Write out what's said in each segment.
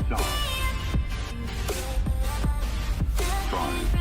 Stop. Drive.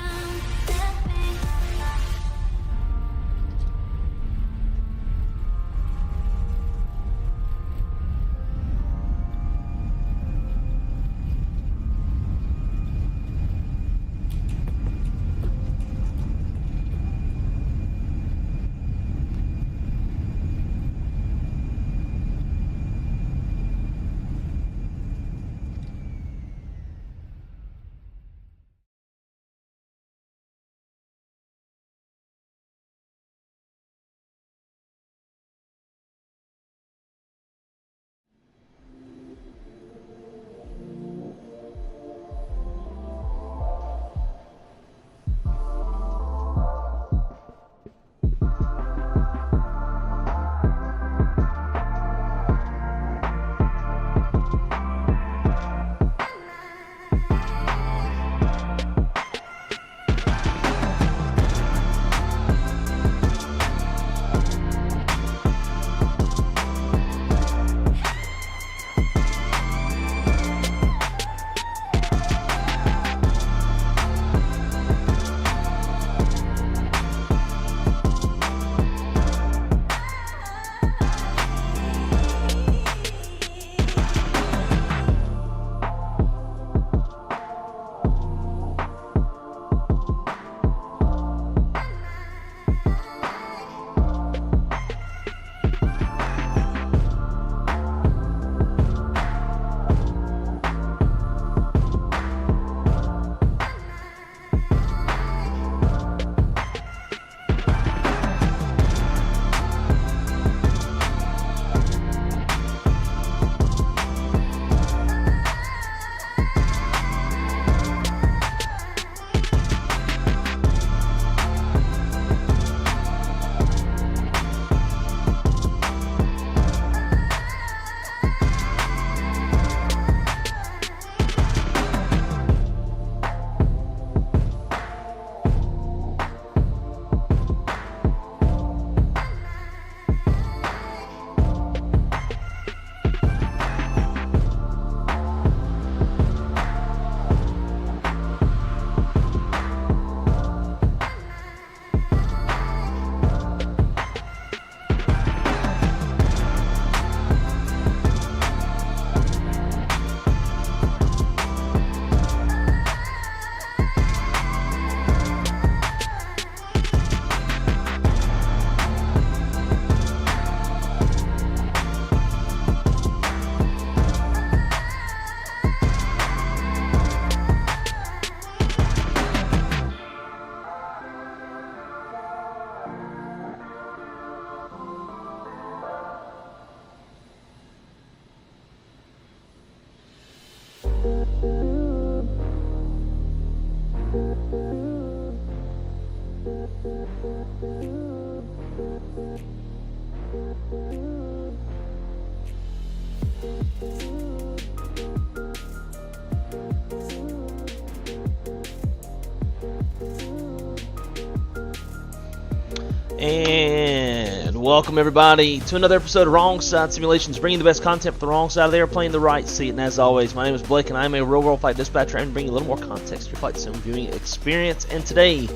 And welcome everybody to another episode of Wrong Side Simulations, bringing the best content for the wrong side of the airplane, the right seat. And as always, my name is Blake, and I'm a real-world flight dispatcher, and bring you a little more context to your flight sim viewing experience. And today,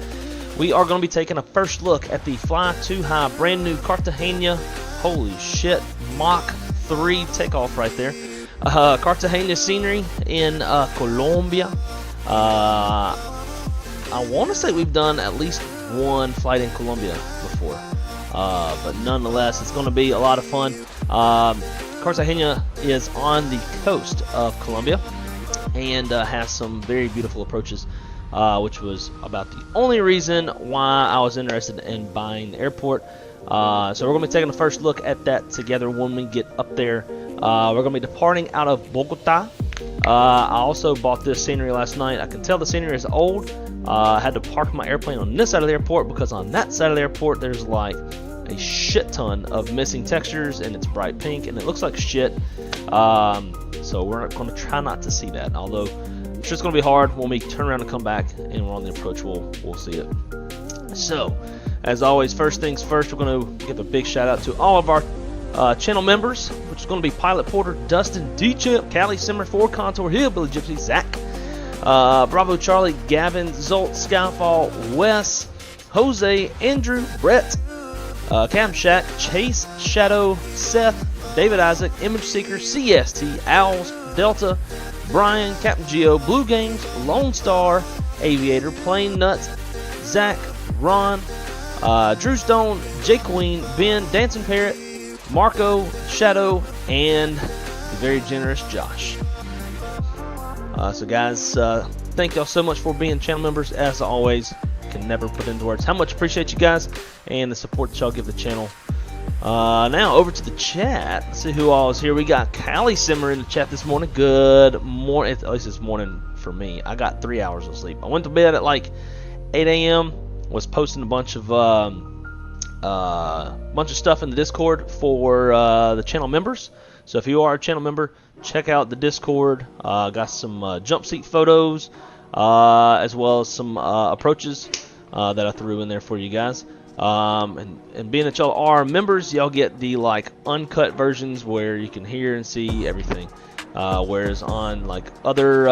we are going to be taking a first look at the Fly Too High brand new Cartagena. Holy shit, Mach 3 takeoff right there. Cartagena scenery in Colombia. I want to say we've done at least one flight in Colombia before, but nonetheless, it's going to be a lot of fun. Cartagena is on the coast of Colombia and has some very beautiful approaches, which was about the only reason why I was interested in buying the airport. So we're going to be taking a first look at that together when we get up there. We're going to be departing out of Bogota. I also bought this scenery last night. I can tell the scenery is old. I had to park my airplane on this side of the airport because on that side of the airport there's like a shit ton of missing textures, and it's bright pink and it looks like shit. So we're going to try not to see that, although I'm sure it's going to be hard. When we turn around and come back and we're on the approach, we'll see it. So as always, first things first, we're going to give a big shout out to all of our channel members, which is going to be Pilot Porter, Dustin, D-Champ, Callie Simmer, Ford Contour, Hillbilly Gypsy, Zach, Bravo Charlie, Gavin, Zolt, Skyfall, Wes, Jose, Andrew, Brett, Cam Shack, Chase, Shadow, Seth, David Isaac, Image Seeker, CST, Owls, Delta, Brian, Captain Geo, Blue Games, Lone Star, Aviator, Plain Nuts, Zach, Ron, Drew Stone, Jay Queen, Ben, Dancing Parrot, Marco, Shadow, and the very generous Josh. So guys, thank y'all so much for being channel members. As always, can never put into words how much appreciate you guys and the support that y'all give the channel. Now over to the chat. Let's see who all is here. We got Callie Simmer in the chat this morning. Good morning. At least this morning for me. I got 3 hours of sleep. I went to bed at like 8 a.m. Was posting a bunch of stuff in the Discord for the channel members. So if you are a channel member, check out the Discord. Got some jump seat photos, as well as some approaches that I threw in there for you guys. And being that y'all are members, y'all get the like uncut versions where you can hear and see everything. Whereas on like other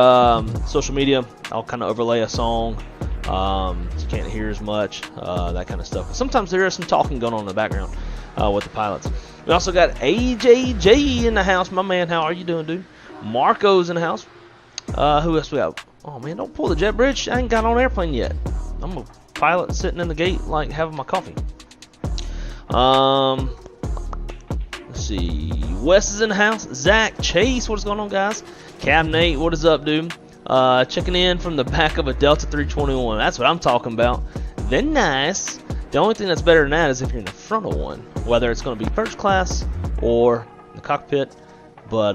social media, I'll kind of overlay a song. You can't hear as much, that kind of stuff. Sometimes there is some talking going on in the background with the pilots. We also got AJJ in the house. My man, how are you doing, dude? Marco's in the house. Who else we got? Oh man, don't pull the jet bridge. I ain't got on airplane yet. I'm a pilot sitting in the gate like having my coffee. Let's see. Wes is in the house. Zach, Chase, what is going on, guys? Cab Nate, what is up, dude? Checking in from the back of a Delta 321. That's what I'm talking about. Then nice. The only thing that's better than that is if you're in the front of one, whether it's going to be first class or in the cockpit. But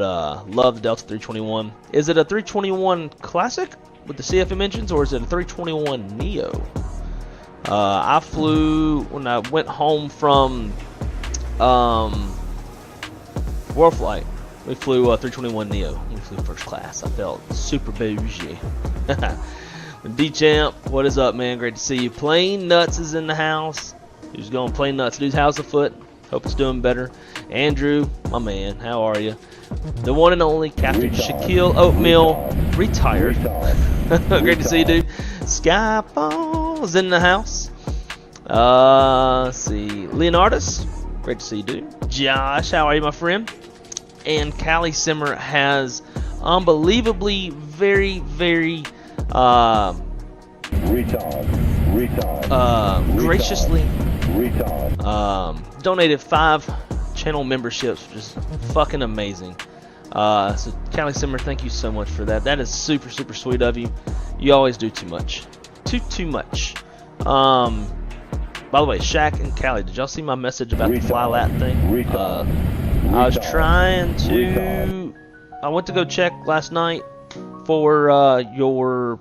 love the Delta 321. Is it a 321 Classic with the CFM engines, or is it a 321 Neo? I flew when I went home from World Flight. We flew 321 Neo. We flew first class. I felt super bougie. D-Champ, what is up, man? Great to see you. Plain Nuts is in the house. Who's going Plain Nuts? Dude, how's the foot? Hope it's doing better. Andrew, my man, how are you? The one and only Captain Shaquille Oatmeal, retired. Great to see you, dude. Skyfall is in the house. Let's see. Leonardus, great to see you, dude. Josh, how are you, my friend? And Callie Simmer has unbelievably very graciously donated 5 channel memberships, which is fucking amazing. So Callie Simmer, thank you so much for that. That is super sweet of you. You always do too much. Too much. By the way, Shaq and Callie, did y'all see my message about the fly lat thing? I was trying to... I went to go check last night for your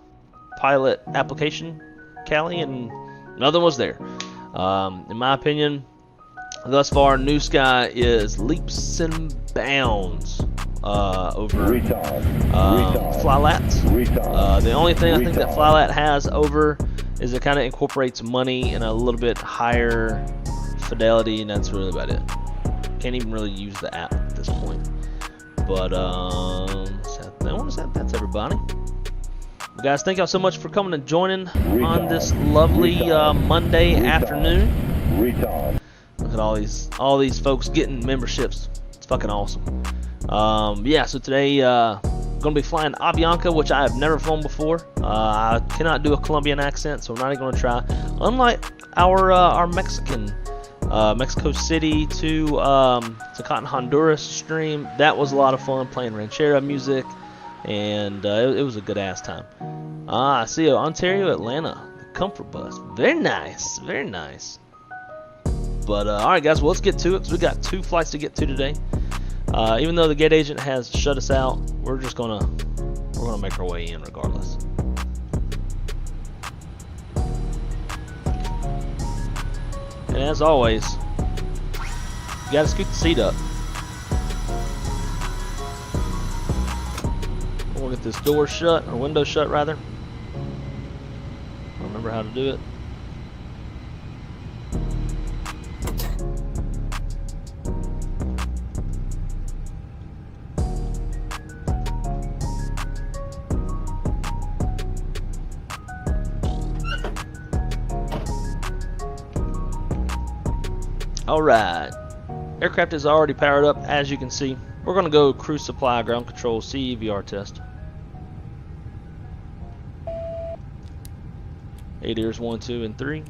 pilot application, Callie, and nothing was there. In my opinion, thus far, New Sky is leaps and bounds over Flylat. The only thing I think that Flylat has over is it kind of incorporates money and a little bit higher fidelity, and that's really about it. Can't even really use the app at this point. But that's everybody. Well, guys, thank y'all so much for coming and joining on this lovely Monday afternoon. Look at all these folks getting memberships. It's fucking awesome. Yeah, so today gonna be flying AVIANCA, which I have never flown before. I cannot do a Colombian accent, so I'm not even gonna try. Unlike our Mexican Mexico City to Cotton, Honduras stream, that was a lot of fun playing ranchera music, and it was a good ass time. I see you, Ontario, Atlanta, the Comfort Bus, very nice. But alright guys, well, let's get to it, because we got 2 flights to get to today. Even though the gate agent has shut us out, we're gonna make our way in regardless. And as always, you gotta scoot the seat up. We'll get this door shut, or window shut rather. I don't remember how to do it. Alright, aircraft is already powered up, as you can see. We're going to go cruise supply, ground control, CVR test. ADIRS 1, 2, and 3.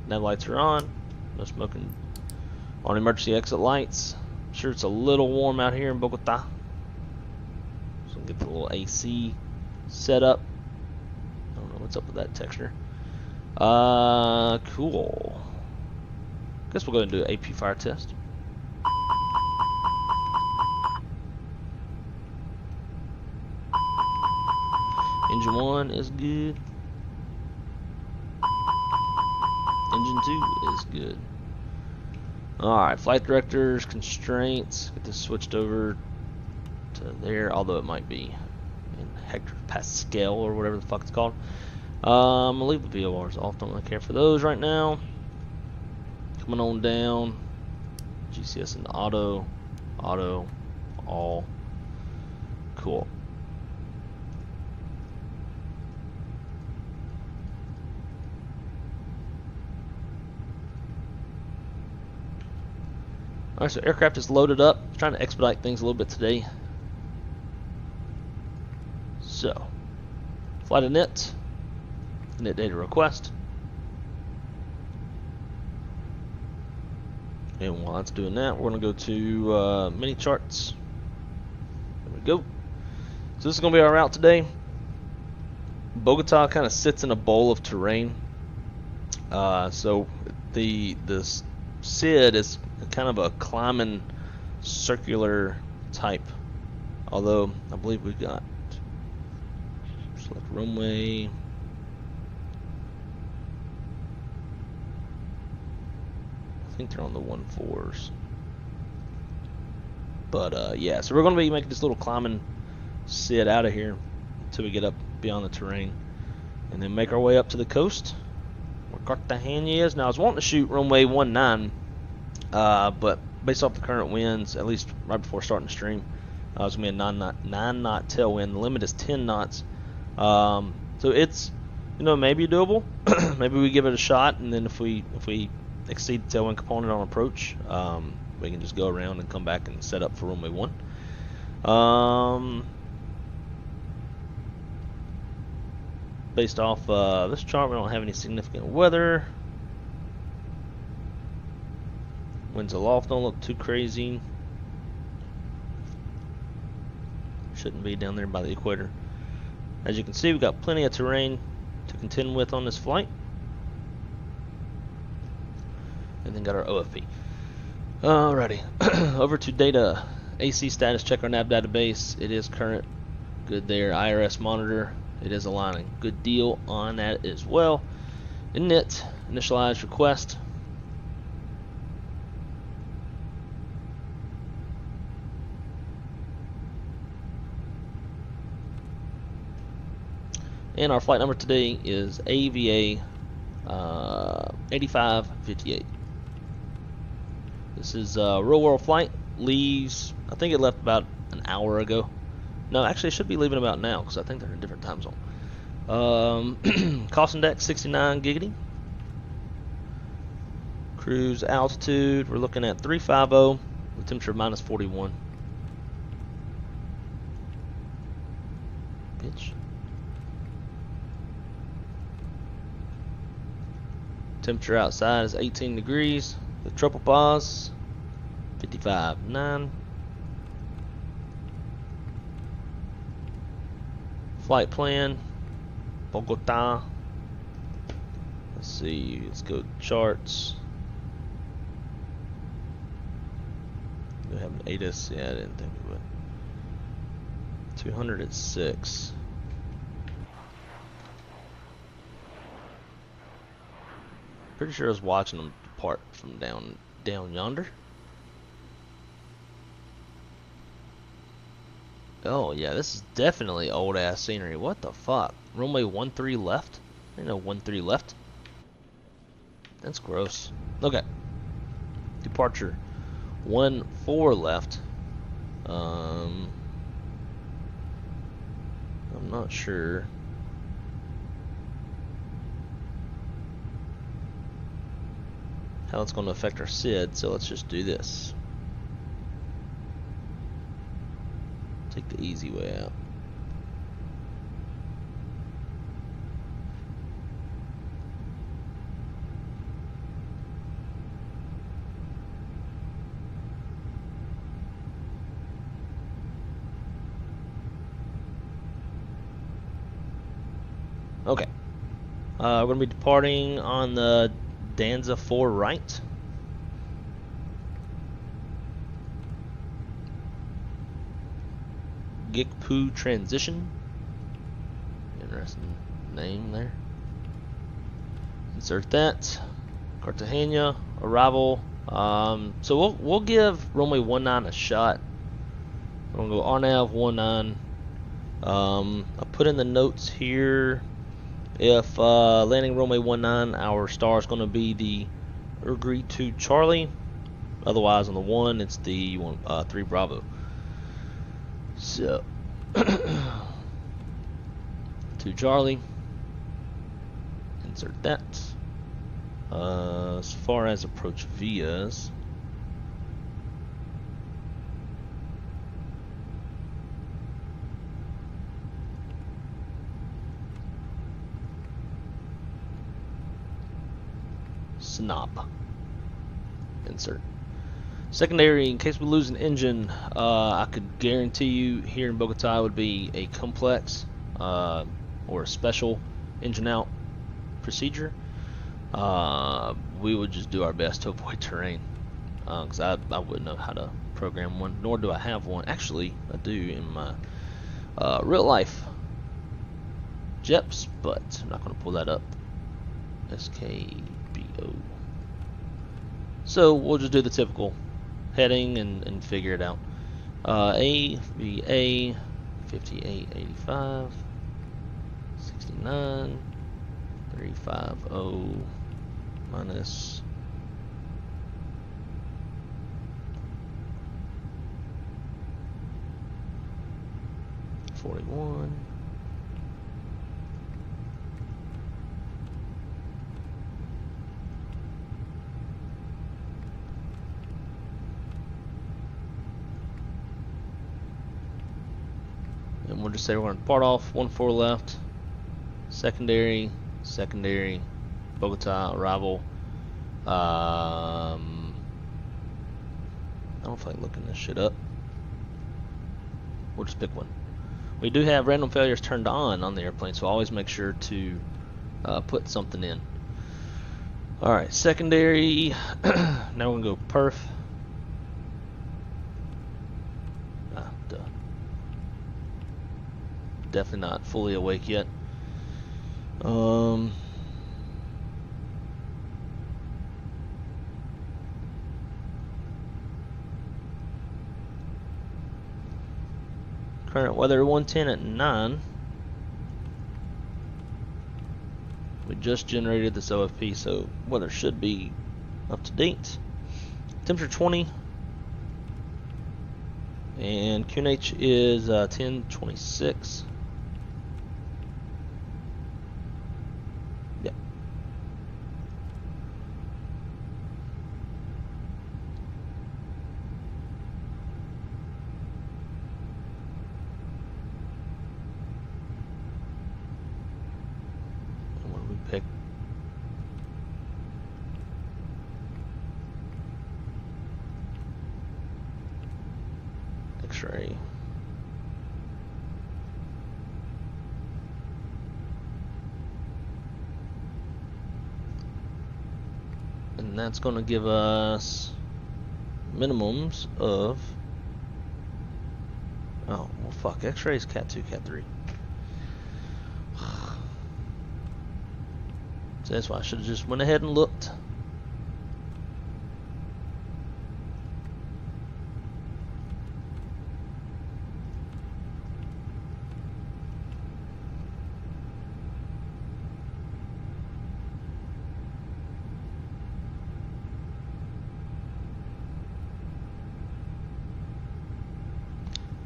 Nav lights are on. No smoking on emergency exit lights. I'm sure it's a little warm out here in Bogota. So we'll get the little AC set up. I don't know what's up with that texture. Cool. Guess we'll go and do an AP fire test. Engine 1 is good. Engine 2 is good. Alright, flight directors, constraints. Get this switched over to there, although it might be in hectopascal or whatever the fuck it's called. I'm gonna leave the VORs off, don't really care for those right now. Coming on down. GCS and auto, all. Cool. Alright, so aircraft is loaded up. Trying to expedite things a little bit today. So, flight init data request. And while it's doing that, we're going to go to mini charts. There we go. So this is going to be our route today. Bogota kind of sits in a bowl of terrain. So the SID is kind of a climbing circular type, although I believe we've got select runway. I think they're on the 14s, but yeah, so we're going to be making this little climbing SID out of here until we get up beyond the terrain, and then make our way up to the coast where Cartagena is. Now I was wanting to shoot runway 19, but based off the current winds, at least right before starting the stream, it's going to be a 9 knot tailwind. The limit is 10 knots. So it's, you know, maybe doable. Maybe we give it a shot, and then if we exceed the tailwind component on approach, we can just go around and come back and set up for runway 1. Based off this chart, we don't have any significant weather. Winds aloft don't look too crazy. Shouldn't be down there by the equator. As you can see, we've got plenty of terrain to contend with on this flight. And then got our OFP. Alrighty, over to data. AC status, check our nav database. It is current. Good there. IRS monitor. It is aligning. Good deal on that as well. Init, initialize request. And our flight number today is AVA 8558. This is a real world flight. Leaves, I think it left about an hour ago. No, actually it should be leaving about now because I think they're in a different time zone. Cost index 69 giggity. Cruise altitude, we're looking at 350 with temperature minus 41. Bitch. Temperature outside is 18 degrees. The triple pause 55.9. Flight plan Bogota. Let's see, let's go to charts. Do we have an ADIS? Yeah, I didn't think we would. 206. Pretty sure I was watching them depart from down yonder. Oh yeah, this is definitely old ass scenery. What the fuck? Runway 13 left? There ain't no 13 left. That's gross. Okay. Departure 14 left. I'm not sure. how it's going to affect our SID, so let's just do this. Take the easy way out. Okay. We're going to be departing on the Danza 4 right. Gikpu transition. Interesting name there. Insert that. Cartagena arrival. So we'll give runway 19 a shot. We're gonna go RNAV 19. I put in the notes here. If landing runway 19, our star is going to be the Urgri 2 Charlie. Otherwise, on the 1, it's the 3 Bravo. So, 2 Charlie. Insert that. As far as approach vias, Snob. Insert. Secondary, in case we lose an engine, I could guarantee you here in Bogota would be a complex or a special engine out procedure. We would just do our best to avoid terrain, because I wouldn't know how to program one, nor do I have one. Actually, I do in my real life JEPs, but I'm not going to pull that up. SKBO. So we'll just do the typical heading and figure it out. AVA 5885 69 350 minus 41. And we'll just say we're going to depart off 14 left, secondary, Bogota arrival. I don't feel like looking this shit up. We'll just pick one. We do have random failures turned on the airplane, so always make sure to put something in. Alright, secondary. Now we're going to go perf. Duh. Definitely not fully awake yet. Current weather 110 at 9. We just generated this OFP, so weather should be up to date. Temperature 20. And QNH is 1026. Yep. And what do we pick? X-ray. And that's going to give us minimums of, oh well, fuck, X-ray is Cat 2, Cat 3. So that's why I should have just went ahead and looked.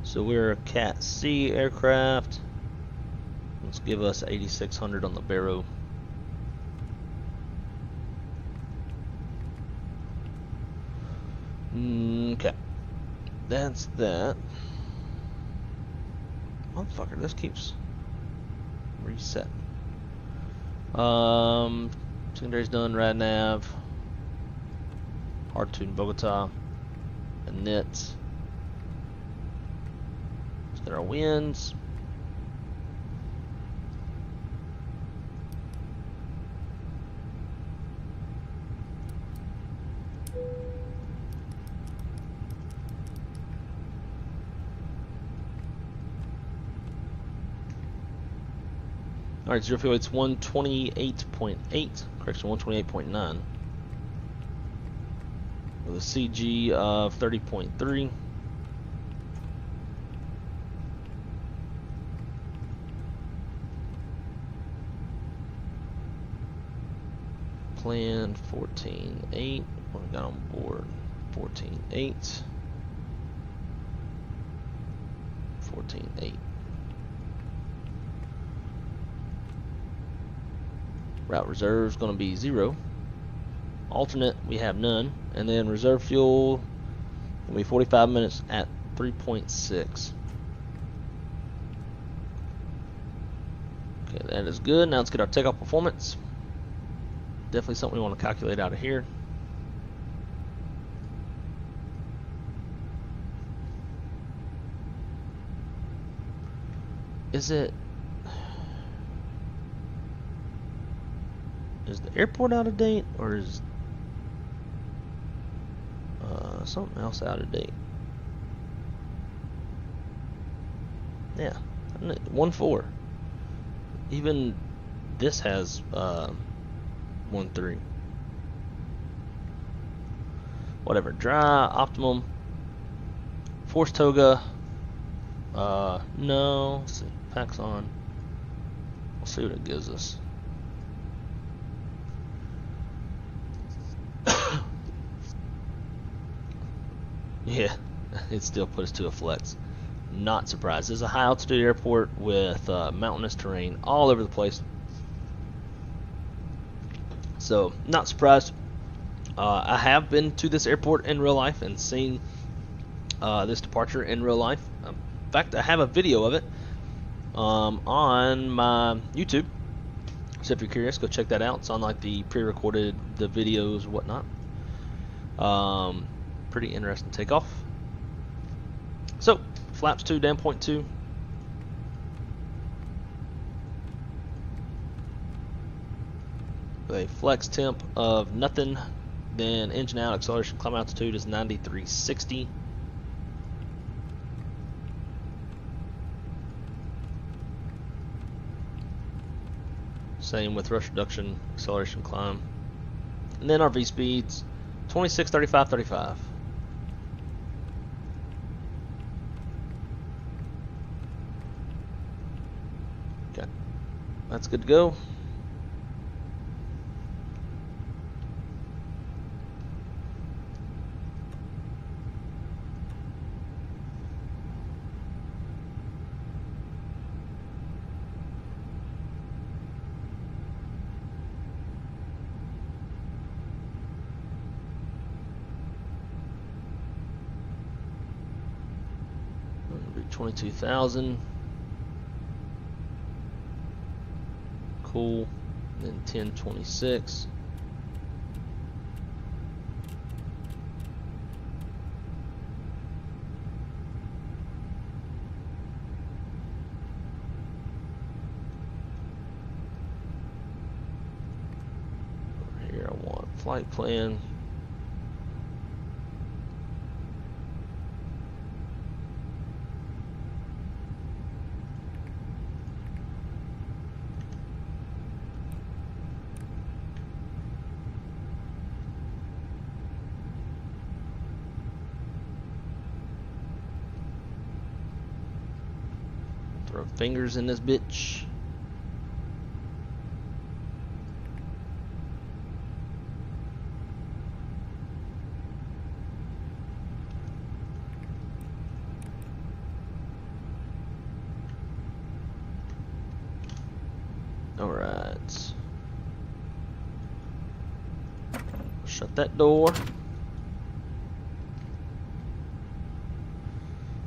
So we're a Cat C aircraft. Let's give us 8600 on the Barrow. Okay. That's that. Motherfucker, this keeps resetting. Secondary's done, rad nav. Hard tune Bogota. And nits. Let's get our winds. Alright, zero fuel weight's 128.8, correction, 128.9. With a CG of 30.3. Planned 14.8. What we got on board? 14.8. 14.8. Route reserve is going to be 0. Alternate, we have none. And then reserve fuel will be 45 minutes at 3.6. Okay, that is good. Now let's get our takeoff performance. Definitely something we want to calculate out of here. Is the airport out of date, or is something else out of date? Yeah, 1.4. Even this has 1.3. Whatever. Dry, optimum, force toga. No. Let's see. Packs on. We'll see what it gives us. Yeah, it still put us to a flex. Not surprised. This is a high altitude airport with mountainous terrain all over the place. So, not surprised. I have been to this airport in real life and seen this departure in real life. In fact, I have a video of it on my YouTube. So if you're curious, go check that out. It's on like the pre-recorded, the videos, whatnot. Pretty interesting takeoff. So, flaps 2, down point 2. A flex temp of nothing. Then engine out, acceleration, climb altitude is 9360. Same with thrust reduction, acceleration, climb. And then our V speeds 26, 35, 35. Okay, that's good to go. It'll be 22,000. Cool. Then 1026. Over here I want flight plan. Throw fingers in this bitch. Alright. Shut that door.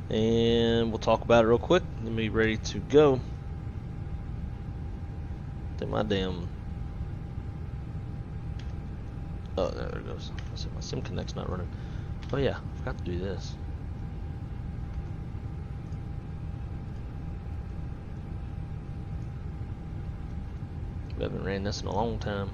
and we'll talk about it real quick. Let me be ready to go. I think my damn... Oh, there it goes. Let's see, my Sim Connect's not running. Oh yeah, I forgot to do this. We haven't ran this in a long time.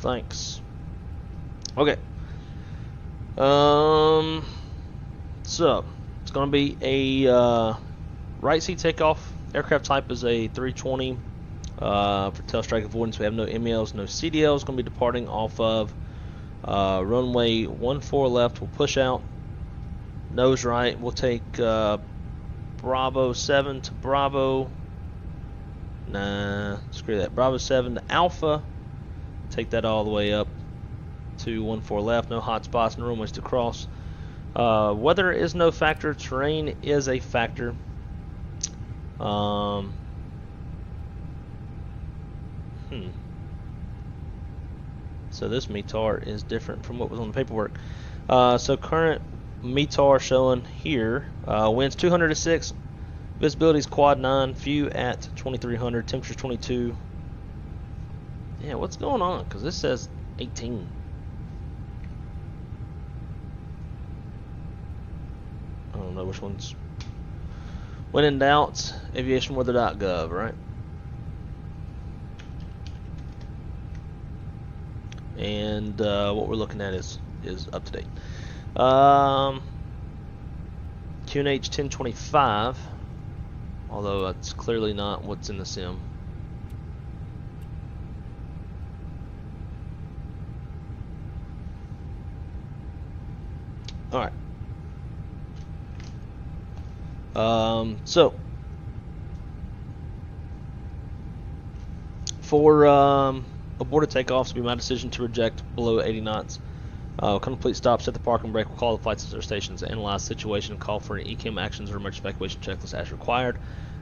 Thanks. Okay. So it's going to be a right seat takeoff. Aircraft type is a 320 for tail strike avoidance. We have no MELs, no CDLs. Going to be departing off of runway 14 left. We'll push out. Nose right. We'll take Bravo 7 to Bravo. Nah, screw that. Bravo 7 to Alpha. Take that all the way up to 14 left. No hot spots, no runways to cross. Weather is no factor. Terrain is a factor. So this METAR is different from what was on the paperwork. So current METAR showing here. Winds 200 to 6. Visibility is quad 9. View at 2300. Temperature 22. Yeah, what's going on? Because this says 18. I don't know which one's. When in doubt, aviationweather.gov, right? And what we're looking at is up to date. QNH 1025, although that's clearly not what's in the sim. All right. So for aborted takeoffs, it'll be my decision to reject below 80 knots. Complete stop, set the parking brake. We'll call the flight center stations, analyze the situation, and call for any ECAM actions or emergency evacuation checklist as required.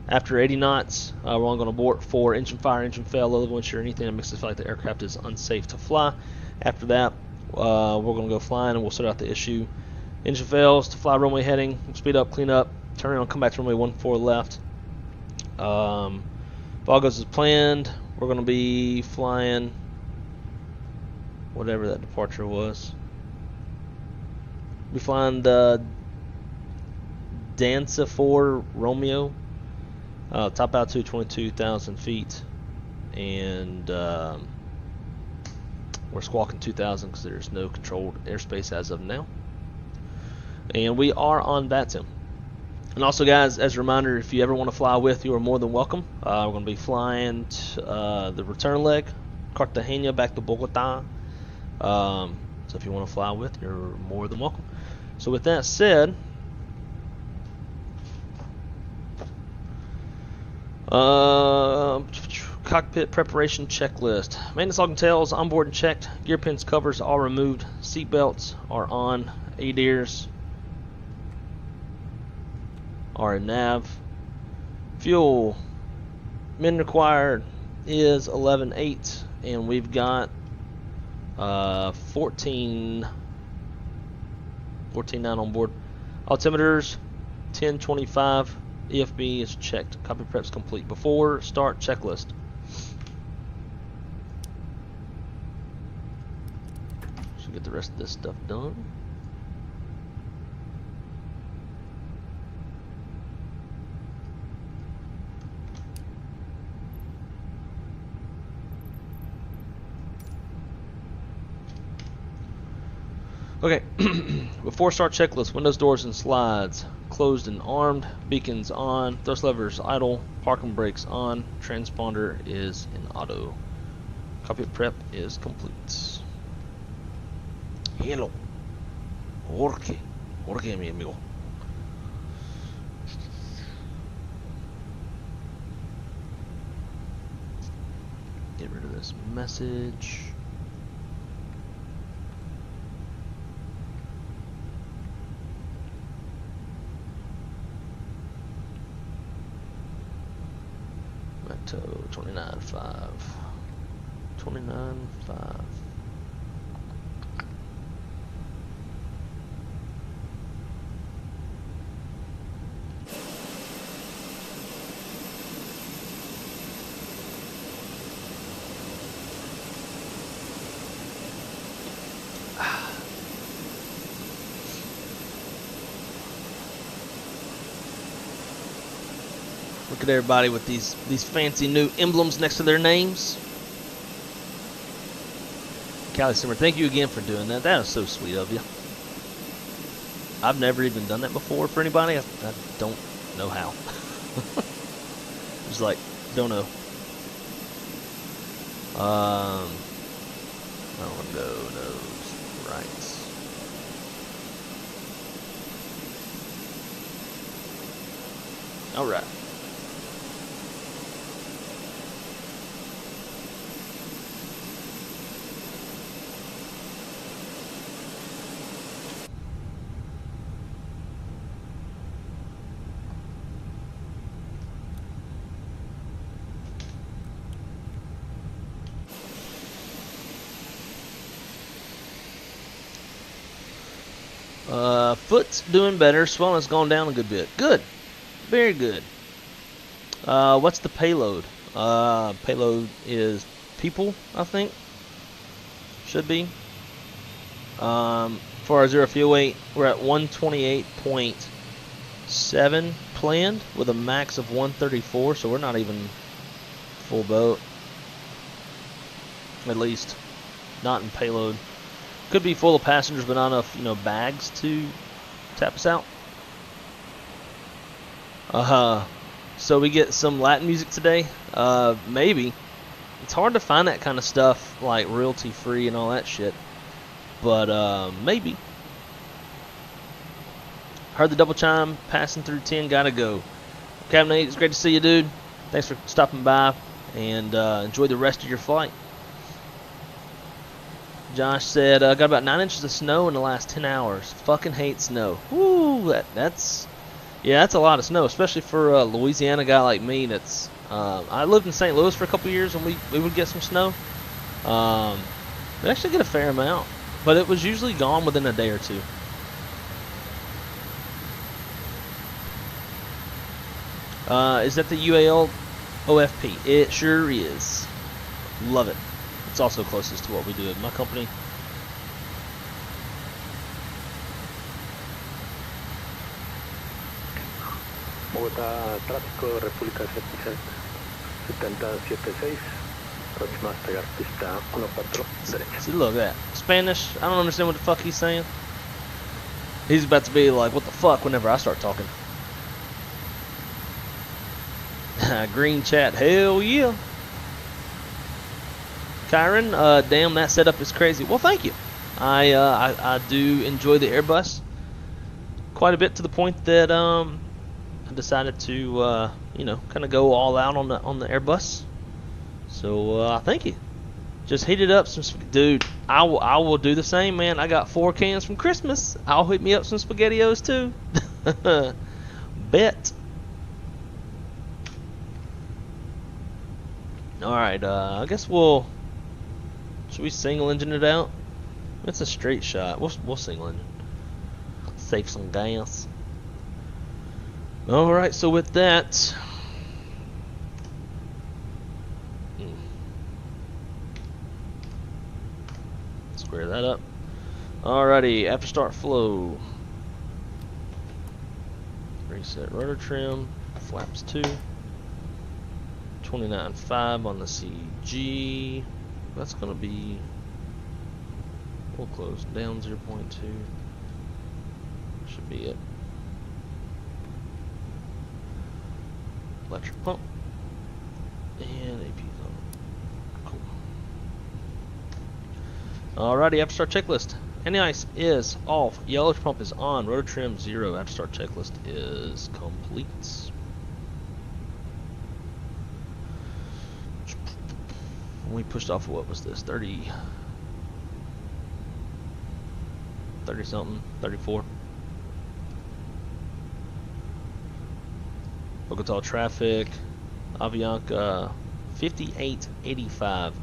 After 80 knots, we're only going to abort for engine fire, engine fail, low level ensure anything that makes it feel like the aircraft is unsafe to fly. After that, we're going to go flying and we'll sort out the issue. Engine fails to fly runway heading. We'll speed up, clean up, turn around, come back to runway 14 left. If all goes as planned, we're going to be flying whatever that departure was. We'll be flying the Danza 4 Romeo. Top altitude 22,000 feet. And we're squawking 2,000 because there's no controlled airspace as of now. And we are on VATSIM. And also, guys, as a reminder, if you ever want to fly with, you are more than welcome. We're going to be flying the return leg, Cartagena back to Bogota. So if you want to fly with, you're more than welcome. So with that said, cockpit preparation checklist. Maintenance log and tails onboard and checked. Gear pins, covers all removed. Seat belts are on. ADIRs are in nav. Fuel min required is 11.8, and we've got 14.9 on board. Altimeters 1025. EFB is checked. Copy prep's complete. Before start checklist. Should get the rest of this stuff done. Okay, before start checklist, windows, doors, and slides closed and armed, beacons on, thrust levers idle, parking brakes on, transponder is in auto. Cockpit prep is complete. Hello. Jorge, mi amigo. Get rid of this message. Meto 29.5. 29.5. Look at everybody with these fancy new emblems next to their names. Cali Simmer, thank you again for doing that. That is so sweet of you. I've never even done that before for anybody. I don't know how. Just like, don't know. I don't want to go those rights. All right. Foot's doing better. Swelling's gone down a good bit. Good. Very good. What's the payload? Payload is people, I think. Should be. For our 0 fuel weight, we're at 128.7 planned with a max of 134, so we're not even full boat. At least. Not in payload. Could be full of passengers, but not enough, bags to tap us out. So we get some Latin music today. Maybe. It's hard to find that kind of stuff, like royalty free and all that shit. But maybe. Heard the double chime, passing through 10, gotta go. Captain 8, it's great to see you, dude. Thanks for stopping by, and enjoy the rest of your flight. Josh said, got about 9 inches of snow in the last 10 hours. Fucking hate snow. Woo, that's a lot of snow, especially for a Louisiana guy like me. That's I lived in St. Louis for a couple years, and we would get some snow. We actually get a fair amount, but it was usually gone within a day or two. Is that the UAL OFP? It sure is. Love it. It's also closest to what we do at my company. Bogotá, tráfico, República 7076, Thrustmaster pista 14 derecha. See, look at that. Spanish, I don't understand what the fuck he's saying. He's about to be like, what the fuck, whenever I start talking. Green chat, hell yeah. Kyron, damn, that setup is crazy. Well, thank you. I do enjoy the Airbus quite a bit, to the point that I decided to kind of go all out on the Airbus. So thank you. Just heated up some, dude. I will do the same, man. I got 4 cans from Christmas. I'll hit me up some SpaghettiOs too. Bet. All right, I guess we'll. Should we single engine it out? It's a straight shot. We'll single engine. Save some gas. All right, so with that, square that up. Alrighty, after start flow. Reset rotor trim. Flaps 2. 29.5 on the CG. That's going to be, we'll close down 0.2. Should be it. Electric pump. And AP zone. Cool. Alrighty, after start checklist. Anti-ice is off. Yellow pump is on. Rotor trim 0. After start checklist is complete. We pushed off, what was this, 30 something, 34. Bogota traffic, Avianca 5885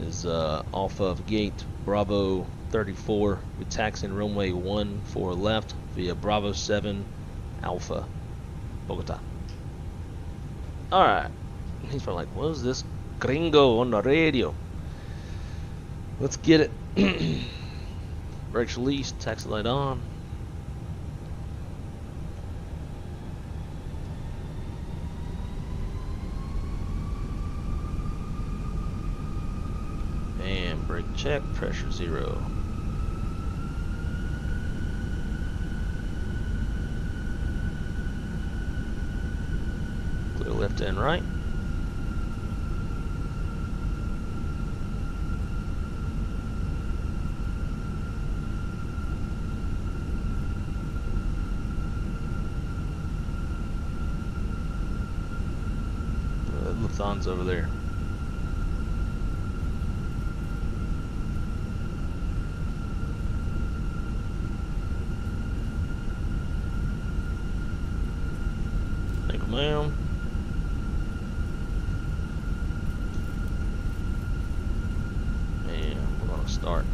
is off of gate Bravo 34. We taxi in runway 14 left via Bravo 7 Alpha, Bogota. Alright, he's probably like, what is this gringo on the radio? Let's get it. Brakes released, taxi light on. And brake check, pressure 0. Clear left and right. Lufthansa over there. Thank you, ma'am. And we're gonna start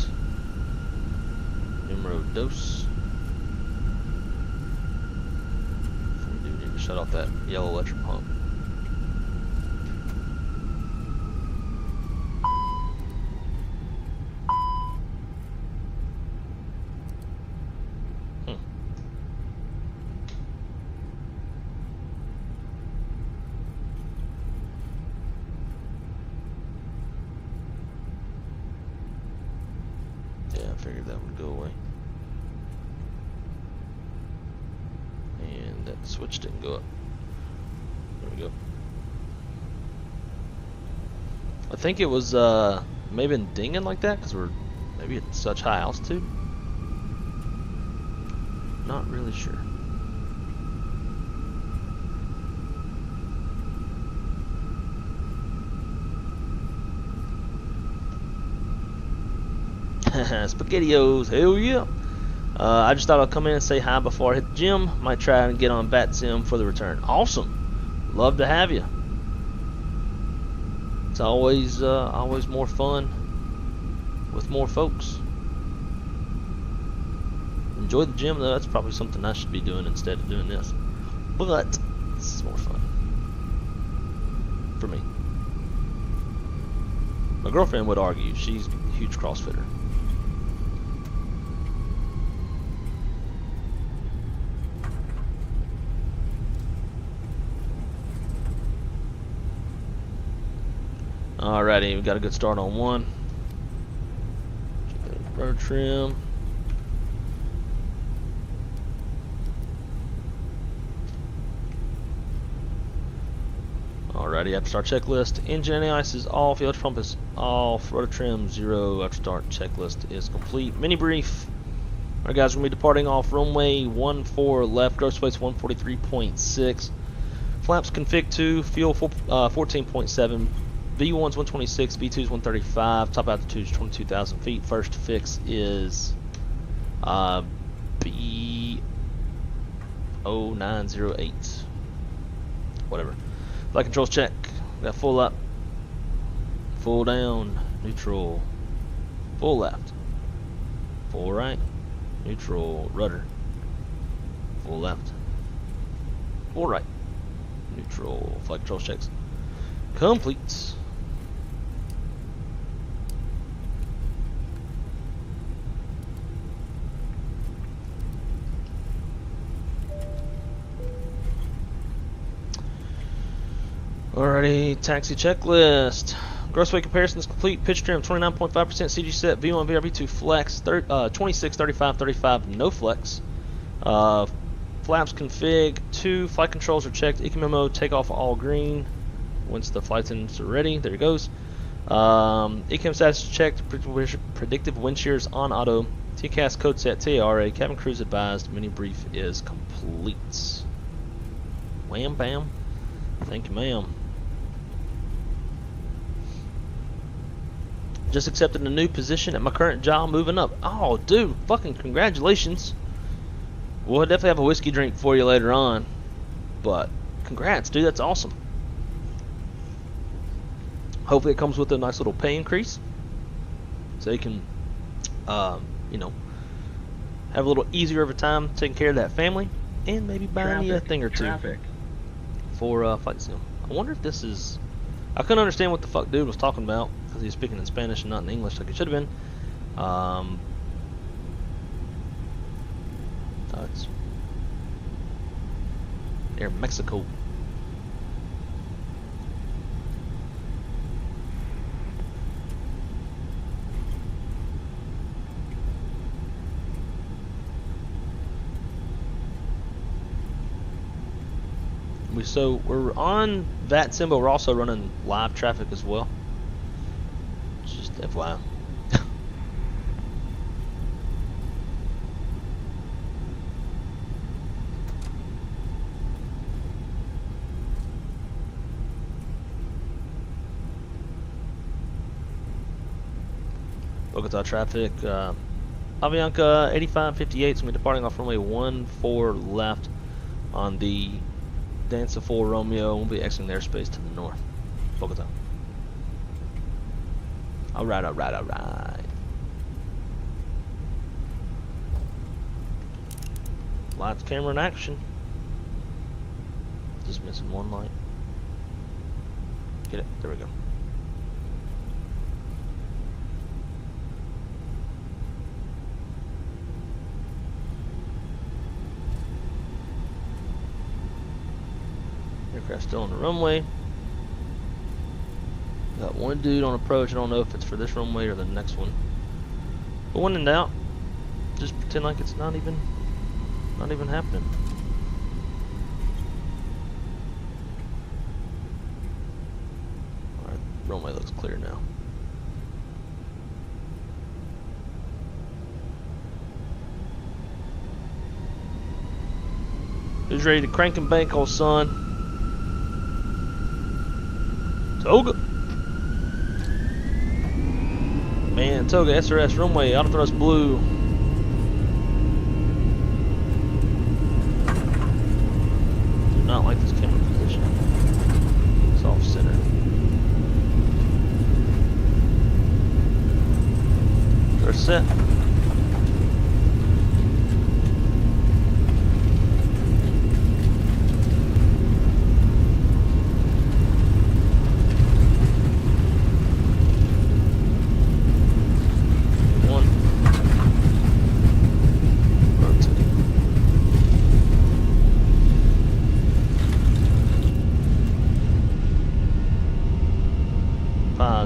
numero dos. We do need to shut off that yellow electric pump. Figured that would go away. And that switch didn't go up. There we go. I think it was maybe dinging like that because we're maybe at such high altitude. Not really sure. SpaghettiOs, hell yeah. I just thought I'd come in and say hi before I hit the gym. Might try and get on Bat Sim for the return. Awesome. Love to have you. It's always more fun with more folks. Enjoy the gym though. That's probably something I should be doing instead of doing this. But this is more fun for me. My girlfriend would argue. She's a huge CrossFitter. Alrighty, we got a good start on one. Check that rudder trim. Alrighty, after start checklist. Engine anti-ice is off, electric pump is off, rudder trim 0, after start checklist is complete. Mini brief. Alright guys, we're going to be departing off runway 14 left, gross weights 143.6. Flaps config 2, fuel 14.7. V1's 126, V2's 135, top altitude is 22,000 feet. First fix is B0908. Whatever. Flight controls check. Got full up, full down, neutral, full left, full right, neutral, rudder, full left, full right, neutral. Flight controls checks complete. Alrighty, taxi checklist. Gross weight comparison is complete. Pitch trim 29.5% CG set. V1, VR, V2 flex. 26, 35, 35 no flex. Flaps config 2. Flight controls are checked. ECM mode takeoff all green. Once the flight attendants are ready, there it goes. ECM status is checked. Predictive wind shears on auto. TCAS code set TARA. Cabin crews advised. Mini brief is complete. Wham bam. Thank you, ma'am. just accepted a new position at my current job, moving up. Oh, dude, fucking congratulations. We'll definitely have a whiskey drink for you later on. But congrats, dude, that's awesome. Hopefully it comes with a nice little pay increase. So you can, you know, have a little easier of a time taking care of that family. And maybe buying you a thing or two for Flight Sim. I wonder if this is... I couldn't understand what the fuck dude was talking about because he was speaking in Spanish and not in English like it should have been. It's Air Mexico. So we're on that sim, but we're also running live traffic as well. Just FYI. Bogota traffic. Avianca 8558 is going to be departing off runway 14 left on the Danza 4 Romeo. We'll be exiting their airspace to the north. Bogota. Alright, alright, alright. Lights, camera, and action. Just missing one light. Get it. There we go. Aircraft still on the runway. Got one dude on approach. I don't know if it's for this runway or the next one. But when in doubt, just pretend like it's not even happening. Alright, runway looks clear now. Who's ready to crank and bank, old son? Toga. Man, Toga, SRS, runway, auto thrust blue. Do not like this camera position. It's off center. They're set.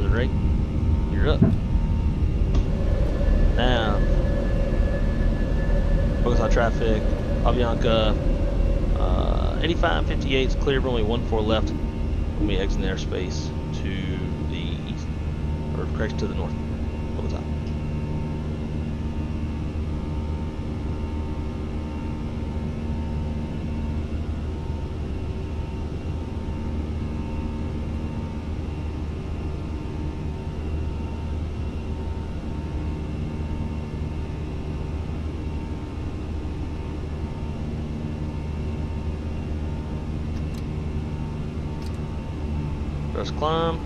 Right, you're up. Down. Bogota traffic. Avianca 8558 is clear, runway 14 left. We'll be exiting airspace to the east, or correct, to the north. Bogota. Thrust climb.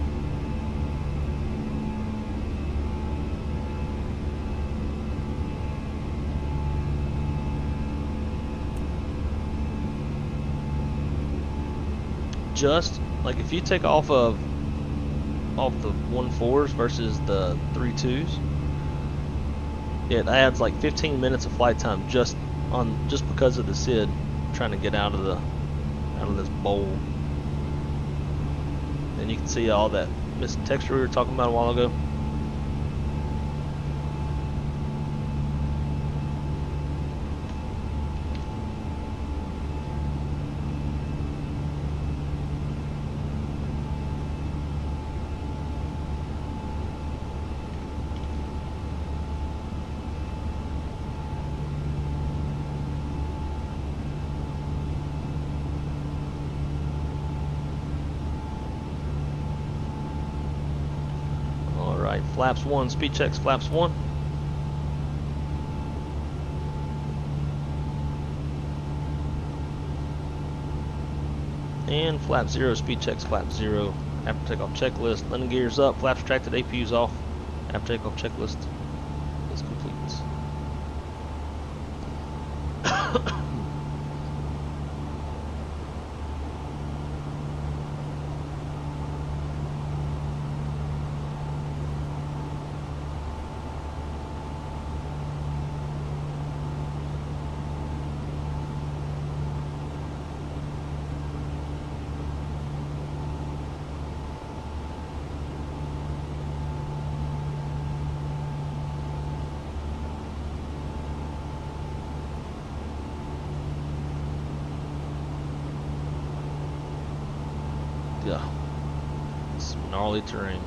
Just like if you take off the 1.4s versus the 3.2s, it adds like 15 minutes of flight time just because of the SID trying to get out of this bowl. And you can see all that missing texture we were talking about a while ago. Alright, flaps 1, speed checks, flaps 1. And flap 0, speed checks, flap 0. After takeoff checklist, landing gears up, flaps retracted, APUs off. After takeoff checklist is complete. Yeah, it's gnarly terrain.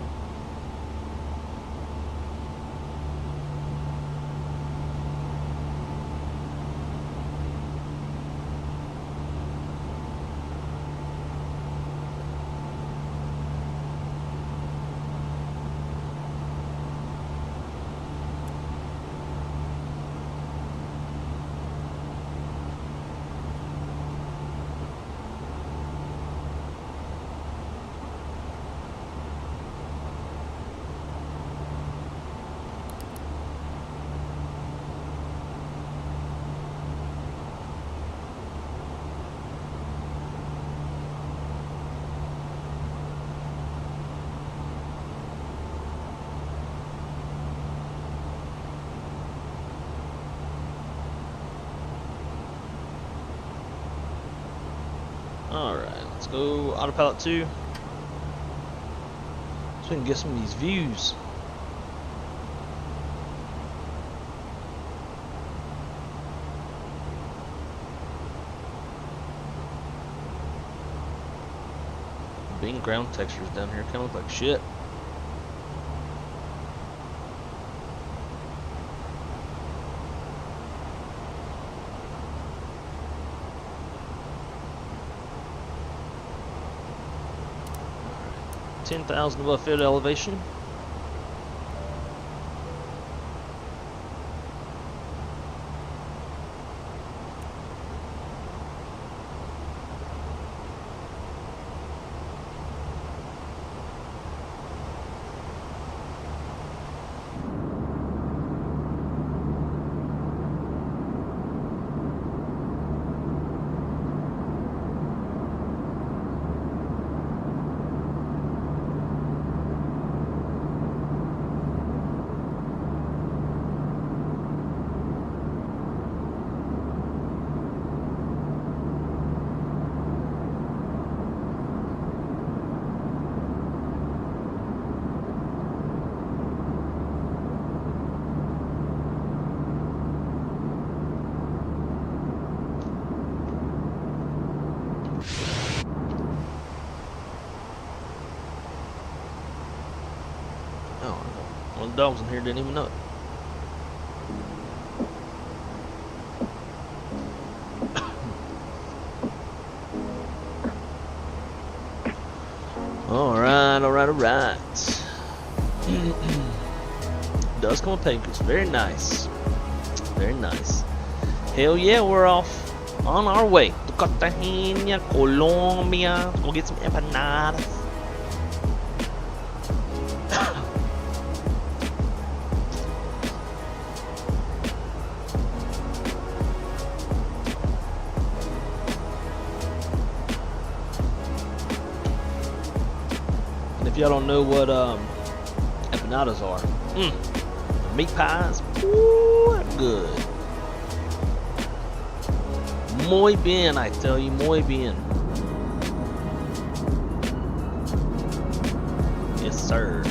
Alright, let's go autopilot 2 so we can get some of these views. Being ground textures down here kind of look like shit. Alright, 10,000 above field elevation. One of the dogs in here didn't even know it. Alright. Does come with papers. Very nice. Very nice. Hell yeah, we're off on our way to Cartagena, Colombia. Let's go get some empanadas. If y'all don't know what empanadas are, meat pies, ooh, good. Muy bien, I tell you, muy bien. Yes, sir.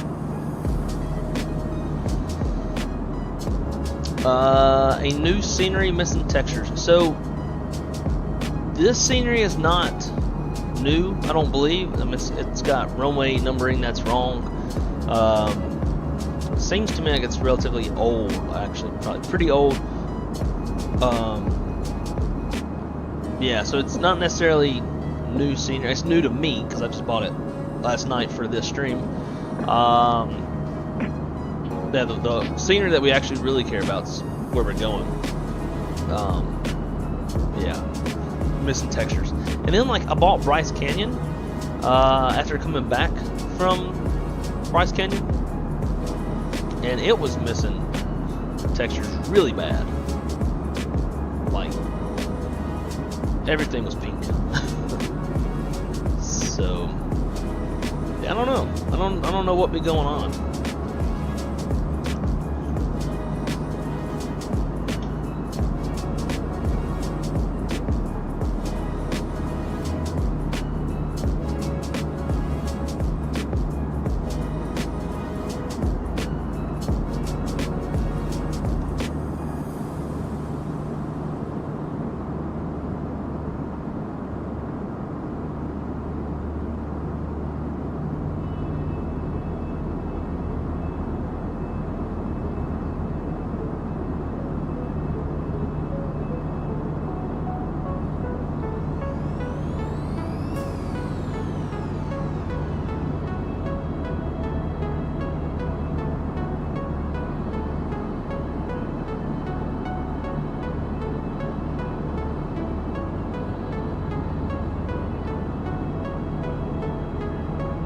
A new scenery missing textures. So this scenery is not new, I don't believe. I mean, it's got runway numbering that's wrong. Seems to me like it's relatively old, actually, probably pretty old. Yeah, so it's not necessarily new scenery. It's new to me because I just bought it last night for this stream. Yeah, the scenery that we actually really care about is where we're going. Yeah, missing textures. And then like I bought Bryce Canyon after coming back from Bryce Canyon, and it was missing textures really bad. Like everything was pink. So yeah, I don't know. I don't know what be going on.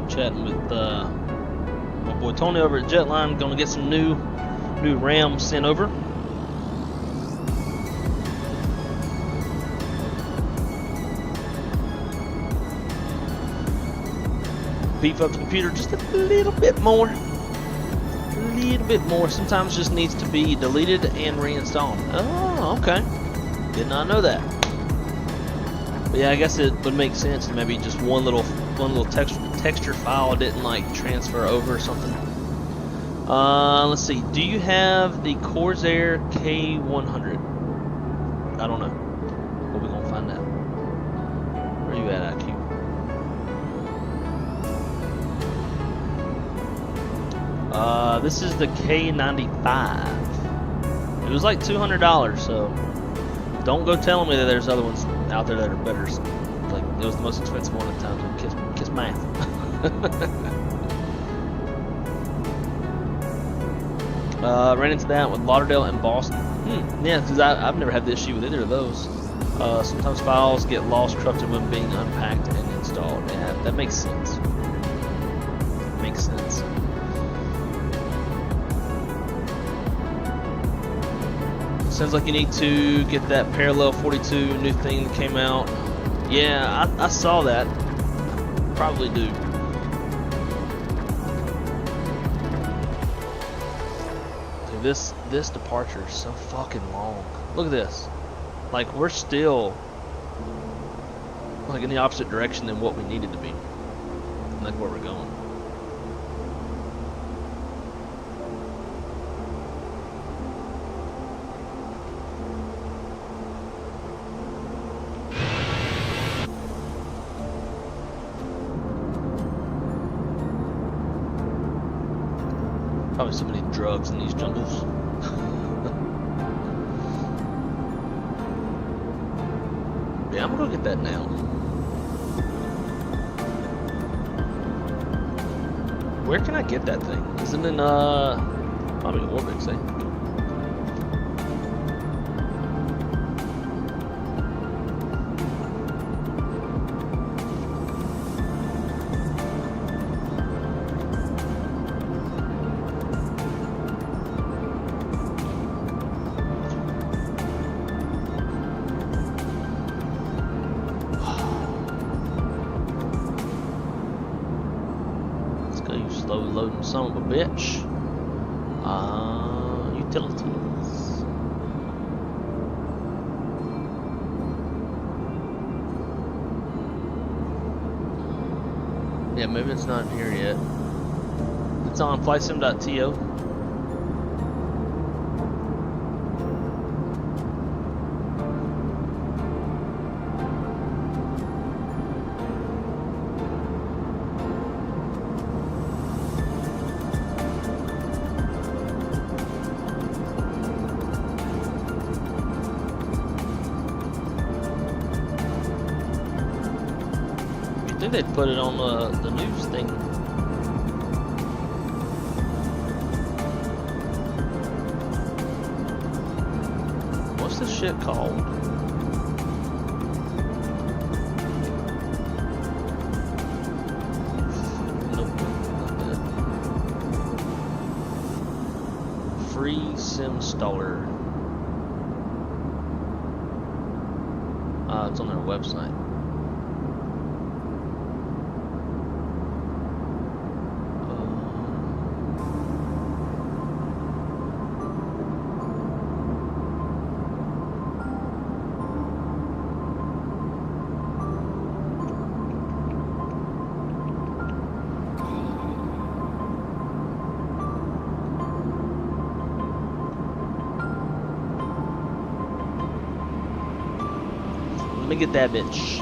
Chatting with my boy Tony over at Jetline. Gonna get some new RAM sent over. Beef up the computer just a little bit more. Sometimes just needs to be deleted and reinstalled. Oh, okay. Did not know that. But yeah, I guess it would make sense. Maybe just one little texture file didn't like transfer over or something. Let's see. Do you have the Corsair K100? I don't know. But we're gonna find out. Where you at, IQ? This is the K95. It was like $200, so don't go telling me that there's other ones out there that are better. Like it was the most expensive one at the time. Kiss math. Ran into that with Lauderdale and Boston. Yeah, because I've never had the issue with either of those. Sometimes files get lost, corrupted when being unpacked and installed. Yeah, that makes sense. Makes sense. Sounds like you need to get that Parallel 42 new thing that came out. Yeah, I saw that. Probably do. Dude, this departure is so fucking long. Look at this. Like we're still like in the opposite direction than what we needed to be. Like where we're going. Probably so many drugs in these jungles. Yeah, I'm gonna go get that now. Where can I get that thing? Isn't it probably Orbix, eh? Loading son of a bitch. Utilities. Yeah, maybe it's not here yet. It's on flightsim.to. I think they'd put it on the news thing. this shit called? Nope, not that. Free sim installer. It's on their website. Let me get that bitch.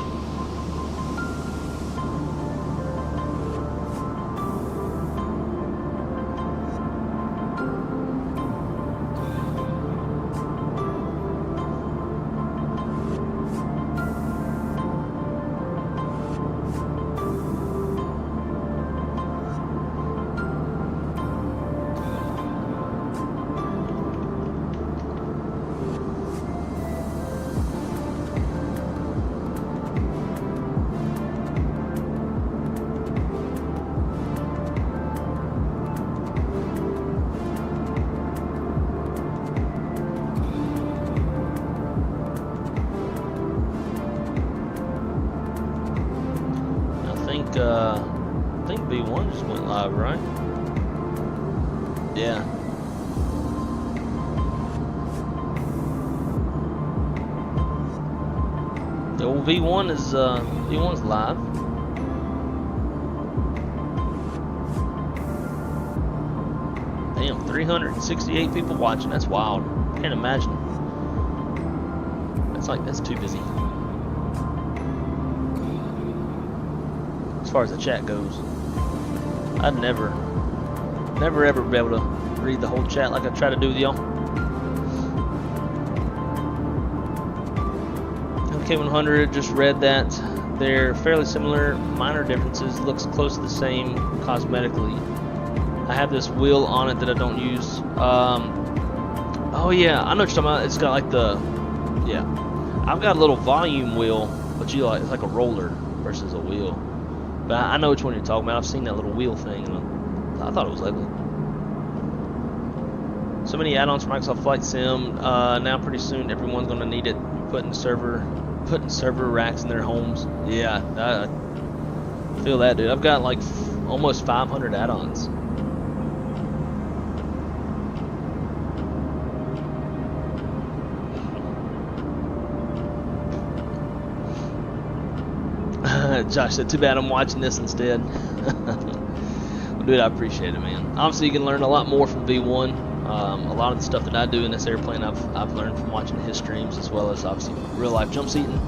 I think B1 just went live, right? Yeah. The old V1 is V1's live. Damn, 368 people watching. That's wild. Can't imagine. That's too busy. As far as the chat goes, I'd never ever be able to read the whole chat like I try to do with y'all. MK100 just read that they're fairly similar, minor differences, looks close to the same cosmetically. I have this wheel on it that I don't use. Oh yeah, I know what you're talking about. It's got like the, yeah, I've got a little volume wheel, but it's like a roller versus a wheel. But I know which one you're talking about. I've seen that little wheel thing, and I thought it was ugly. So many add-ons for Microsoft Flight Sim. Now pretty soon everyone's going to need it. Putting server racks in their homes. Yeah, I feel that, dude. I've got like almost 500 add-ons. Josh said, too bad I'm watching this instead. Well, dude, I appreciate it, man. Obviously, you can learn a lot more from V1. A lot of the stuff that I do in this airplane, I've learned from watching his streams, as well as obviously real life jump seating.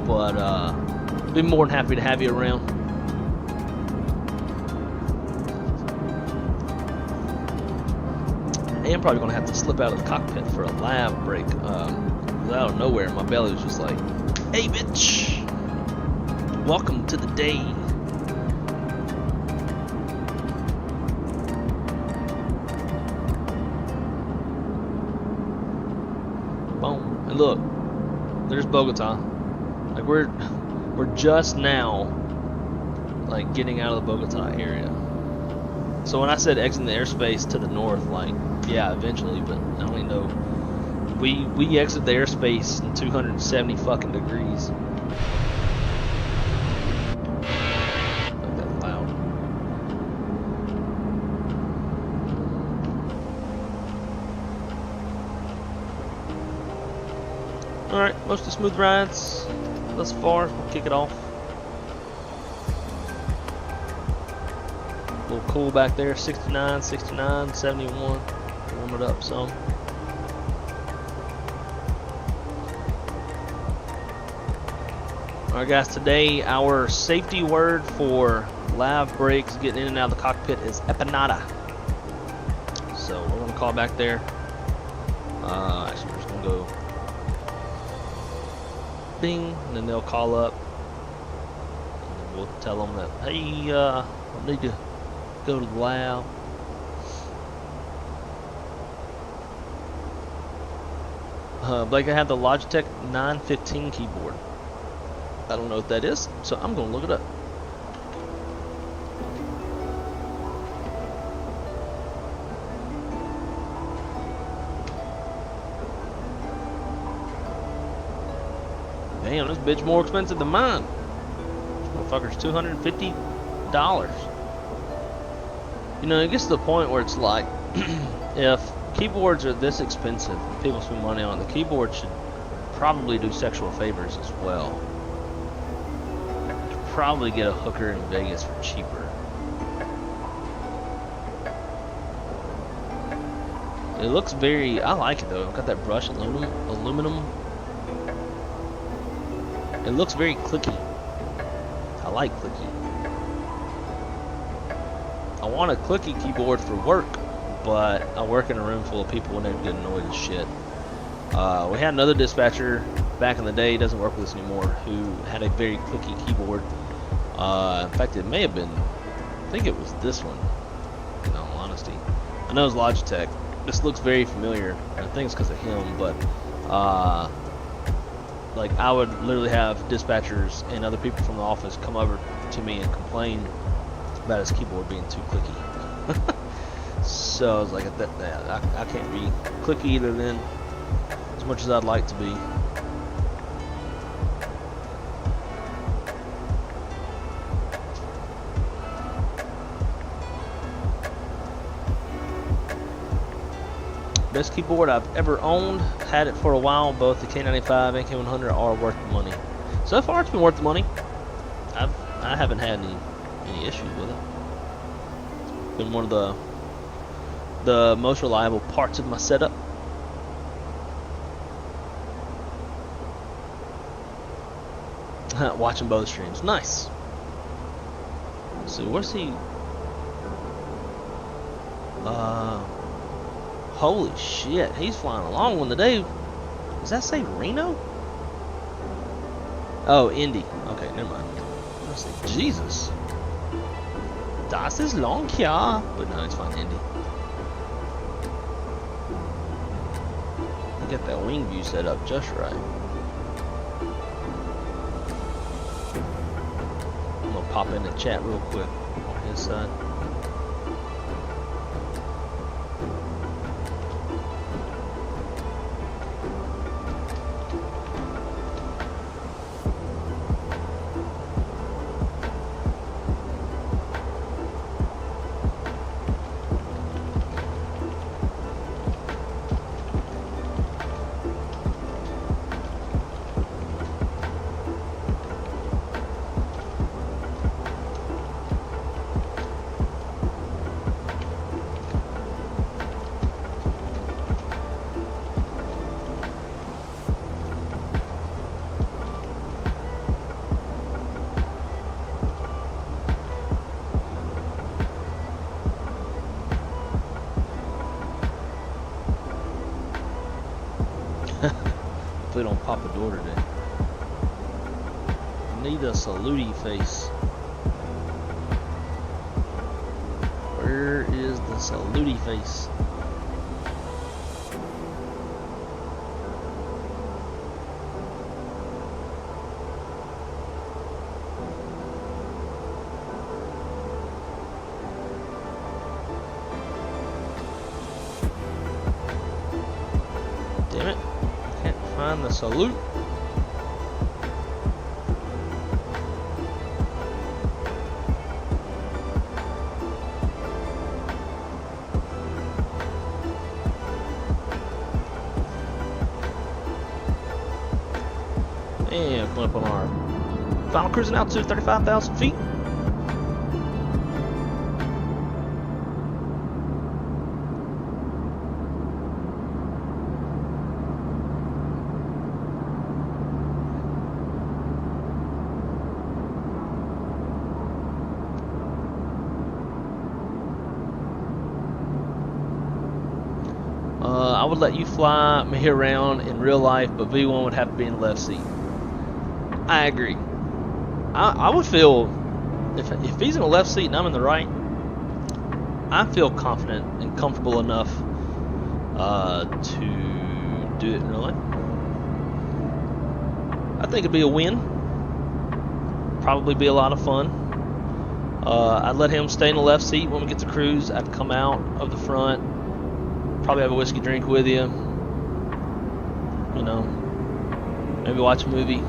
But I'd be more than happy to have you around. I am probably going to have to slip out of the cockpit for a lav break. Out of nowhere, my belly was just like, "Hey, bitch! Welcome to the day." Boom. And look, there's Bogota. Like we're just now like getting out of the Bogota area. So when I said exiting the airspace to the north, like, yeah, eventually, but I don't even know. We exit the airspace in 270 fucking degrees. Alright, most of smooth rides thus far. We'll kick it off. A little cool back there, 69, 69, 71. Warm it up some. Alright guys, today our safety word for lav breaks, getting in and out of the cockpit, is empanada. So we're going to call back there. Actually, we're just going to go bing, and then they'll call up, and then we'll tell them that, hey, I need to go to the lab. Blake, I have the Logitech 915 keyboard. I don't know what that is, so I'm going to look it up. Damn, this bitch more expensive than mine. This motherfucker's $250. You know, it gets to the point where it's like, if keyboards are this expensive and people spend money on it, the keyboard should probably do sexual favors as well. Could probably get a hooker in Vegas for cheaper. It looks very, I like it though. I've got that brushed aluminum. It looks very clicky. I like clicky. I want a clicky keyboard for work, but I work in a room full of people and they get annoyed as shit. We had another dispatcher back in the day, doesn't work with us anymore, who had a very clicky keyboard. In fact, it may have been, I think it was this one, in all honesty. I know it's Logitech. This looks very familiar. I think it's because of him, but like I would literally have dispatchers and other people from the office come over to me and complain about his keyboard being too clicky. So I was like, I can't be clicky either then, as much as I'd like to be. Best keyboard I've ever owned. Had it for a while. Both the K95 and K100 are worth the money. So far, it's been worth the money. I haven't had any issues with it. It's been one of the most reliable parts of my setup. Watching both streams, nice. Let's see, where's he? Holy shit, he's flying a long one today. Does that say Reno? Oh, Indy. Okay, never mind. I was like, Jesus. Das ist long, ja. But no, it's fine, Indy. Get that wing view set up just right. I'm gonna pop in the chat real quick on his side. Hopefully don't pop a door today. Need a saluty face. Where is the saluty face? Damn it. Can't find the salute. And coming up on our final cruising altitude, 35,000 feet. I would let you fly me around in real life, but V1 would have to be in the left seat. I agree. I would feel, if he's in the left seat and I'm in the right, I feel confident and comfortable enough to do it really. I think it'd be a win. Probably be a lot of fun. I'd let him stay in the left seat when we get to cruise. I'd come out of the front. Probably have a whiskey drink with you. You know, maybe watch a movie.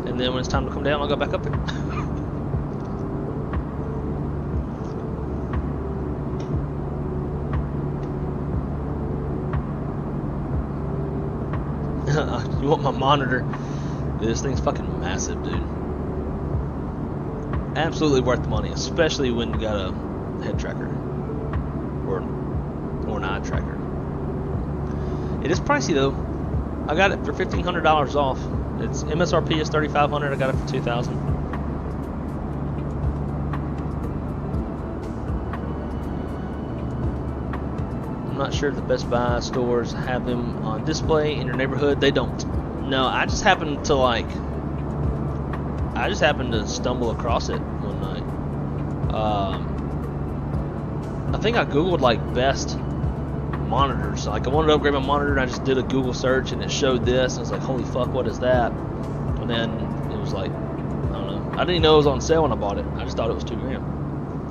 And then when it's time to come down, I'll go back up there. You want my monitor? Dude, this thing's fucking massive, dude. Absolutely worth the money, especially when you got a head tracker or an eye tracker. It is pricey though. I got it for $1,500 off. Its MSRP is $3,500. I got it for $2,000. I'm not sure if the Best Buy stores have them on display in your neighborhood. They don't. No, I just happened to stumble across it one night. I think I googled like best monitors. Like I wanted to upgrade my monitor, and I just did a Google search, and it showed this. And I was like, "Holy fuck, what is that?" And then it was like, I don't know. I didn't even know it was on sale when I bought it. I just thought it was $2,000.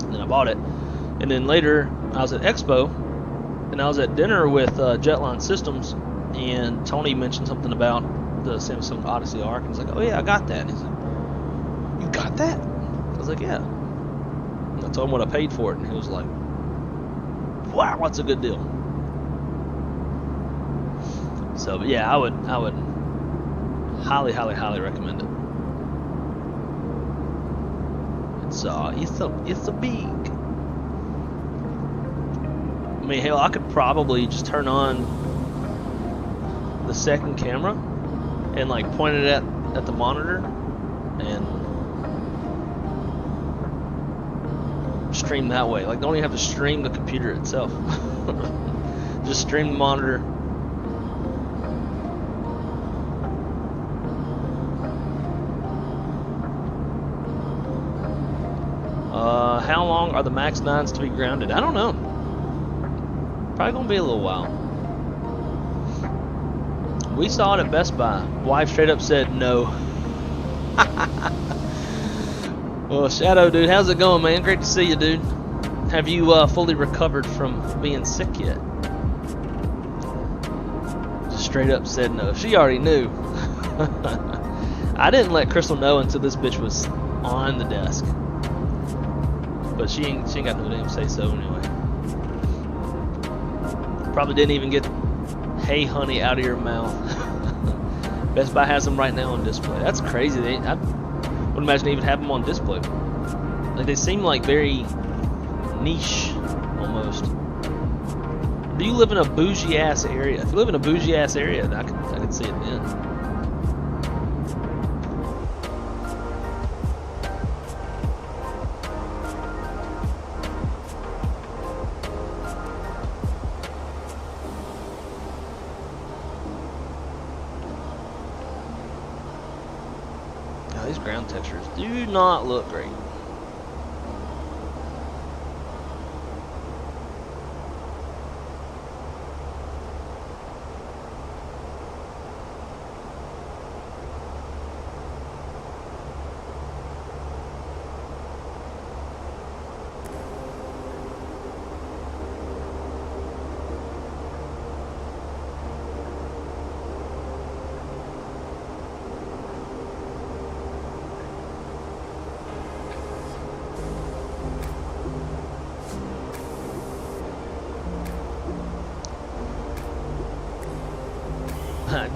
And then I bought it. And then later, I was at Expo, and I was at dinner with Jetline Systems, and Tony mentioned something about the Samsung Odyssey Arc, and he's like, "Oh yeah, I got that." And he's like, "You got that?" I was like, "Yeah." And I told him what I paid for it, and he was like, "Wow, that's a good deal." So, but yeah, I would highly, highly, highly recommend it. It's a big. I mean, hell, I could probably just turn on the second camera and like point it at the monitor and stream that way. Like, don't even have to stream the computer itself. Just stream the monitor. How long are the Max 9s to be grounded? I don't know. Probably gonna be a little while. We saw it at Best Buy. Wife straight up said no. Well, Shadow, dude, how's it going, man? Great to see you, dude. Have you fully recovered from being sick yet? Just straight up said no. She already knew. I didn't let Crystal know until this bitch was on the desk. But she ain't got no damn say so anyway. Probably didn't even get "Hey honey" out of your mouth. Best Buy has them right now on display. That's crazy. I wouldn't imagine they even have them on display. Like, they seem like very niche almost. Do you live in a bougie ass area? If you live in a bougie ass area, I could see it then. These ground textures do not look great.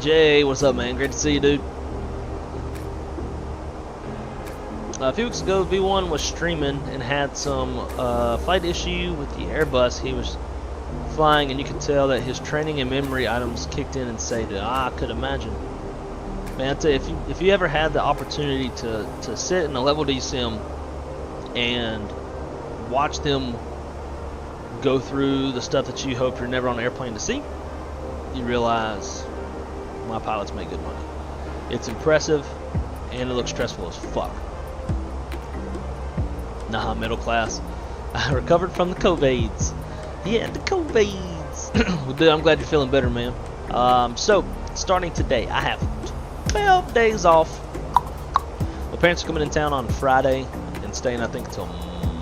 Jay, what's up, man? Great to see you, dude. A few weeks ago, V1 was streaming and had some flight issue with the Airbus he was flying, and you could tell that his training and memory items kicked in and saved it. I could imagine. Man, I tell you, if you ever had the opportunity to sit in a level D sim and watch them go through the stuff that you hope you're never on an airplane to see, you realize my pilots make good money. It's impressive, and it looks stressful as fuck. Nah, middle class. I recovered from the COVIDs. Yeah, the COVIDs. I'm glad you're feeling better, man. So, starting today, I have 12 days off. My parents are coming in town on Friday and staying, I think, till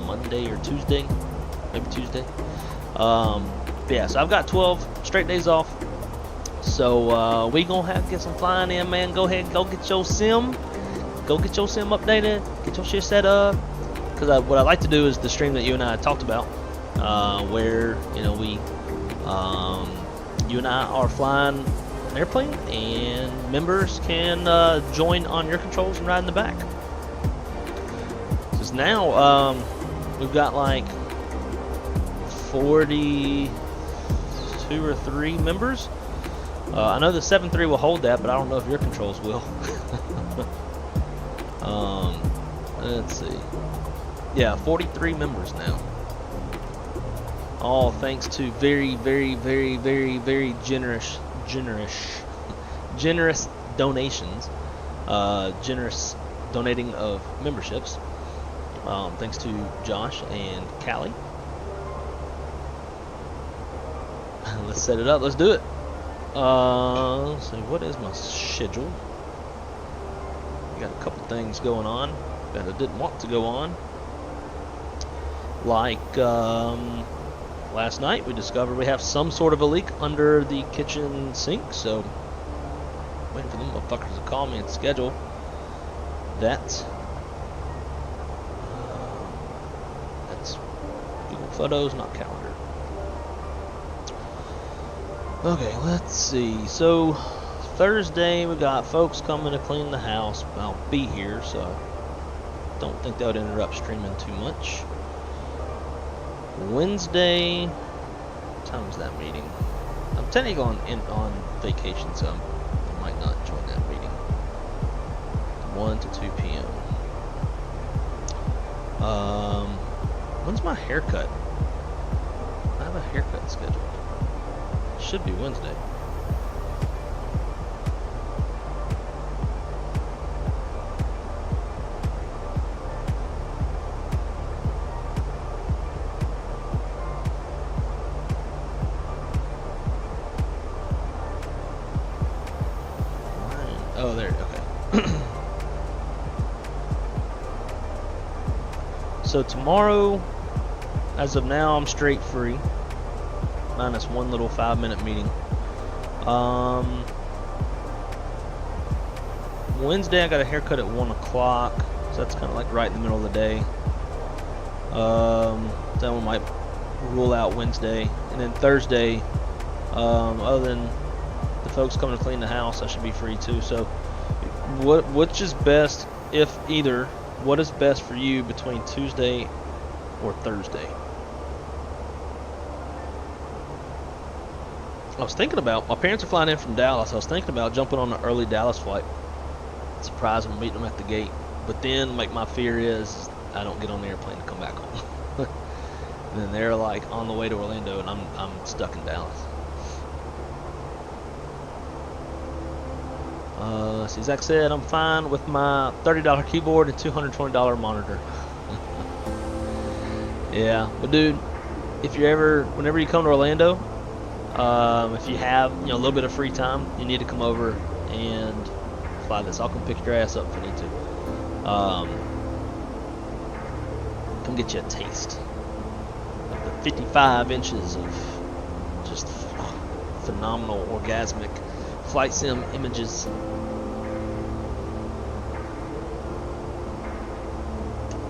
Monday or Tuesday. Maybe Tuesday. Yeah, so I've got 12 straight days off. So, we gonna get some flying in, man. Go ahead and go get your sim. Go get your sim updated. Get your shit set up. Because what I like to do is the stream that you and I talked about. Where, you know, you and I are flying an airplane, and members can join on your controls and ride in the back. Because now we've got like 42 or 3 members. I know the 7.3 will hold that, but I don't know if your controls will. Let's see. Yeah, 43 members now. All thanks to very, very, very, very, very generous donations. Generous donating of memberships. Thanks to Josh and Callie. Let's set it up. Let's do it. Let's see. What is my schedule? I got a couple things going on that I didn't want to go on. Like, last night we discovered we have some sort of a leak under the kitchen sink, so waiting for them motherfuckers to call me and schedule that. That's Google Photos, not calendar. Okay, let's see. So Thursday we got folks coming to clean the house. I'll be here, so I don't think that would interrupt streaming too much. Wednesday, what time is that meeting? I'm technically on vacation, so I might not join that meeting. 1 to 2 p.m. When's my haircut? I have a haircut scheduled. Should be Wednesday. Oh, there. Okay. So tomorrow, as of now, I'm straight free. Minus one little 5-minute meeting. Wednesday I got a haircut at 1 o'clock, so that's kind of like right in the middle of the day. That one might rule out Wednesday, and then Thursday, other than the folks coming to clean the house, I should be free too. So, which is best, if either? What is best for you between Tuesday or Thursday? I was thinking about, my parents are flying in from Dallas. I was thinking about jumping on an early Dallas flight. Surprise them, meeting them at the gate. But then, like, my fear is I don't get on the airplane to come back home. And then they're like on the way to Orlando, and I'm stuck in Dallas. See, Zach said I'm fine with my $30 keyboard and $220 monitor. Yeah, but dude, if you're whenever you come to Orlando, if you have, you know, a little bit of free time, you need to come over and fly this. I'll come pick your ass up if I need to. Come get you a taste of the 55 inches of just phenomenal, orgasmic flight sim images.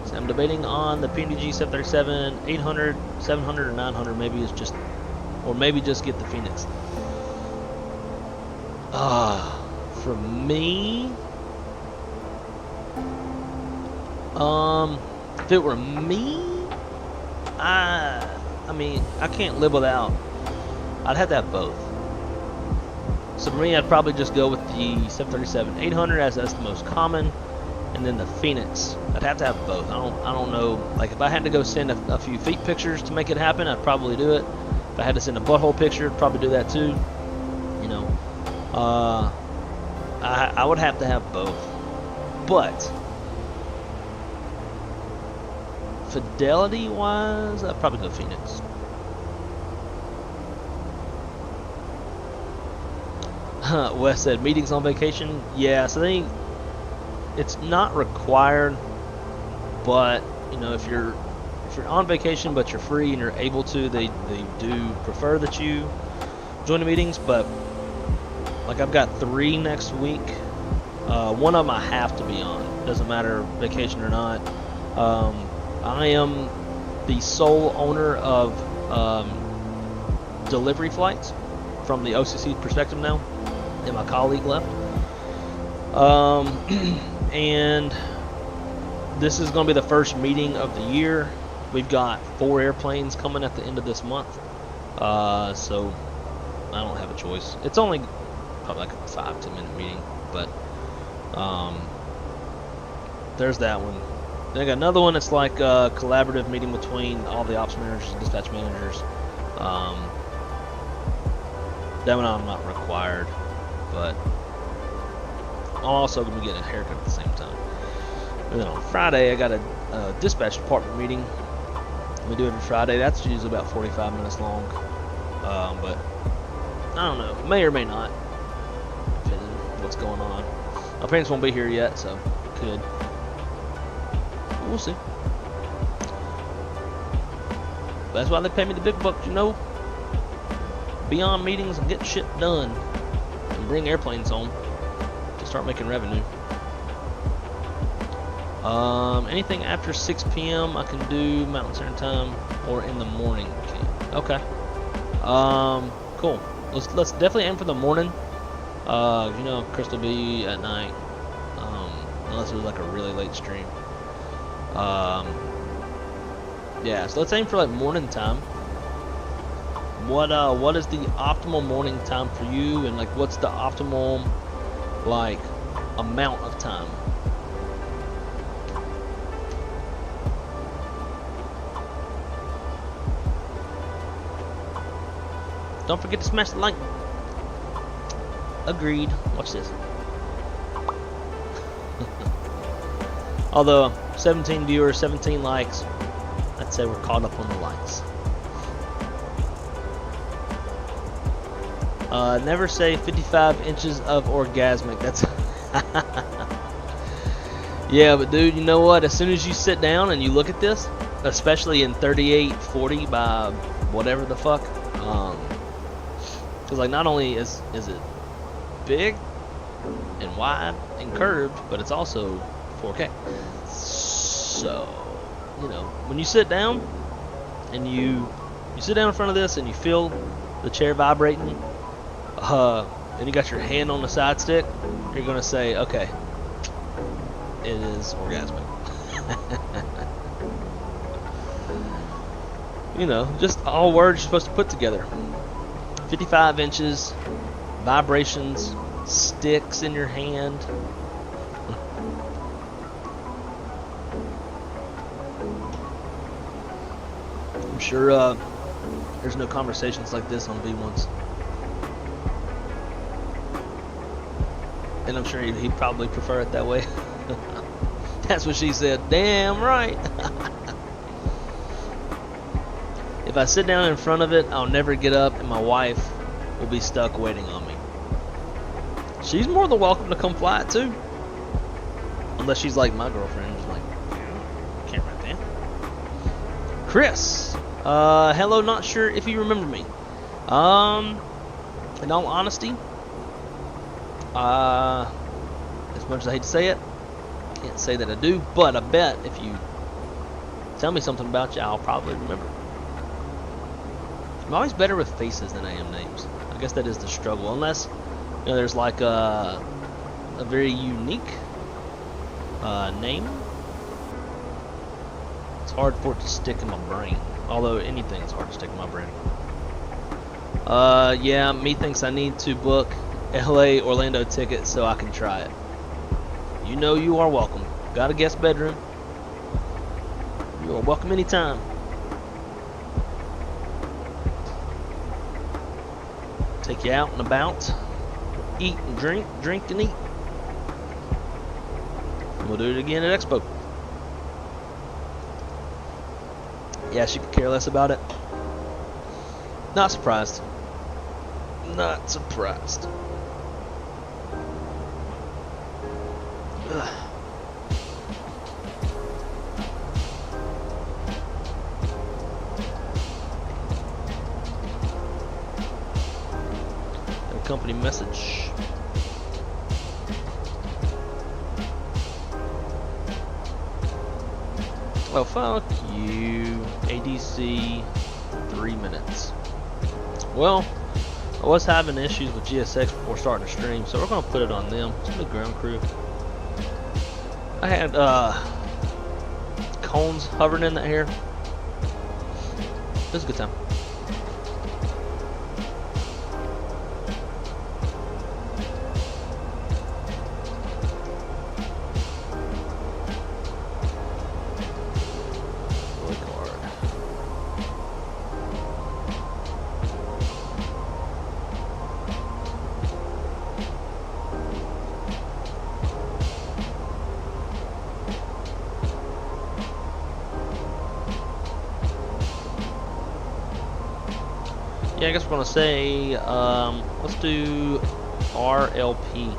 So I'm debating on the PNG 737, 800, 700, or 900. Maybe it's just, or maybe just get the FENIX. For me, if it were me, I mean, I can't live without. I'd have to have both. So for me, I'd probably just go with the 737-800 as that's the most common, and then the FENIX. I'd have to have both. I don't know. Like, if I had to go send a few feet pictures to make it happen, I'd probably do it. If I had to send a butthole picture, I'd probably do that too. You know, I would have to have both. But fidelity-wise, I'd probably go FENIX. Wes said meetings on vacation. Yeah, so it's not required, but you know, if you're on vacation but you're free and you're able to, they do prefer that you join the meetings. But like I've got 3 next week. One of them I have to be on. Doesn't matter vacation or not. I am the sole owner of delivery flights from the OCC perspective now, and my colleague left. And this is going to be the first meeting of the year. We've got 4 airplanes coming at the end of this month, so I don't have a choice. It's only probably like a 5-10 minute meeting, but there's that one. Then I got another one. It's like a collaborative meeting between all the ops managers and dispatch managers. That one I'm not required, but I'm also going to be getting a haircut at the same time. And then on Friday, I got a dispatch department meeting. We do it on Friday. That's usually about 45 minutes long. But I don't know. May or may not, depending on what's going on. My parents won't be here yet, so could. We'll see. That's why they pay me the big bucks, you know. Be on meetings and get shit done, and bring airplanes home to start making revenue. Anything after 6 p.m. I can do Mountain Standard Time, or in the morning. Okay. Cool. Let's definitely aim for the morning. You know, Chris will be at night, unless it was like a really late stream. Yeah, so let's aim for like morning time. What is the optimal morning time for you, and like what's the optimal like amount of time? Don't forget to smash the like. Agreed. Watch this. Although 17 viewers, 17 likes, I'd say we're caught up on the likes. Never say 55 inches of orgasmic. That's yeah, but dude, you know what? As soon as you sit down and you look at this, especially in 3840 by whatever the fuck, because like not only is it big and wide and curved, but it's also 4K. So, you know, when you sit down and you sit down in front of this and you feel the chair vibrating, and you got your hand on the side stick, you're gonna say, okay, it is orgasmic. You know, just all words you're supposed to put together. 55 inches, vibrations, sticks in your hand. I'm sure there's no conversations like this on V1s. And I'm sure he'd probably prefer it that way. That's what she said. Damn right. If I sit down in front of it, I'll never get up, and my wife will be stuck waiting on me. She's more than welcome to come fly it too. Unless she's like my girlfriend, who's like, can't write that. Chris, hello, not sure if you remember me. In all honesty, as much as I hate to say it, can't say that I do, but I bet if you tell me something about you, I'll probably remember. I'm always better with faces than I am names. I guess that is the struggle, unless you know there's like a very unique name. It's hard for it to stick in my brain. Although anything's hard to stick in my brain. Yeah, me thinks I need to book LA Orlando ticket so I can try it. You know you are welcome. Got a guest bedroom. You are welcome anytime. Take you out and about. Eat and drink, drink and eat. We'll do it again at Expo. Yeah, she could care less about it. Not surprised. Not surprised. A company message. Oh, fuck you. ADC 3 minutes. Well, I was having issues with GSX before starting the stream, so we're going to put it on them. It's the ground crew. I had cones hovering in the air. It was a good time. Yeah, I guess we're gonna say, let's do RLP.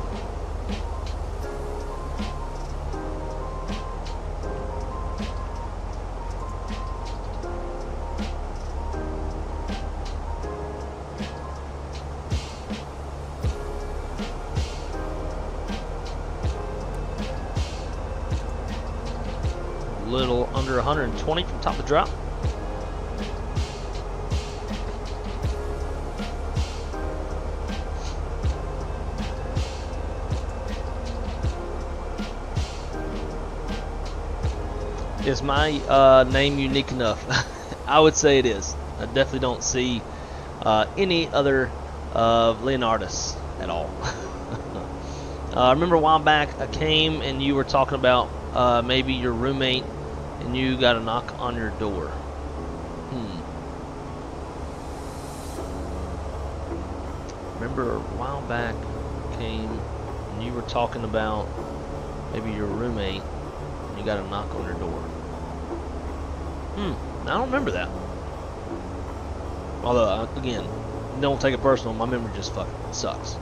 A little under 120 from top to drop. Is my name unique enough? I would say it is. I definitely don't see any other of Leonardus at all. I remember a while back I came and you were talking about maybe your roommate and you got a knock on your door. Remember a while back came and you were talking about maybe your roommate and you got a knock on your door. I don't remember that. Although, again, don't take it personal. My memory just fucking sucks.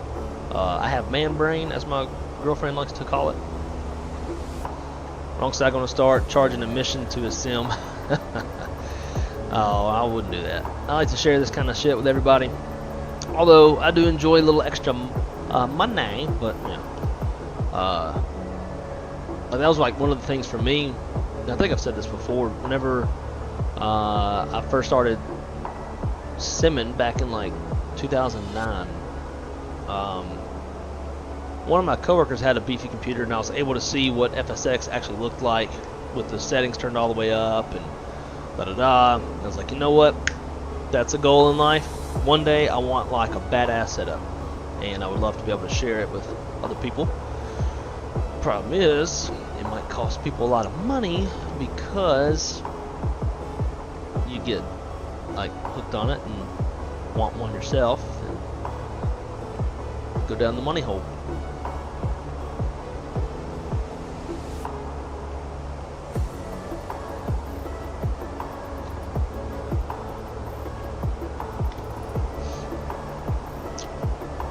I have man brain, as my girlfriend likes to call it. Wrong side gonna start charging admission to a sim. Oh, I wouldn't do that. I like to share this kind of shit with everybody. Although I do enjoy a little extra money, but yeah. That was like one of the things for me. I think I've said this before. Whenever I first started simming back in like 2009, one of my coworkers had a beefy computer, and I was able to see what FSX actually looked like with the settings turned all the way up and da-da-da. I was like, you know what? That's a goal in life. One day I want like a badass setup, and I would love to be able to share it with other people. Problem is, it might cost people a lot of money because you get like hooked on it and want one yourself and go down the money hole.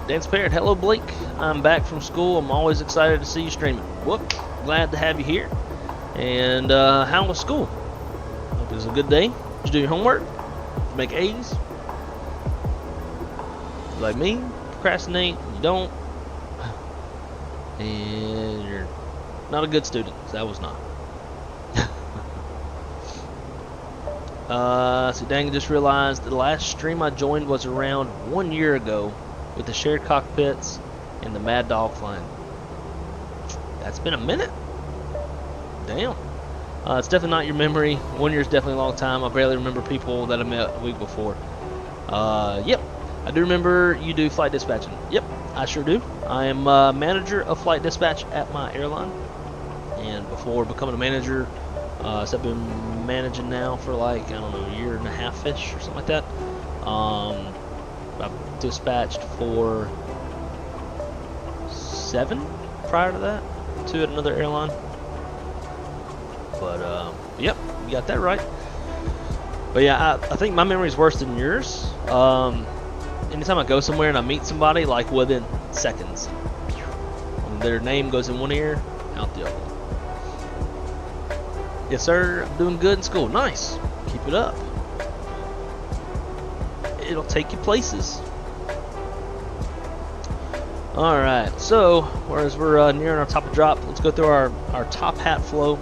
Dance Parrot, hello Blake. I'm back from school. I'm always excited to see you streaming. Whoop, glad to have you here. And how was school? Hope it was a good day. Did you do your homework? Did you make A's? Like me, procrastinate, you don't. And you're not a good student. That was not. So dang, I just realized the last stream I joined was around 1 year ago with the shared cockpits and the Mad Dog flying. That's been a minute. Damn. It's definitely not your memory. 1 year is definitely a long time. I barely remember people that I met a week before. Yep. I do remember you do flight dispatching. Yep, I sure do. I am manager of flight dispatch at my airline. And before becoming a manager, so I've been managing now for like, I don't know, a year and a half-ish or something like that. I've dispatched for 7 prior to that, 2 at another airline. But yep, you got that right. But yeah, I think my memory is worse than yours. Anytime I go somewhere and I meet somebody, like within seconds, when their name goes in one ear, out the other one. Yes, sir. I'm doing good in school. Nice. Keep it up. It'll take you places. Alright, so whereas we're nearing our top of drop, let's go through our top hat flow,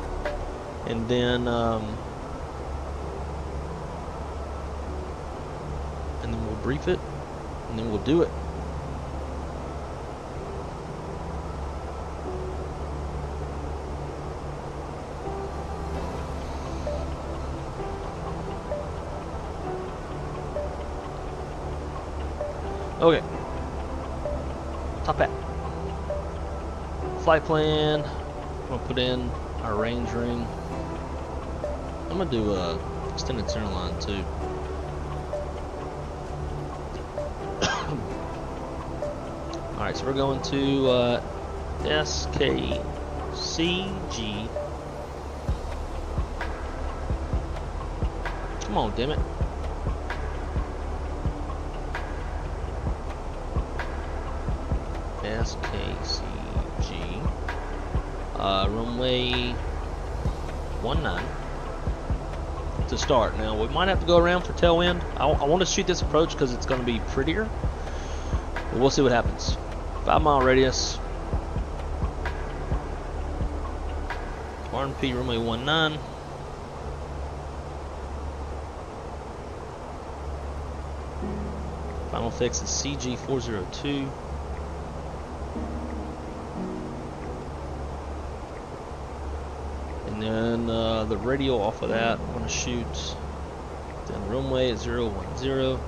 and then we'll brief it, and then we'll do it. Okay. Top hat. Flight plan. I'm gonna put in our range ring. I'm gonna do a extended center line too. All right, so we're going to SKCG. Come on, damn it. SKCG, runway 19 to start. Now we might have to go around for tailwind. I want to shoot this approach because it's going to be prettier, but we'll see what happens. 5 mile radius, RP runway 19. Final fix is CG402. And then the radial off of that, I'm going to shoot down the runway at 010. It'll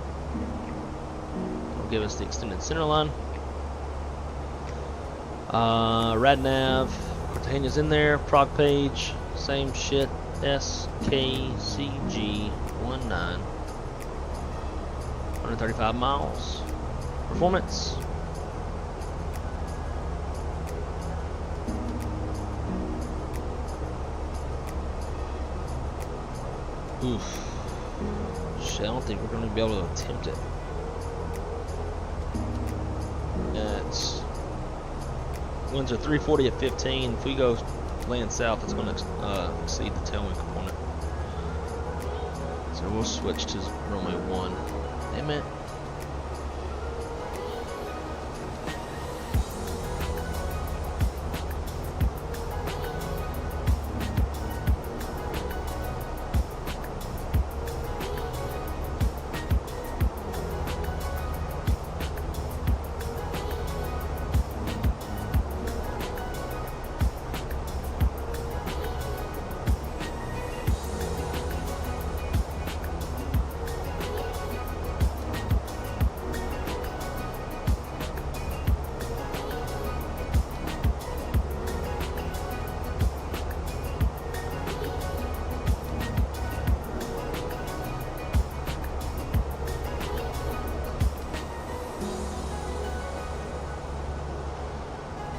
give us the extended center line. Rad nav, Cartagena's in there. Prog page, same shit. SKCG-19. 135 miles. Performance. Oof. Shit, I don't think we're going to be able to attempt it. It's winds are 340 at 15. If we go land south, it's going to exceed the tailwind component. So we'll switch to runway 1. Damn it.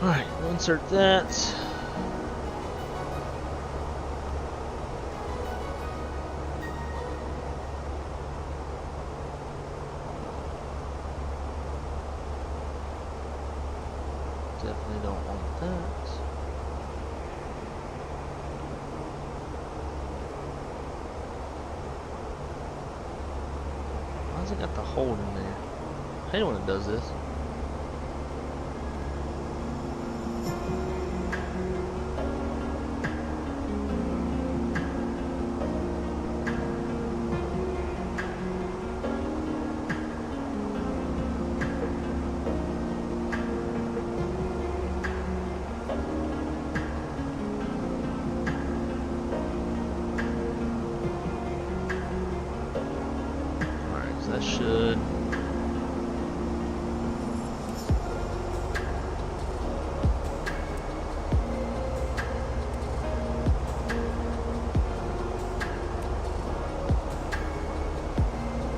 Alright, we'll insert that. Definitely don't want that. Why's it got the hold in there? I hate when it does this. That should.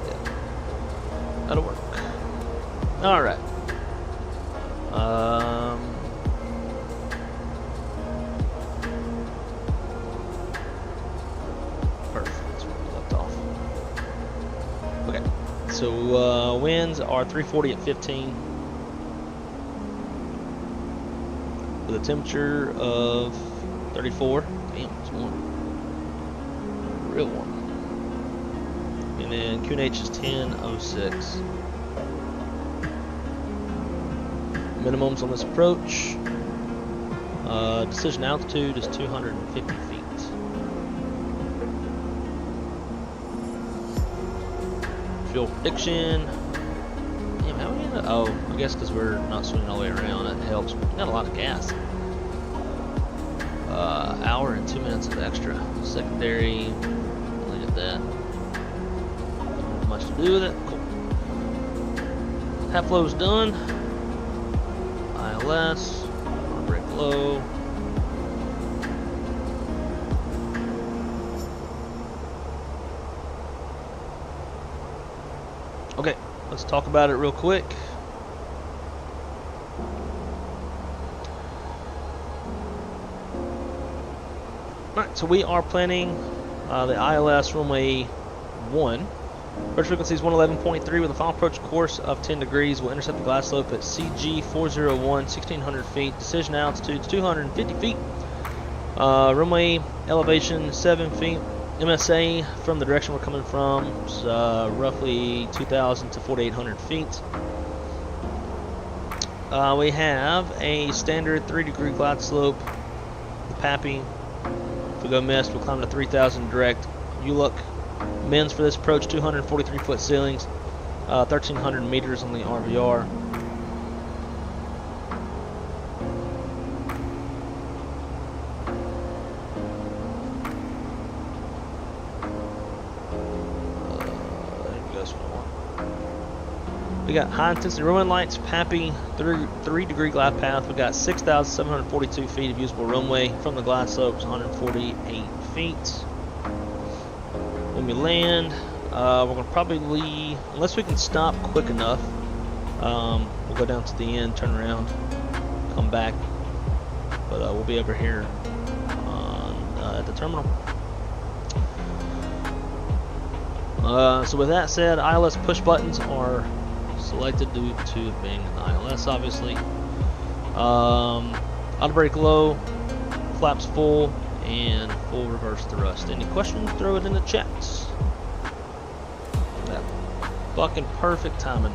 Yeah. That'll work. All right. Perfect. That's where we left off. Okay. So winds are 340 at 15. with a temperature of 34. Damn, it's warm. Real warm. And then QNH is 1006. Minimums on this approach. Decision altitude is 250 feet. Fuel prediction. Damn, how we gonna? Oh, I guess because we're not swinging all the way around, it helps. We got a lot of gas. Hour and 2 minutes of extra. Secondary. Look at that. Not much to do with it. Cool. Half flow's done. ILS. Brake low. Okay, let's talk about it real quick. Alright, so we are planning the ILS runway 1. Approach frequency is 111.3 with a final approach course of 10 degrees. We'll intercept the glide slope at CG-401, 1,600 feet. Decision altitude is 250 feet. Runway elevation 7 feet. MSA from the direction we're coming from is roughly 2,000 to 4,800 feet. We have a standard 3-degree glide slope. The PAPI. If we go mist, we'll climb to 3,000 direct. ULUC. Mins for this approach, 243 foot ceilings, 1,300 meters on the RVR. We got high intensity runway lights, PAPI, 3-degree glide path. We got 6,742 feet of usable runway from the glide slopes, 148 feet. When we land, we're going to probably, unless we can stop quick enough, we'll go down to the end, turn around, come back. But we'll be over here at the terminal. So with that said, ILS push buttons are selected due to being an ILS, obviously. Auto brake low, flaps full, and full reverse thrust. Any questions, throw it in the chats. That fucking perfect timing.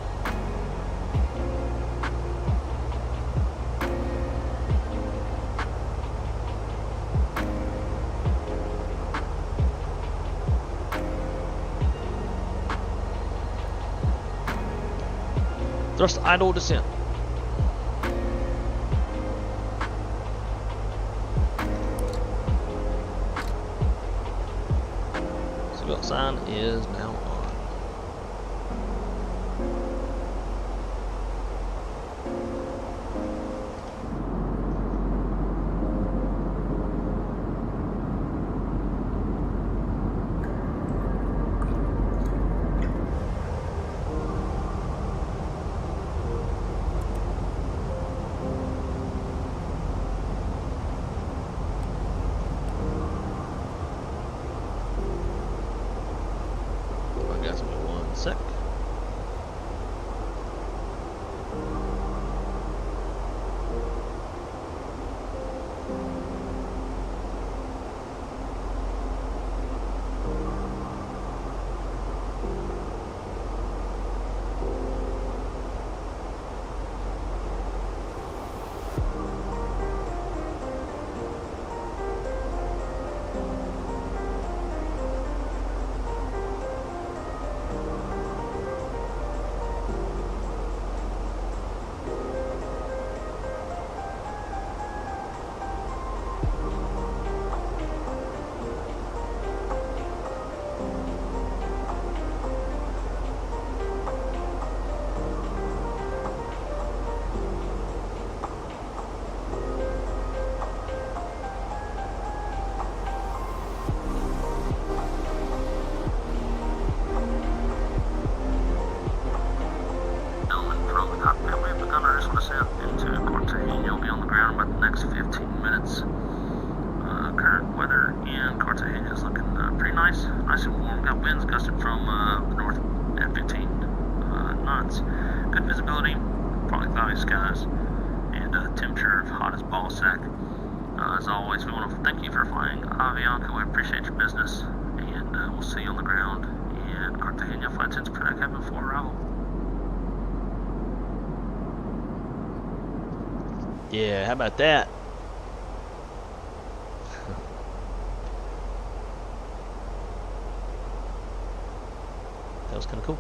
Thrust idle descent. Seatbelt sign is now on. Sec. Nice and warm. Got winds gusting from the north at 15 knots. Good visibility, probably cloudy skies, and temperature of hot as ball sack. As always, we want to thank you for flying AVIANCA. We appreciate your business, and we'll see you on the ground. And Cartagena flight attendants prepare that cabin for arrival. Yeah, how about that? That was kind of cool.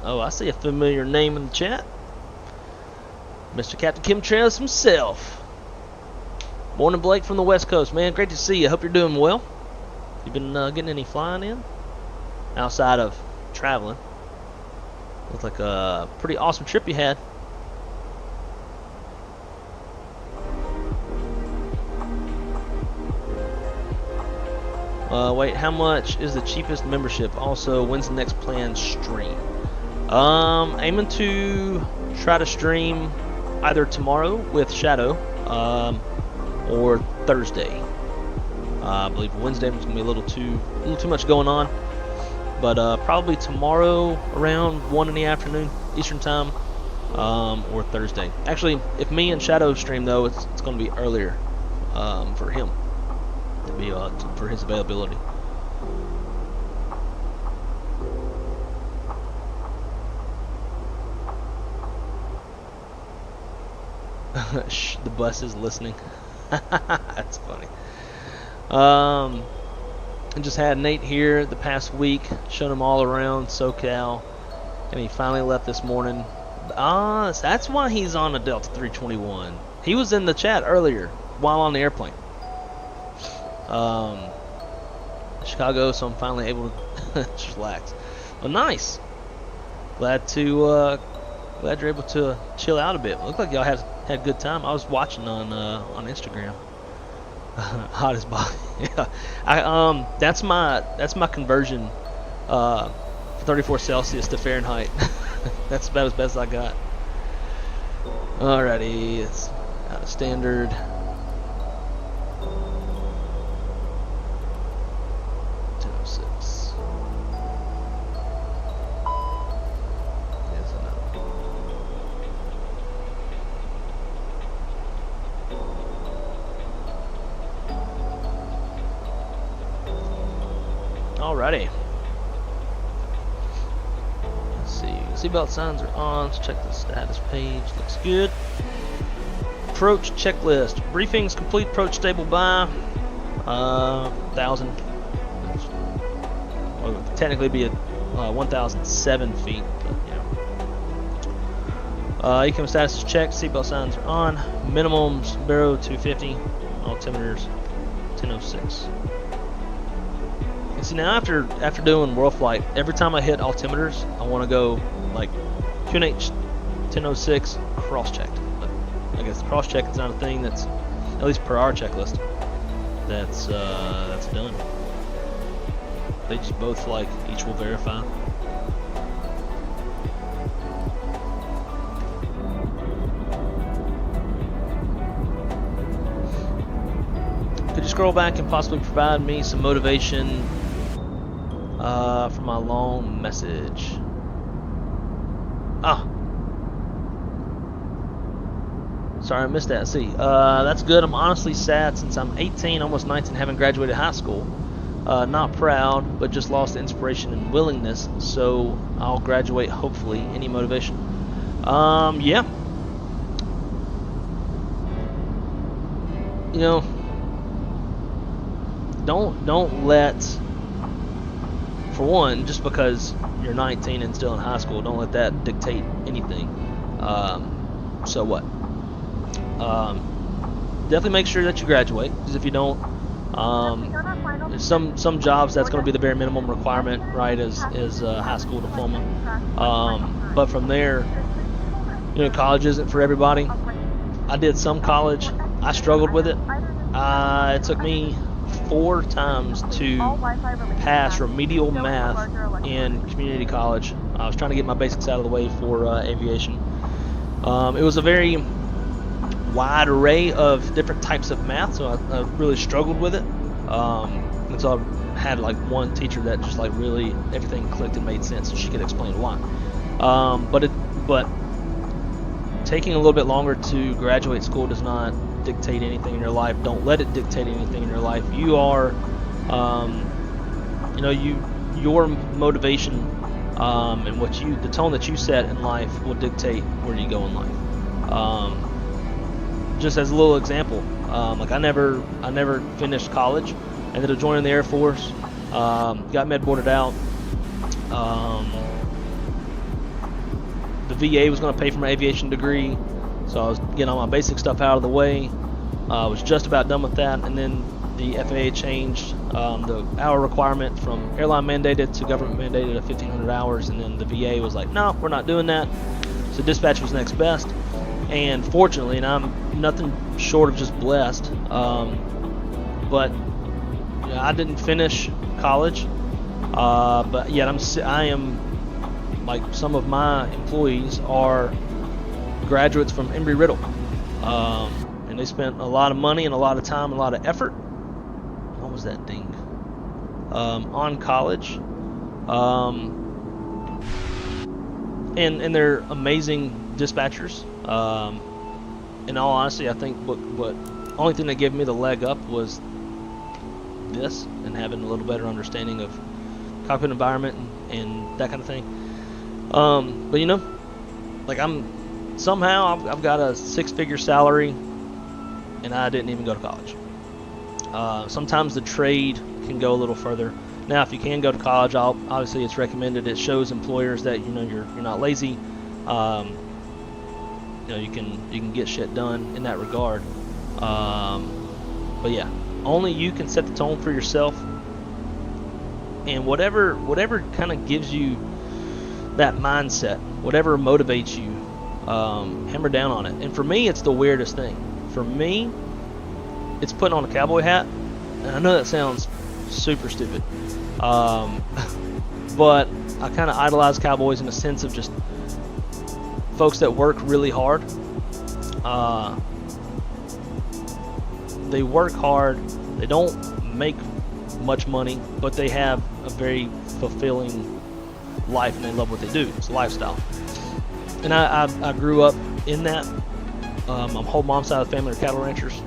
Oh, I see a familiar name in the chat. Mr. Captain Chemtrails himself. Morning, Blake from the West Coast. Man, great to see you. Hope you're doing well. You been getting any flying in? Outside of traveling. Looks like a pretty awesome trip you had. Wait, how much is the cheapest membership? Also, when's the next planned stream? Aiming to try to stream either tomorrow with Shadow, or Thursday. I believe Wednesday was gonna be a little too much going on, but probably tomorrow around 1 in the afternoon Eastern time, or Thursday. Actually, if me and Shadow stream though, it's gonna be earlier for him to be for his availability. The bus is listening. That's funny. I just had Nate here the past week, showed him all around SoCal, and he finally left this morning. That's why he's on a Delta 321. He was in the chat earlier while on the airplane. Chicago, so I'm finally able to just relax. Well, nice. Glad you're able to chill out a bit. Looked like y'all had a good time. I was watching on Instagram. Hot as ball. Yeah. That's my conversion 34 Celsius to Fahrenheit. That's about as best I got. Alrighty, it's out of standard. Alrighty. Let's see. Seatbelt signs are on. Let's check the status page. Looks good. Approach checklist. Briefings complete. Approach stable by 1,000. Well, technically be at 1,007 feet. But yeah. ECOM status is checked. Seatbelt signs are on. Minimums Barrow 250. Altimeters 1006. See, now after doing World Flight, every time I hit altimeters, I want to go like QNH 1006 cross-checked. But I guess cross-check is not a thing that's, at least per our checklist, that's done. They just both like each will verify. Could you scroll back and possibly provide me some motivation for my long message? Sorry, I missed that. See, that's good. I'm honestly sad since I'm 18, almost 19, haven't graduated high school. Not proud, but just lost the inspiration and willingness. So I'll graduate hopefully. Any motivation? Yeah. You know, don't let, for one, just because you're 19 and still in high school, don't let that dictate anything. So what? Definitely make sure that you graduate, because if you don't, some jobs that's going to be the bare minimum requirement, right? Is high school diploma. But from there, college isn't for everybody. I did some college. I struggled with it. It took me 4 times to pass remedial math in community college. I was trying to get my basics out of the way for aviation. It was a very wide array of different types of math, so I really struggled with it. And so I had like one teacher that just like really everything clicked and made sense, and she could explain why. But taking a little bit longer to graduate school does not dictate anything in your life. Don't let it dictate anything in your life. You are, your motivation and the tone that you set in life will dictate where you go in life. Just as a little example, like I never finished college. I ended up joining the Air Force. Got med boarded out. The VA was going to pay for my aviation degree, so I was getting all my basic stuff out of the way. I was just about done with that, and then the FAA changed the hour requirement from airline mandated to government mandated at 1,500 hours, and then the VA was like, no, we're not doing that. So dispatch was next best, and fortunately, and I'm nothing short of just blessed, but I didn't finish college, but yet I am like some of my employees are graduates from Embry-Riddle, and they spent a lot of money and a lot of time and a lot of effort. What was that ding? On college, and they're amazing dispatchers. In all honesty, I think what only thing that gave me the leg up was this, and having a little better understanding of cockpit environment and that kind of thing. But you know, like I've got a 6-figure salary, and I didn't even go to college. Sometimes the trade can go a little further. Now, if you can go to college, obviously it's recommended. It shows employers that you're not lazy. You can get shit done in that regard. But yeah, only you can set the tone for yourself, and whatever kind of gives you that mindset, whatever motivates you, hammer down on it. And for me, it's the weirdest thing. For me, it's putting on a cowboy hat. And I know that sounds super stupid, but I kind of idolize cowboys in the sense of just folks that work really hard. They work hard. They don't make much money, but they have a very fulfilling life, and they love what they do. It's a lifestyle. And I grew up in that. My whole mom's side of the family are cattle ranchers.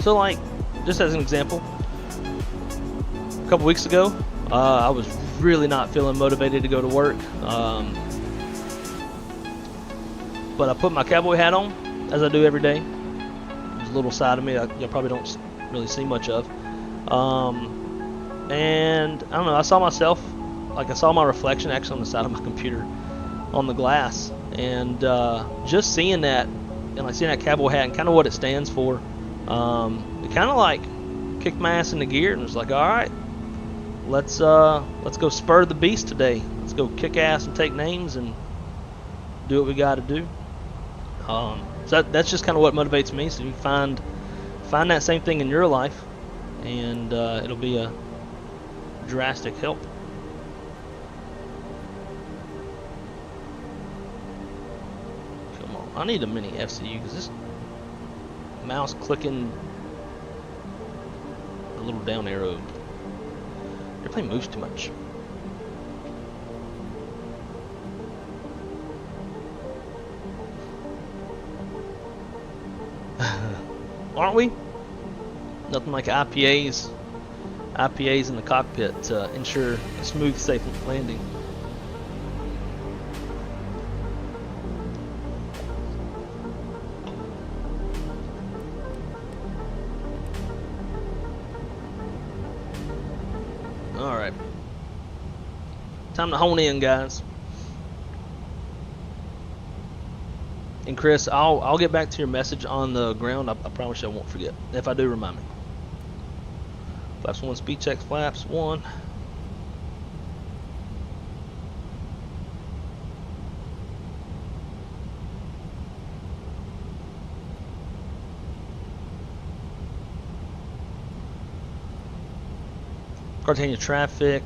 So like, just as an example, a couple weeks ago, I was really not feeling motivated to go to work. But I put my cowboy hat on, as I do every day. There's a little side of me that you probably don't really see much of. And I don't know, I saw myself, like I saw my reflection actually on the side of my computer on the glass, and just seeing that, and like seeing that cowboy hat and kind of what it stands for, it kind of like kicked my ass into gear, and was like, all right, let's go spur the beast today. Let's go kick ass and take names and do what we got to do. So that's just kind of what motivates me. So you find that same thing in your life, and it'll be a drastic help. Come on, I need a mini FCU because this mouse clicking a little down arrow. Airplane moves too much. Aren't we? Nothing like IPAs in the cockpit to ensure a smooth, safe landing. Alright. Time to hone in, guys. And Chris, I'll get back to your message on the ground. I promise you I won't forget. If I do, remind me. Flaps 1, speed checks, flaps 1. Cartagena traffic,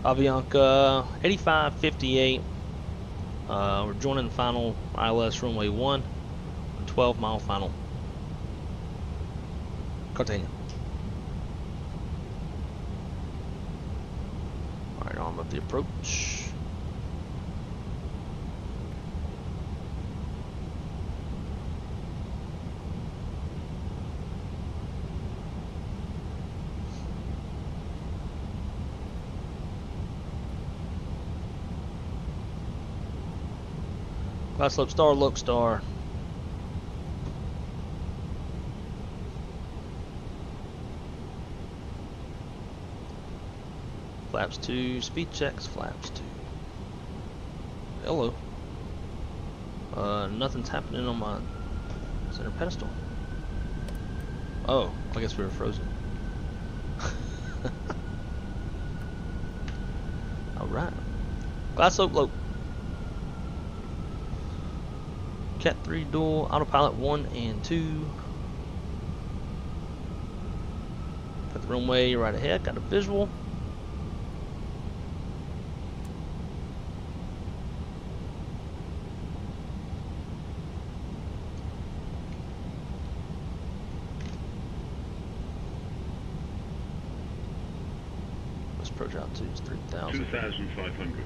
Avianca 8558. We're joining the final ILS runway 1, 12-mile final. Continue. Alright, arm up the approach. Glide slope star, look star. Flaps 2, speed checks, flaps 2. Hello. Nothing's happening on my center pedestal. Oh, I guess we were frozen. Alright. Glide slope low. Cat 3 dual, autopilot 1 and 2. Got the runway right ahead, got a visual. Let's approach out to 3,000. 2,500.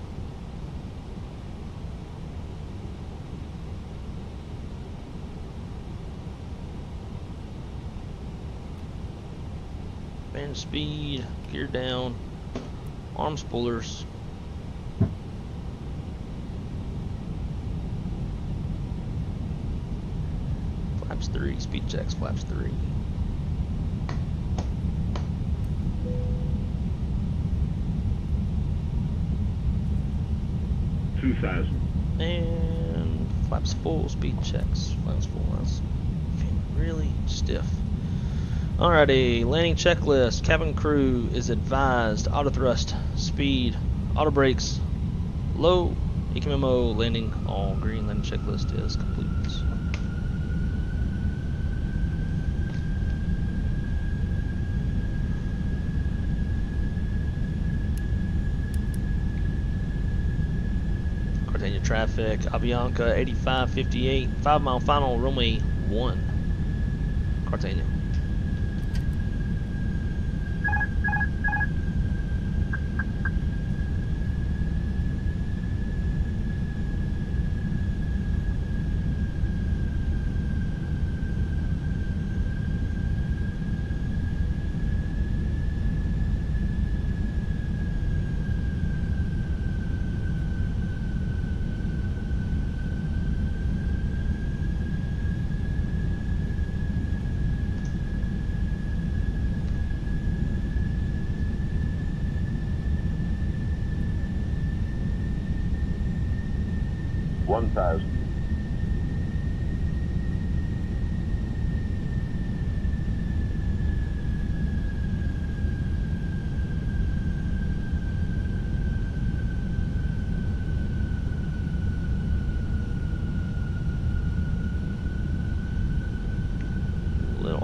Band speed, gear down, arm spoilers. Flaps 3, speed checks, flaps 3. And flaps full, speed checks, flaps full. That's feeling really stiff. Alrighty, landing checklist. Cabin crew is advised. Auto thrust, speed, auto brakes, low. ECMO landing all green. Landing checklist is complete. Cartagena traffic. Avianca 8558. 5 mile final. Runway 1. Cartagena.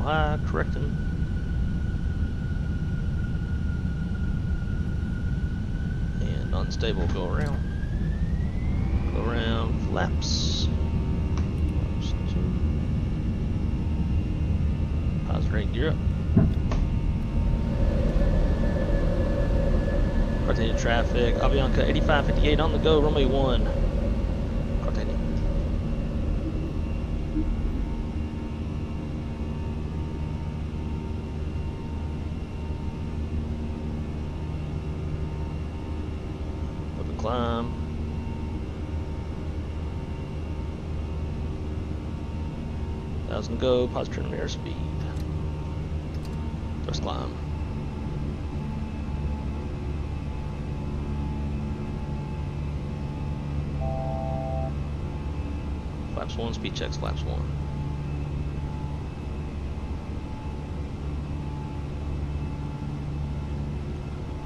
High, correcting. And unstable, go around. Go around, flaps. Flaps 2. Positive rate, gear up. Cartagena traffic, Avianca 8558 on the go, runway 1. Cartagena. Climb. Thousand go, positive turn airspeed. Thrust climb. Flaps 1, speed checks, flaps 1.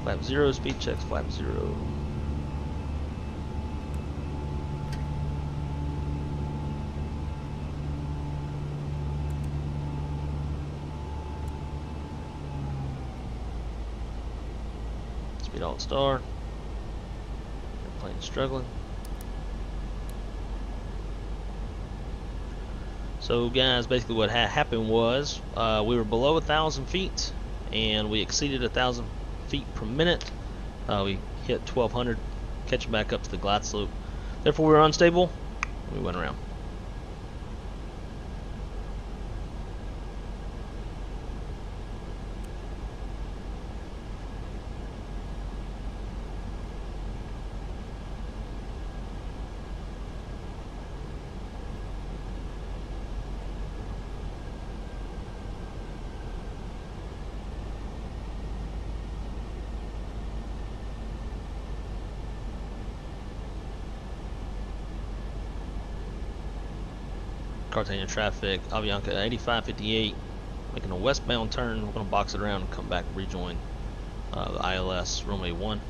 Flap 0, speed checks, flap 0. Speed alt star. Airplane struggling. So guys, basically what happened was we were below 1,000 feet and we exceeded 1,000 feet per minute. We hit 1,200, catching back up to the glide slope. Therefore we were unstable. We went around. Cartagena traffic, AVIANCA 8558, making a westbound turn. We're going to box it around and come back and rejoin the ILS runway 1.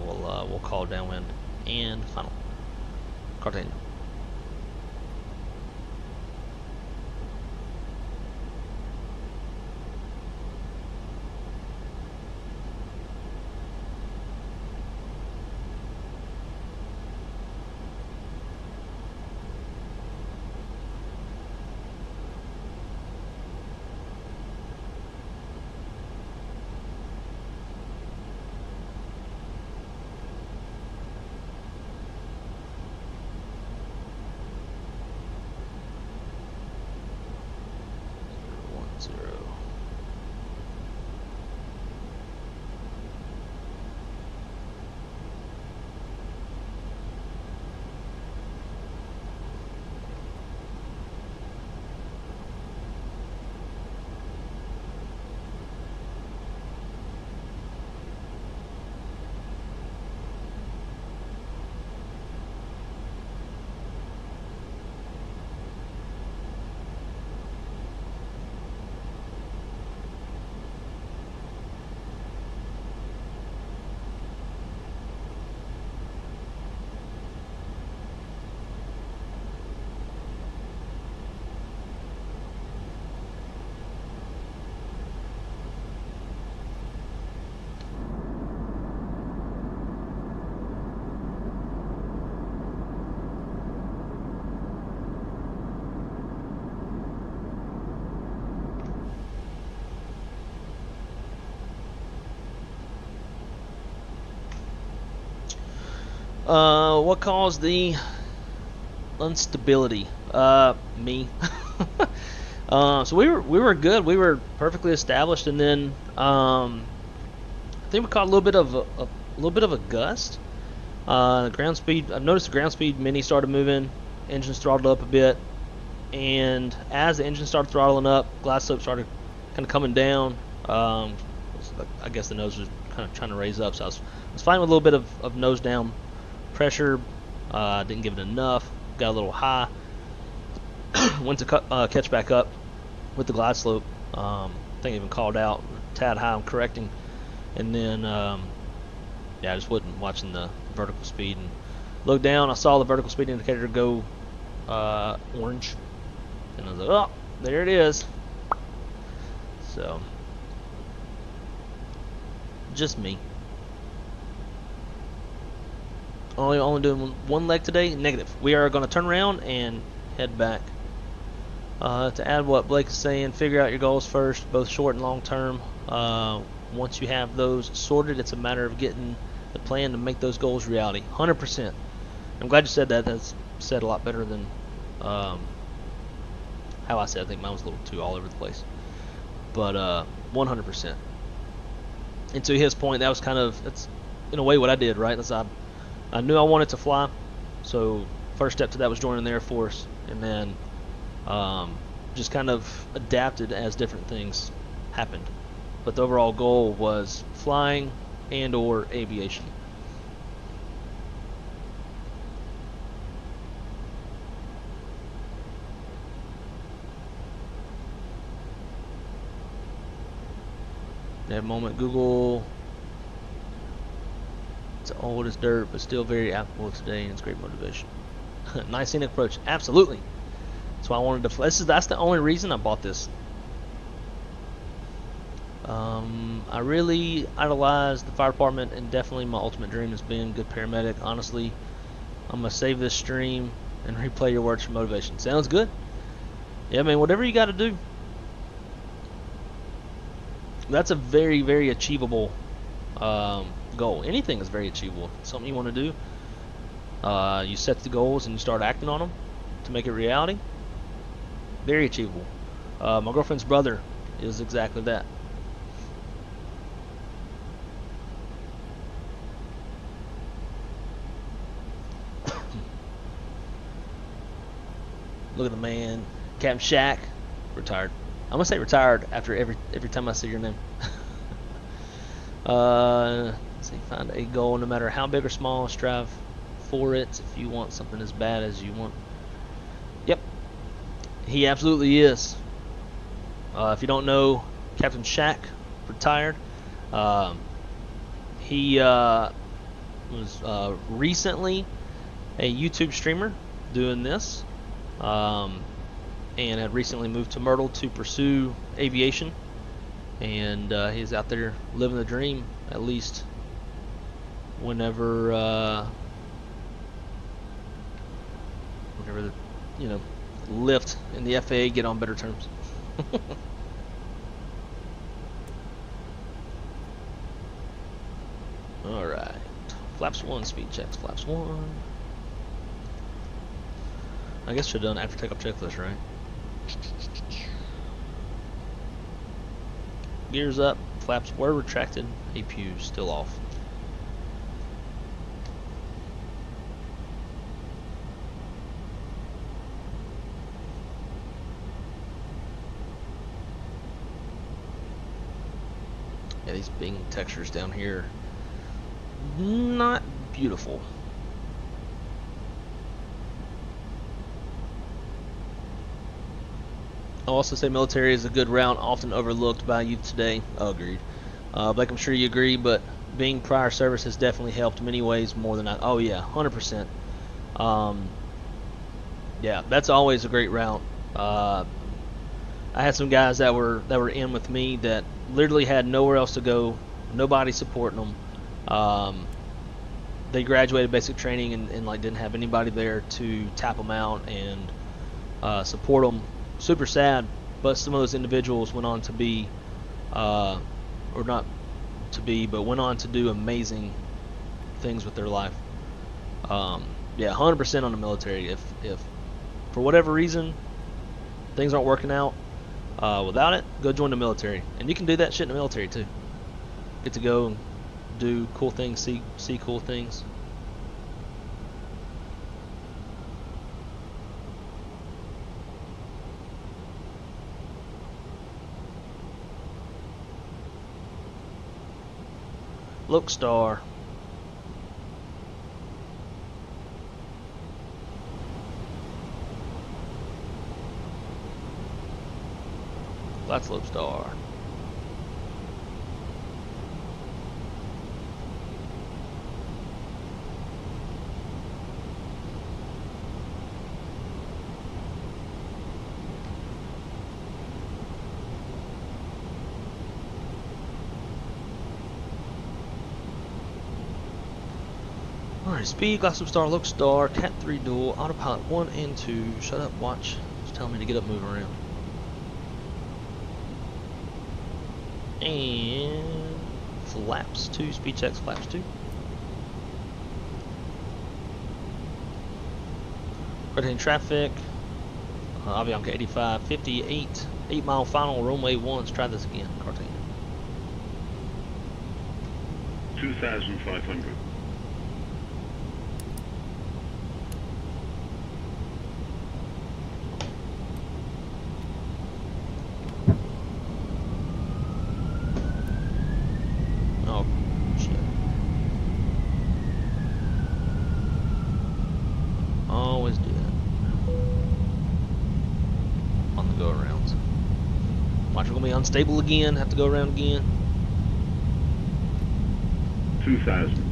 We'll call downwind and final. Cartagena. What caused the instability? Me. So we were good. We were perfectly established, and then I think we caught a little bit of a gust. Ground speed. I've noticed the ground speed mini started moving. Engines throttled up a bit, and as the engine started throttling up, glide slope started kind of coming down. I guess the nose was kind of trying to raise up, so I was fine with a little bit of nose down pressure. Didn't give it enough. Got a little high. Went to catch back up with the glide slope. I think I even called out tad high. I'm correcting, and then yeah, I just wasn't watching the vertical speed and looked down. I saw the vertical speed indicator go orange, and I was like, oh, there it is. So just me. Only doing one leg today. Negative. We are going to turn around and head back. To add what Blake is saying, figure out your goals first, both short and long term. Once you have those sorted, it's a matter of getting the plan to make those goals reality. 100%. I'm glad you said that. That's said a lot better than how I said. I think mine was a little too all over the place. But 100%. And to his point, that was kind of, that's in a way what I did, right? That's I knew I wanted to fly, so first step to that was joining the Air Force, and then just kind of adapted as different things happened. But the overall goal was flying and or aviation. That moment, Google. It's old as dirt, but still very applicable today, and it's great motivation. Nice scenic approach, absolutely. That's why I wanted to. That's the only reason I bought this. I really idolize the fire department, and definitely my ultimate dream is being a good paramedic. Honestly, I'm gonna save this stream and replay your words for motivation. Sounds good. Yeah, man, whatever you got to do. That's a very, very achievable goal. Anything is very achievable. Something you want to do. You set the goals and you start acting on them to make it reality. Very achievable. My girlfriend's brother is exactly that. Look at the man, Captain Shaq, retired. I'm gonna say retired after every time I see your name. Let's see, find a goal, no matter how big or small, strive for it. If you want something as bad as you want, yep, he absolutely is. If you don't know, Captain Shaq, retired. He was recently a YouTube streamer doing this. And had recently moved to Myrtle to pursue aviation, and he's out there living the dream, at least whenever the, you know, Lyft and the FAA get on better terms. Alright, flaps 1, speed checks, flaps 1. I guess should have done after takeoff checklist, right? Gears up, flaps were retracted, APU still off. Yeah, these Bing textures down here, not beautiful. I'll also say military is a good route, often overlooked by youth today. Oh, agreed. Blake, I'm sure you agree, but being prior service has definitely helped in many ways more than I. Oh yeah, 100%. Yeah, that's always a great route. I had some guys that were in with me that literally had nowhere else to go, nobody supporting them. They graduated basic training and like didn't have anybody there to tap them out and support them. Super sad, but some of those individuals went on to be, or not to be, but went on to do amazing things with their life. Yeah, 100% on the military. If for whatever reason things aren't working out without it, go join the military, and you can do that shit in the military too. Get to go and do cool things, see cool things. Look, star. That's Look, star. Alright, speed, glass of star, look star, cat 3 dual, autopilot 1 and 2, shut up, watch. It's telling me to get up, move around. And flaps 2, speed checks, flaps 2. Right-hand traffic, Avianca 85, 58, 8 mile final, runway 1, let's try this again, Cartagena. 2,500. Oh, shit. Always do that. On the go-arounds. Watch, we're going to be unstable again, have to go around again. 2,000.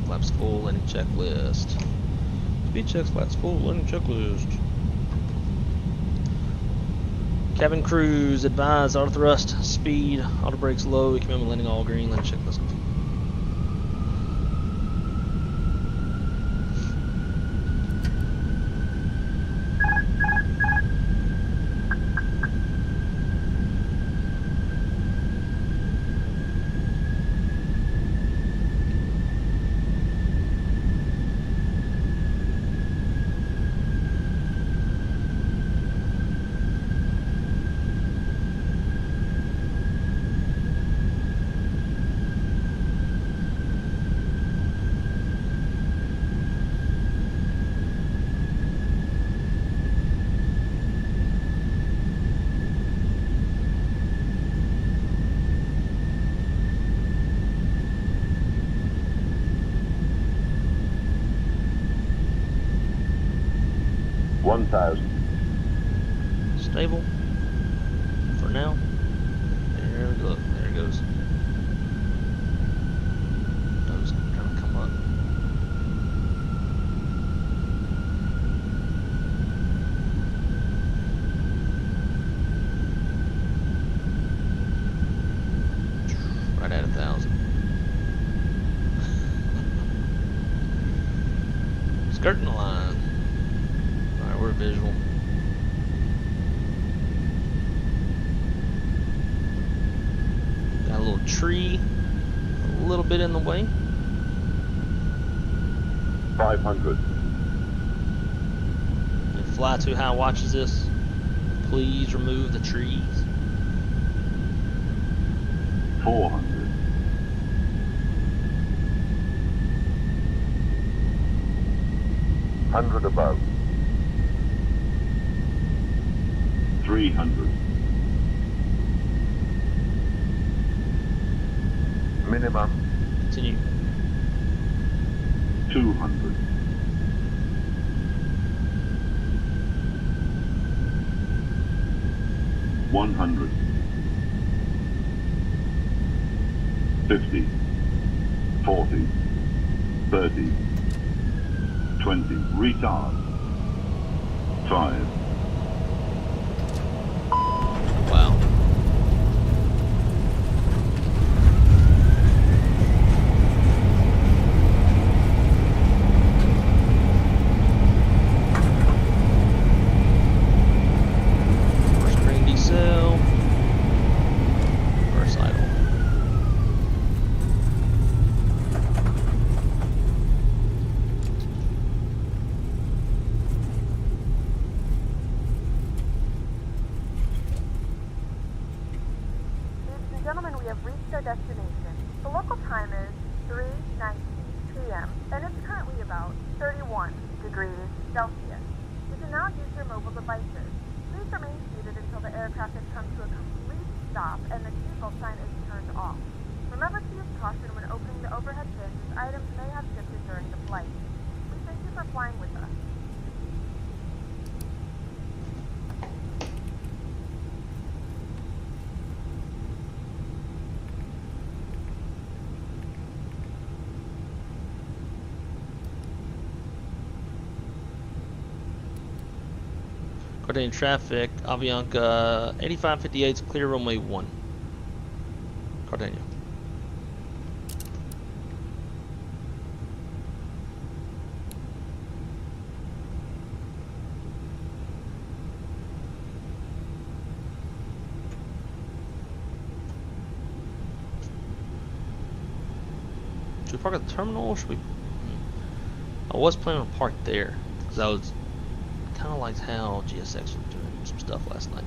Flaps full, landing checklist. Speed checks, flaps full, landing checklist. Cabin crews advise auto thrust, speed, auto brakes low, command landing all green, let check this. Stable for now. There we go. There it goes. Nose trying to come up. Right at 1,000. Skirting the line. Alright, we're visual. Got a little tree, a little bit in the way. 500. If Fly Too High watches this, please remove the trees. 400. 100 above. 300. Minimum. Continue. 200. 100. 50. 40. 30. 20. Retard. 5. Wow. First green decel. First idle. Ladies and gentlemen, we have reached our destination. The local time is 3:19 p.m. and it's currently about 31 degrees Celsius. You can now use your mobile devices. Please remain seated until the aircraft has come to a complete stop and the seatbelt sign is turned off. Remember to use caution when opening the overhead bins as items may have shifted during the flight. We thank you for flying with us. Coordinating traffic, Avianca 8558 clear runway 1. Cartagena. Should we park at the terminal or should we? I was planning on park there because I was kind of like how GSX was doing some stuff last night.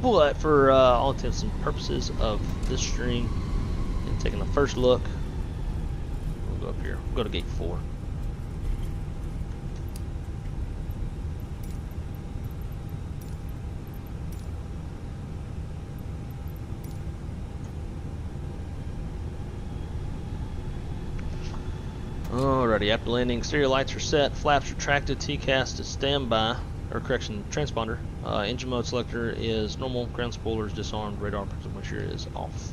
But for all intents and purposes of this stream and taking a first look, we'll go up here. We'll go to gate 4. Alrighty, after landing, exterior lights are set, flaps retracted, TCAS is standby, or correction, transponder. Engine mode selector is normal, ground spoilers disarmed, radar pressure is off.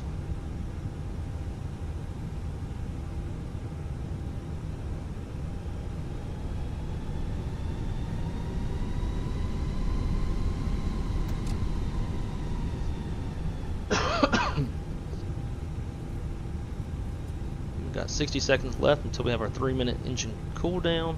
Got 60 seconds left until we have our 3-minute engine cooldown.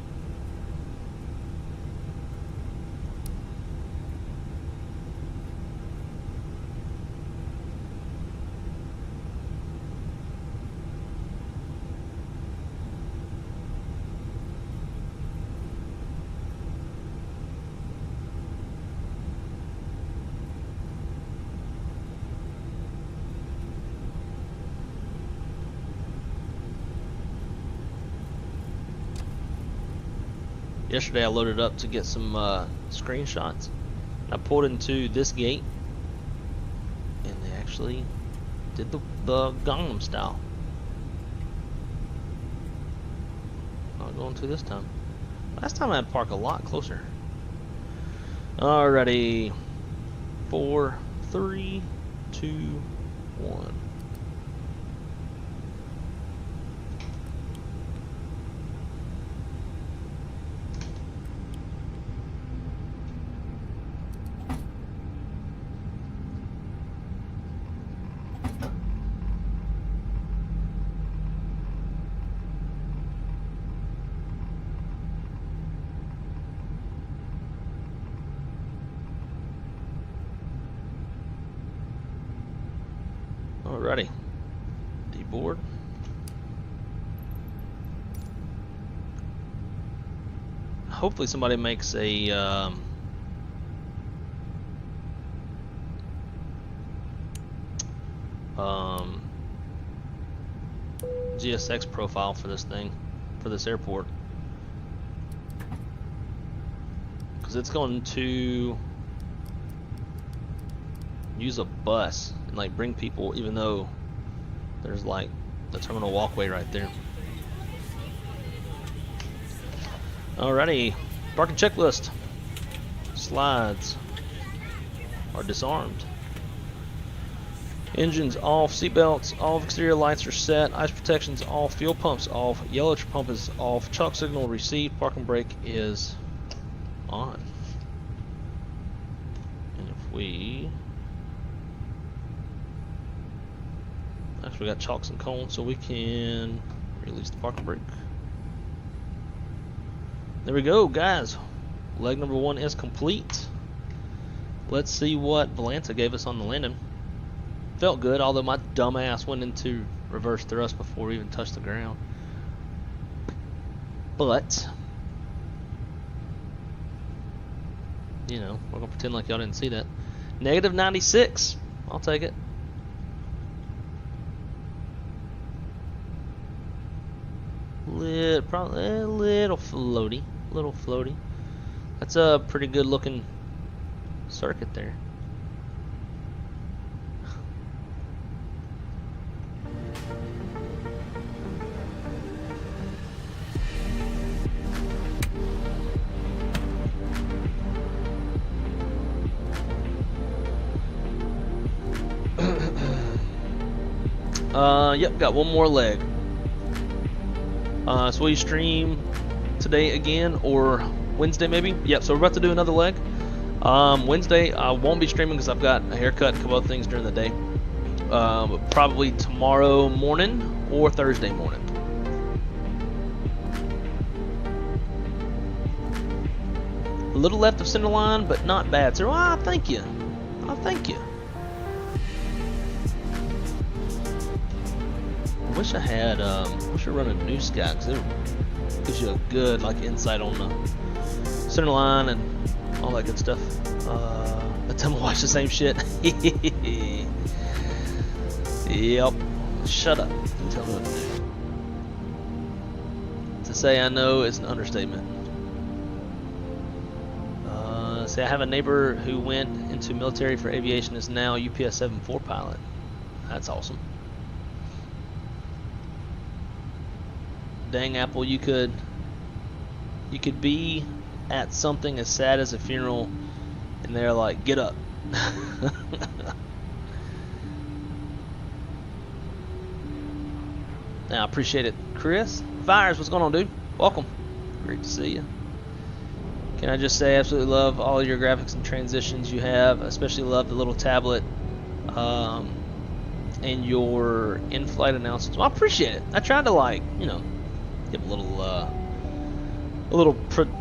Yesterday I loaded up to get some screenshots. I pulled into this gate and they actually did the Gangnam style. Not going to this time. Last time I had to park a lot closer. Alrighty. 4, 3, 2, 1. Alrighty, deboard. Hopefully somebody makes a GSX profile for this thing, for this airport, because it's going to use a bus and like bring people, even though there's like the terminal walkway right there. Alrighty, parking checklist. Slides are disarmed. Engines off, seatbelts off, exterior lights are set, ice protection's off, fuel pump's off, yellow pump is off, chalk signal received, parking brake is on. And if we actually got chalks and cones, so we can release the parking brake. There we go, guys. Leg number 1 is complete. Let's see what Valanta gave us on the landing. Felt good, although my dumb ass went into reverse thrust before we even touched the ground. But, you know, we're gonna pretend like y'all didn't see that. Negative 96. I'll take it. Probably a little floaty. That's a pretty good looking circuit there. Yep, got one more leg. So will you stream today again or Wednesday maybe? Yep, so we're about to do another leg. Wednesday I won't be streaming because I've got a haircut and a couple other things during the day. Probably tomorrow morning or Thursday morning. A little left of center line, but not bad. So, thank you. Thank you. I wish I had, wish I run a new sky, because it gives you a good, like, insight on the center line and all that good stuff. I tell me watch the same shit. Yep. Shut up. Tell me what to do. To say I know is an understatement. Say I have a neighbor who went into military for aviation, is now UPS 74 pilot. That's awesome. Dang, Apple, you could be at something as sad as a funeral and they're like, get up. Now, I appreciate it. Chris Fires, what's going on, dude? Welcome. Great to see you. Can I just say, absolutely love all your graphics and transitions you have. Especially love the little tablet and your in-flight announcements. Well, I appreciate it. I tried to, like, you know, give a little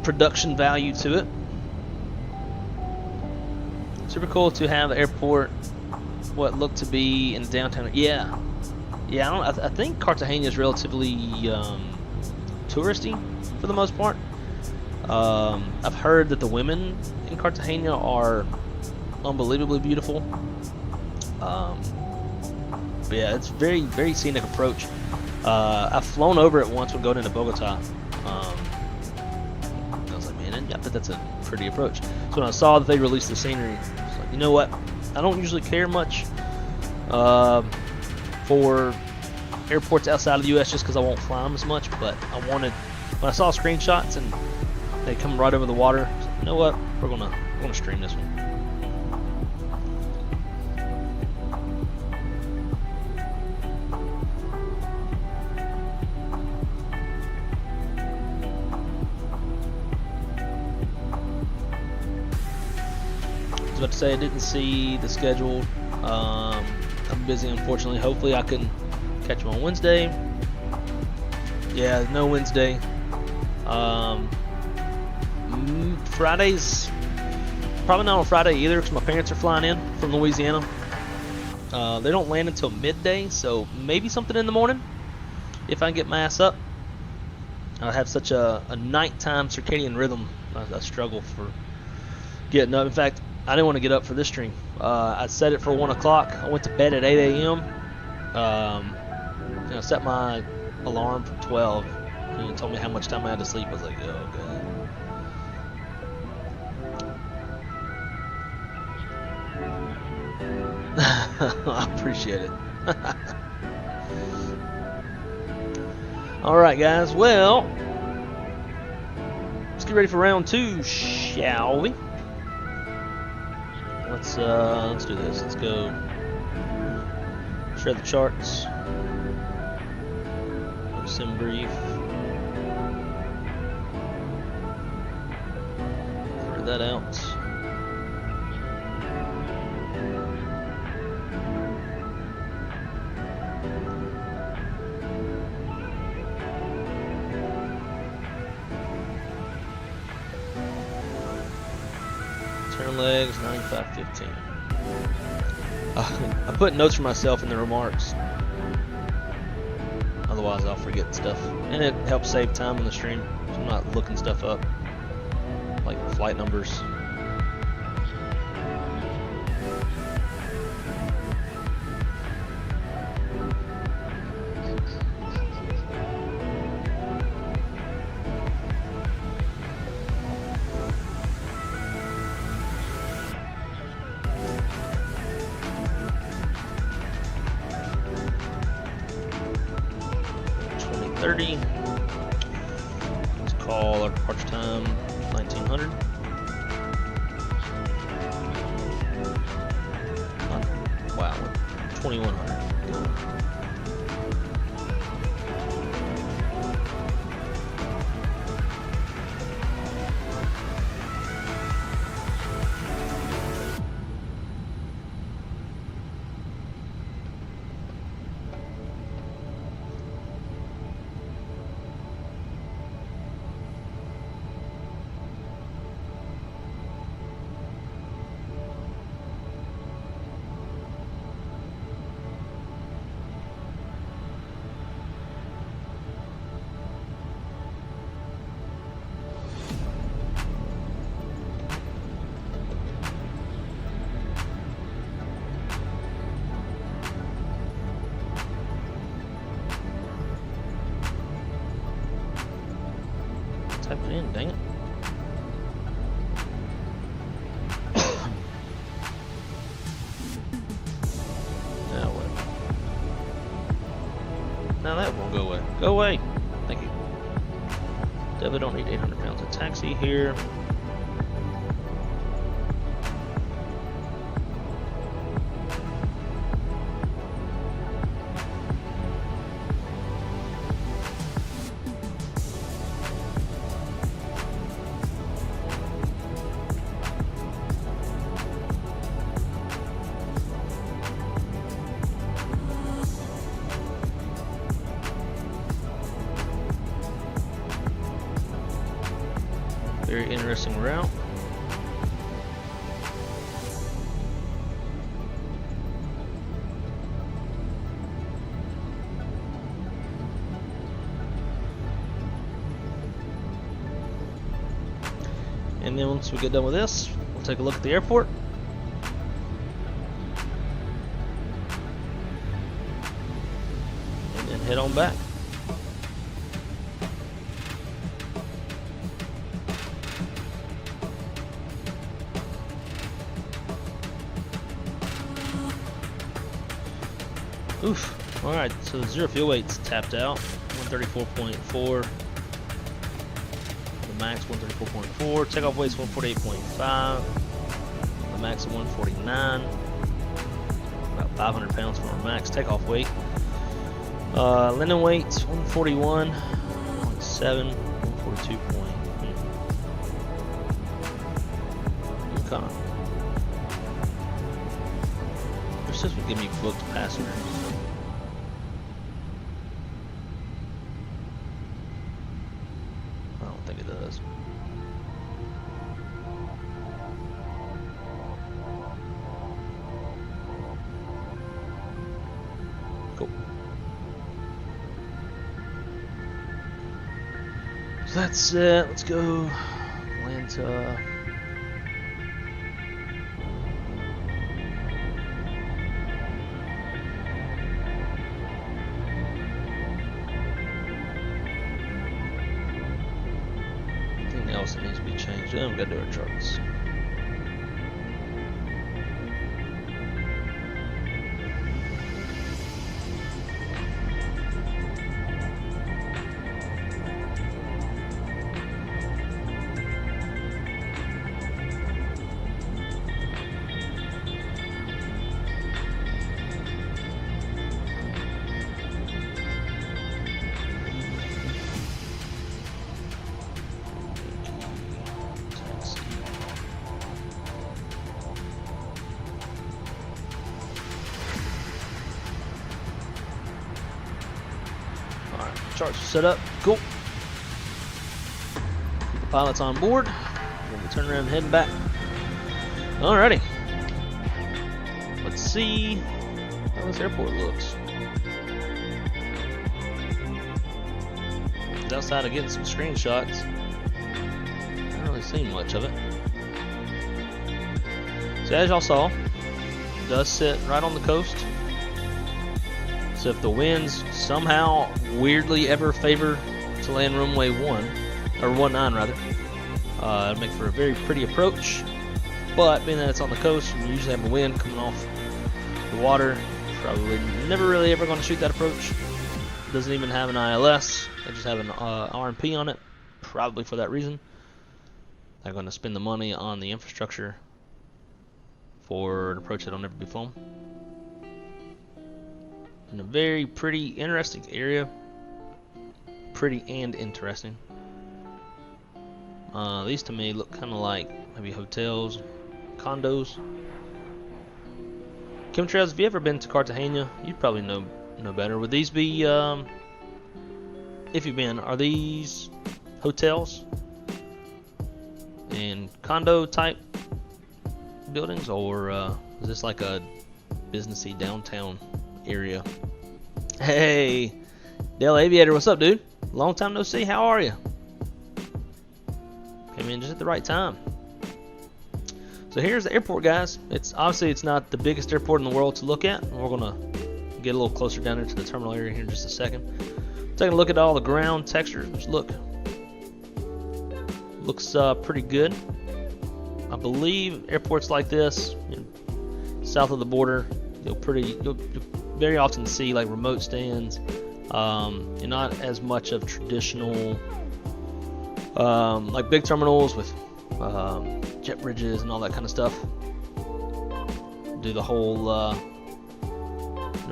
production value to it. Super cool to have the airport, what looked to be in downtown. Yeah. I think Cartagena is relatively touristy for the most part. I've heard that the women in Cartagena are unbelievably beautiful. But yeah, it's very, very scenic approach. I've flown over it once when going into Bogota. I was like, man, I bet that's a pretty approach. So when I saw that they released the scenery, I was like, you know what? I don't usually care much for airports outside of the U.S. just because I won't fly them as much. But I wanted, when I saw screenshots and they come right over the water, I was like, you know what? We're gonna stream this one. I was about to say I didn't see the schedule. I'm busy, unfortunately. Hopefully I can catch them on Wednesday. Yeah, no Wednesday. Fridays, probably not on Friday either because my parents are flying in from Louisiana. They don't land until midday, so maybe something in the morning if I can get my ass up. I have such a nighttime circadian rhythm. I struggle for getting up. In fact, I didn't want to get up for this stream. I set it for 1 o'clock. I went to bed at 8 a.m. You know, set my alarm for 12. And it told me how much time I had to sleep. I was like, oh god. I appreciate it. Alright guys, well, let's get ready for round 2, shall we? Let's do this. Let's go shred the charts. Go sim brief. Figure that out. Turn legs, 95.15. I put notes for myself in the remarks. Otherwise I'll forget stuff. And it helps save time on the stream. So I'm not looking stuff up. Like flight numbers. Let's call our departure time 1900. Wow, 2100. Type it in, dang it. Now what? Now that won't go away. Go away! Thank you. Definitely don't need 800 pounds of taxi here. Very interesting route. And then once we get done with this, we'll take a look at the airport. And then head on back. Oof. Alright, so the zero fuel weight's tapped out. 134.4. The max 134.4. Takeoff weight's 148.5. The max of 149. About 500 pounds for our max takeoff weight. Landing weight 141.7. 142. Okay. Their system give me booked passengers. I don't think it does. Cool. So that's it. Let's go Atlanta. Anything else that needs to be changed? Then we gotta do our charts. Charts are set up. Cool. Keep the pilots on board. Then we turn around and head back. Alrighty. Let's see how this airport looks. Outside of getting some screenshots, I haven't really seen much of it. So as y'all saw, it does sit right on the coast. So if the winds somehow weirdly ever favor to land runway 1, or 19 rather, it'll make for a very pretty approach. But being that it's on the coast, you usually have a wind coming off the water. Probably never really ever going to shoot that approach. It doesn't even have an ILS. They just have an RMP on it, probably for that reason. They're going to spend the money on the infrastructure for an approach that'll never be flown. In a very pretty, interesting area. Pretty and interesting. These to me look kind of like maybe hotels, condos. Chemtrails, if you ever been to Cartagena, you'd probably know better. Would these be, if you've been, are these hotels and condo type buildings, or is this like a businessy downtown area? Hey, Dell Aviator, what's up, dude? Long time no see. How are you? Came in just at the right time. So here's the airport, guys. It's obviously it's not the biggest airport in the world to look at. We're gonna get a little closer down into the terminal area here in just a second. Taking a look at all the ground textures. Just look. Looks pretty good. I believe airports like this, south of the border, you'll very often see like remote stands, and not as much of traditional like big terminals with jet bridges and all that kind of stuff. Do the whole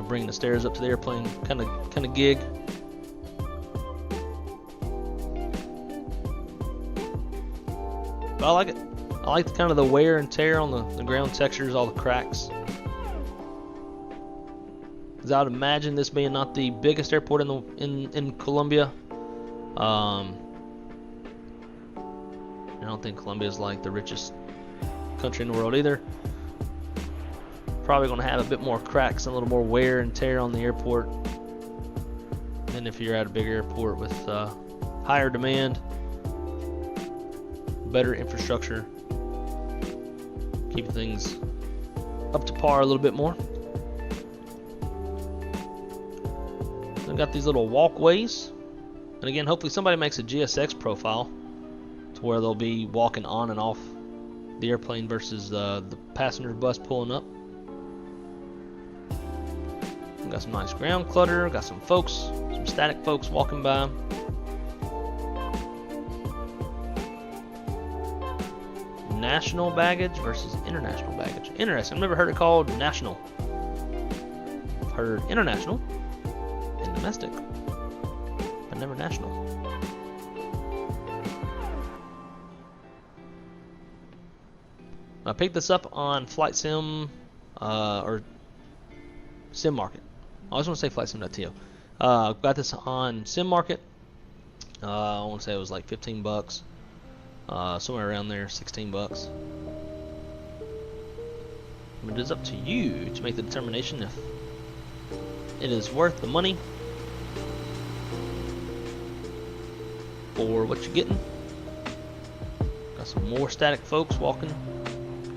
bringing the stairs up to the airplane kind of gig. But I like it. I like kind of the wear and tear on the ground textures, all the cracks. Because I would imagine this being not the biggest airport in Colombia. don't think Colombia's like the richest country in the world either. Probably going to have a bit more cracks and a little more wear and tear on the airport than if you're at a big airport with higher demand, better infrastructure, keep things up to par a little bit more. We've got these little walkways, and again, hopefully somebody makes a GSX profile to where they'll be walking on and off the airplane versus the passenger bus pulling up. We've got some nice ground clutter, got some folks, some static folks walking by. National baggage versus international baggage. Interesting. I've never heard it called national. I've heard international and domestic, but never national. I picked this up on Flight Sim or Sim Market. I always want to say FlightSim.to. Got this on Sim Market. I want to say it was like 15 bucks. Somewhere around there, 16 bucks. It is up to you to make the determination if it is worth the money for what you're getting. Got some more static folks walking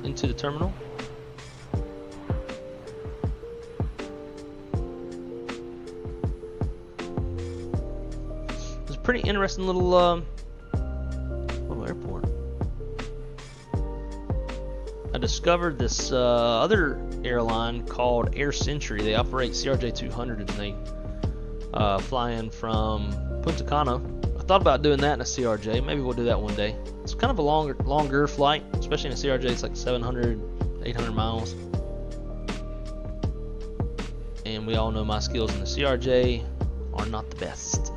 into the terminal. It's a pretty interesting little airport. I discovered this other airline called Air Century. They operate CRJ-200 and they fly in from Punta Cana. I thought about doing that in a CRJ. Maybe we'll do that one day. It's kind of a longer flight, especially in a CRJ. It's like 700, 800 miles. And we all know my skills in the CRJ are not the best.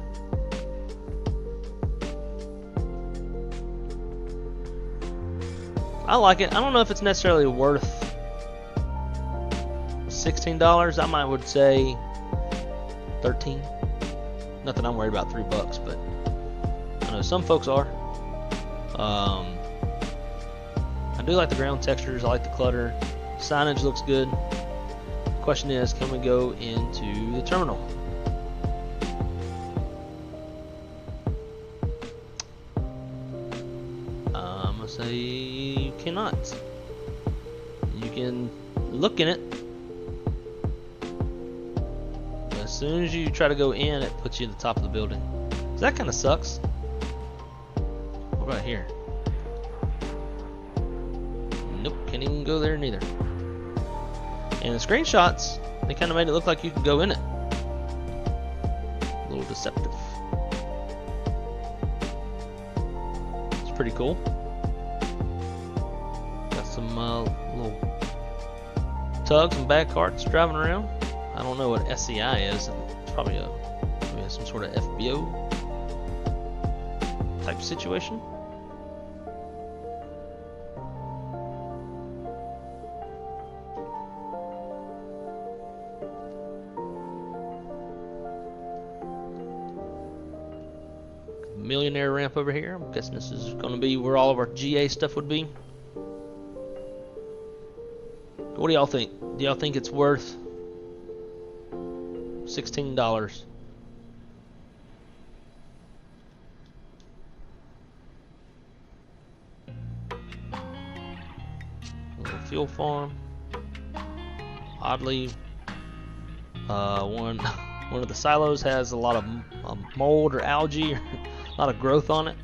I like it. I don't know if it's necessarily worth $16. I would say $13. Not that I'm worried about $3, but I know some folks are. I do like the ground textures. I like the clutter. Signage looks good. The question is, can we go into the terminal? I'm gonna say you cannot. You can look in it. As soon as you try to go in, it puts you at the top of the building. So that kind of sucks. What about here? Nope, can't even go there neither. And the screenshots, they kind of made it look like you could go in it. A little deceptive. It's pretty cool. Got some little tugs and bag carts driving around. I don't know what SCI is. It's probably maybe some sort of FBO type situation. Millionaire ramp over here. I'm guessing this is going to be where all of our GA stuff would be. What do y'all think? Do y'all think it's worth $16? A little fuel farm. Oddly, one of the silos has a lot of mold or algae, or a lot of growth on it.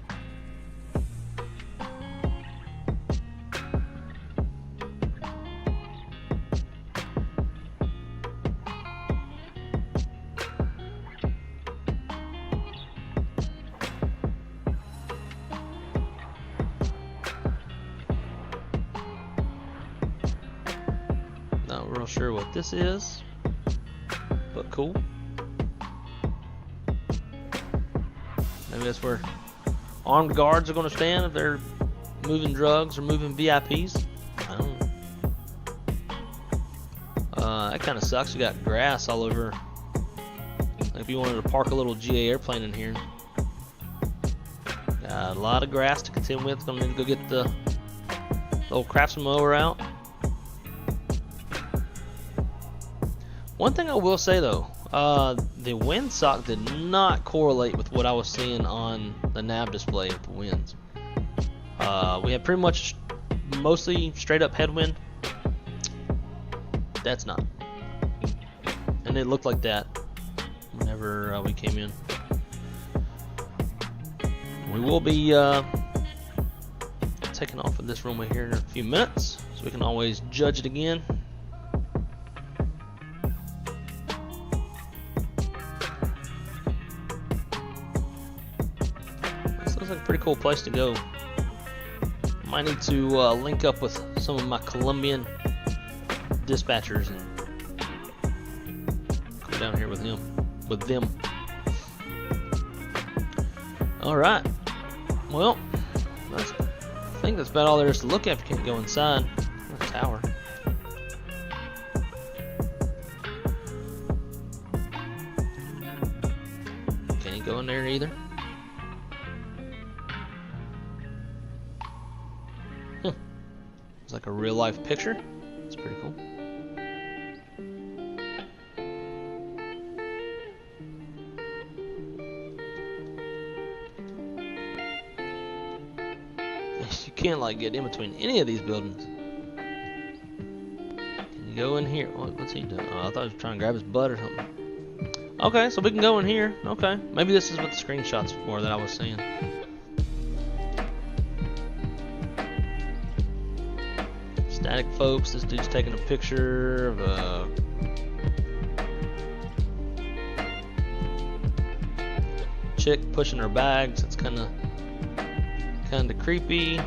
Not real sure what this is, but cool. Maybe that's where armed guards are going to stand if they're moving drugs or moving VIPs. I don't know. That kind of sucks. You got grass all over. Like if you wanted to park a little GA airplane in here, got Got a lot of grass to contend with. Gonna need to go get the old Craftsman mower out. One thing I will say though, the windsock did not correlate with what I was seeing on the nav display of the winds. We had pretty much mostly straight up headwind. That's not. And it looked like that whenever we came in. We will be taking off of this runway here in a few minutes, so we can always judge it again. This looks like a pretty cool place to go. Might need to link up with some of my Colombian dispatchers and go down here with them. All right. Well, I think that's about all there is to look at if you can't go inside the tower. Can't go in there either. It's like a real life picture. It's pretty cool. You can't like get in between any of these buildings. Can you go in here? What's he doing? Oh, I thought he was trying to grab his butt or something. Okay, so we can go in here. Okay, maybe this is what the screenshots were that I was seeing. Static folks, this dude's taking a picture of a chick pushing her bags. It's kind of creepy.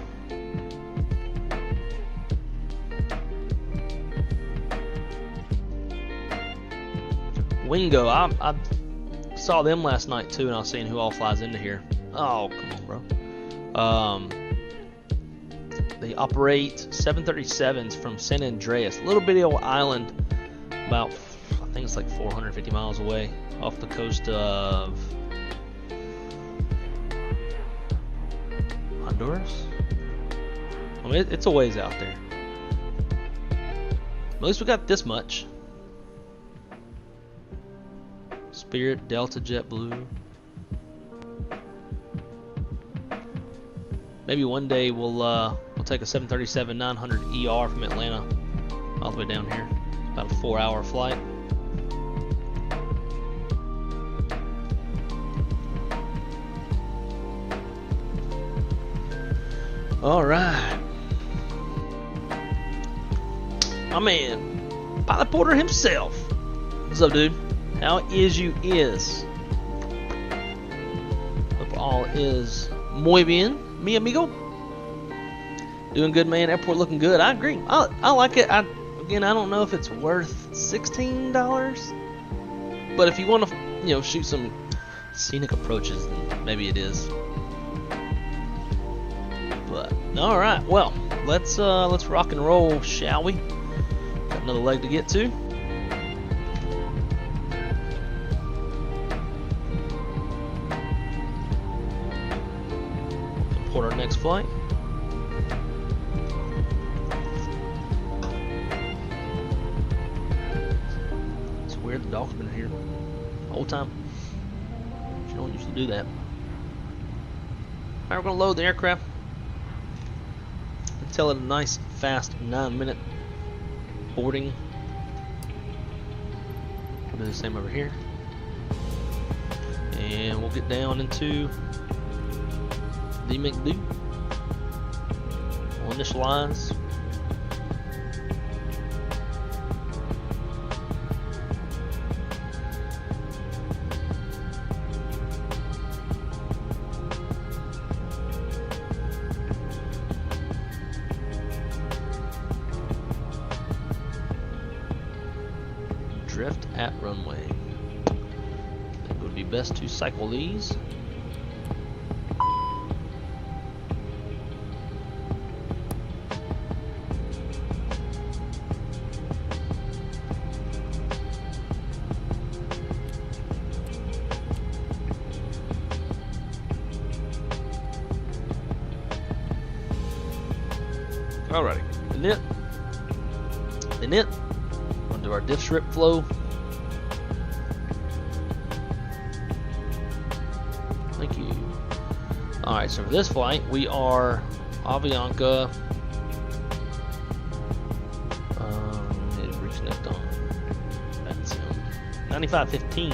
Wingo, I saw them last night too, and I was seeing who all flies into here. Oh, come on, bro. They operate 737s from San Andreas, a little bitty old island, about, I think it's like 450 miles away, off the coast of Honduras. I mean, it's a ways out there. At least we got this much. Spirit, Delta, JetBlue. Maybe one day we'll take a 737-900 ER from Atlanta all the way down here. About a 4-hour flight. All right, my man, Pilot Porter himself. What's up, dude? How is you is? Hope all is muy bien, mi amigo. Doing good, man. Airport looking good. I agree. I like it. Again, I don't know if it's worth $16, but if you want to, shoot some scenic approaches, then maybe it is. But all right, well, let's rock and roll, shall we? Got another leg to get to. Report our next flight. It's weird the dog's been here the whole time. She don't usually do that. Alright, we're gonna load the aircraft. Tell it a nice, fast 9-minute boarding. We'll do the same over here. And we'll get down into the McDo. We'll initialize. Drift at runway. I think it would be best to cycle these. Alrighty, init. We'll do our diff strip flow. Thank you. Alright, so for this flight, we are AVIANCA. Need to reconnect on. That's 9515.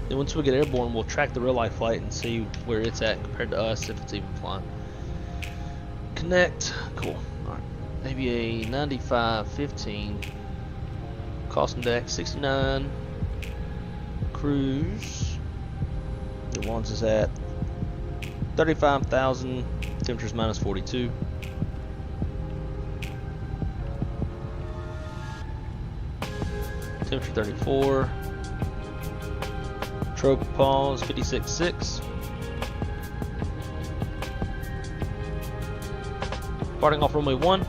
Then once we get airborne, we'll track the real life flight and see where it's at compared to us, if it's even flying. Connect. Cool. Alright. Maybe a 9515. Cost index 69. Cruise. It wants us at 35,000. Temperature's minus 42. Temperature 34. Tropause 56.6. Departing off runway 1.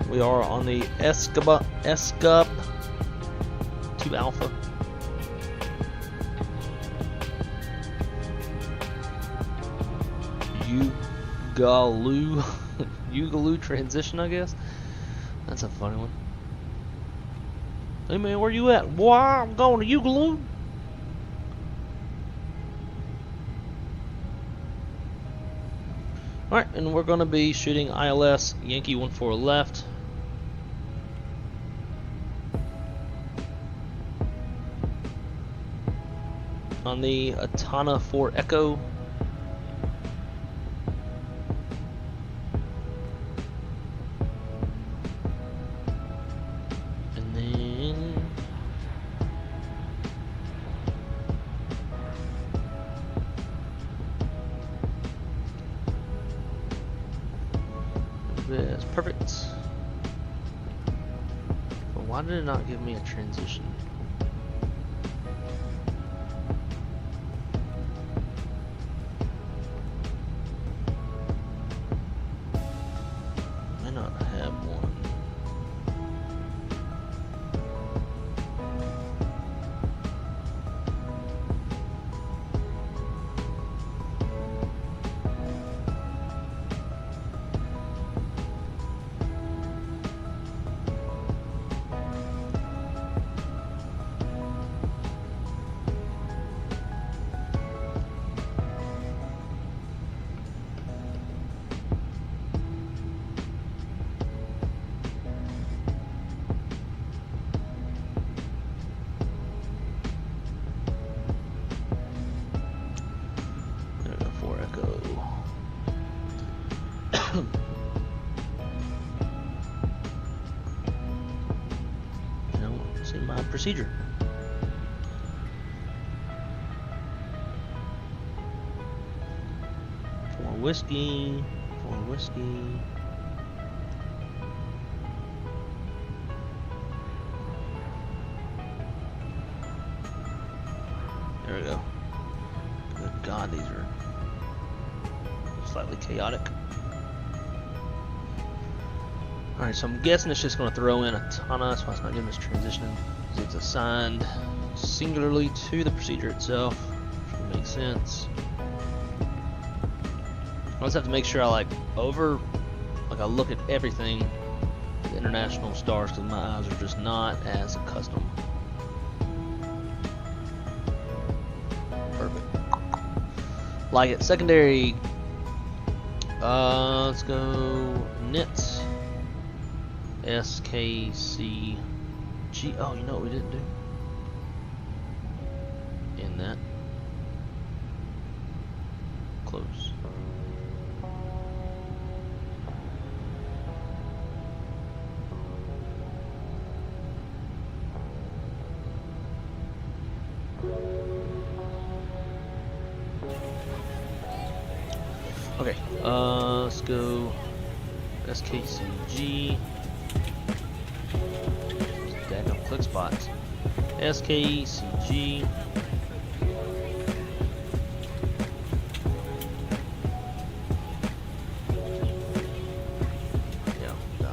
We are on the SKBO 2 Alpha. Ugaloo transition, I guess. That's a funny one. Hey man, where you at? Boy, I'm going to Ugaloo. Alright, and we're going to be shooting ILS Yankee 14 left. On the Atana 4 Echo. And then that's perfect. But why did it not give me a transition? Procedure. For whiskey. There we go. Good God, these are slightly chaotic. Alright, so I'm guessing it's just going to throw in a ton of, that's why it's not giving us transitioning. It's assigned singularly to the procedure itself, which makes sense. I just have to make sure I I look at everything, the international stars, because my eyes are just not as accustomed. Perfect. Like it. Secondary. Let's go knits. SKCG. Oh, you know what we didn't do? In that. Close. Okay, let's go SKCG. Daggum click spots. SKCG. Yeah, no.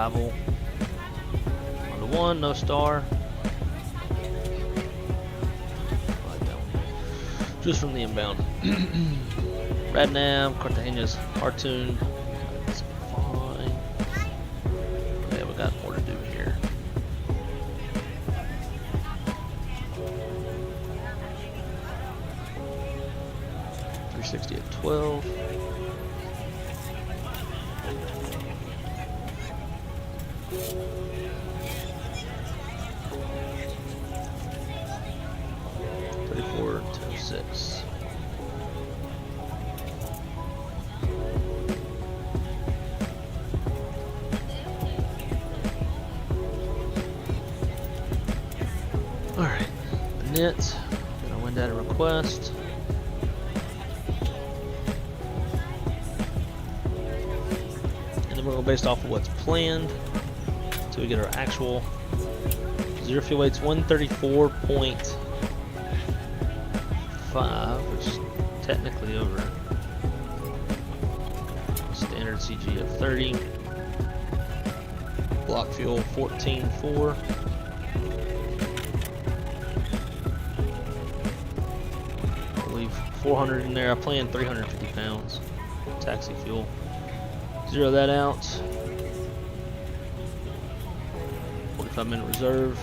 Bravo. 1-1, no star. Just from the inbound. Radnav, Cartagena's cartoon. That's fine. Yeah, we got more to do here. .360 at 12. .34-10-6. Alright, init, gonna wind data request. And then we're going based off of what's planned until we get our actual zero fuel weight's 134.5, which is technically over standard CG of 30. Block fuel 14.4. I'll leave 400 in there. I planned 350 pounds taxi fuel. Zero that out. 45-minute reserve.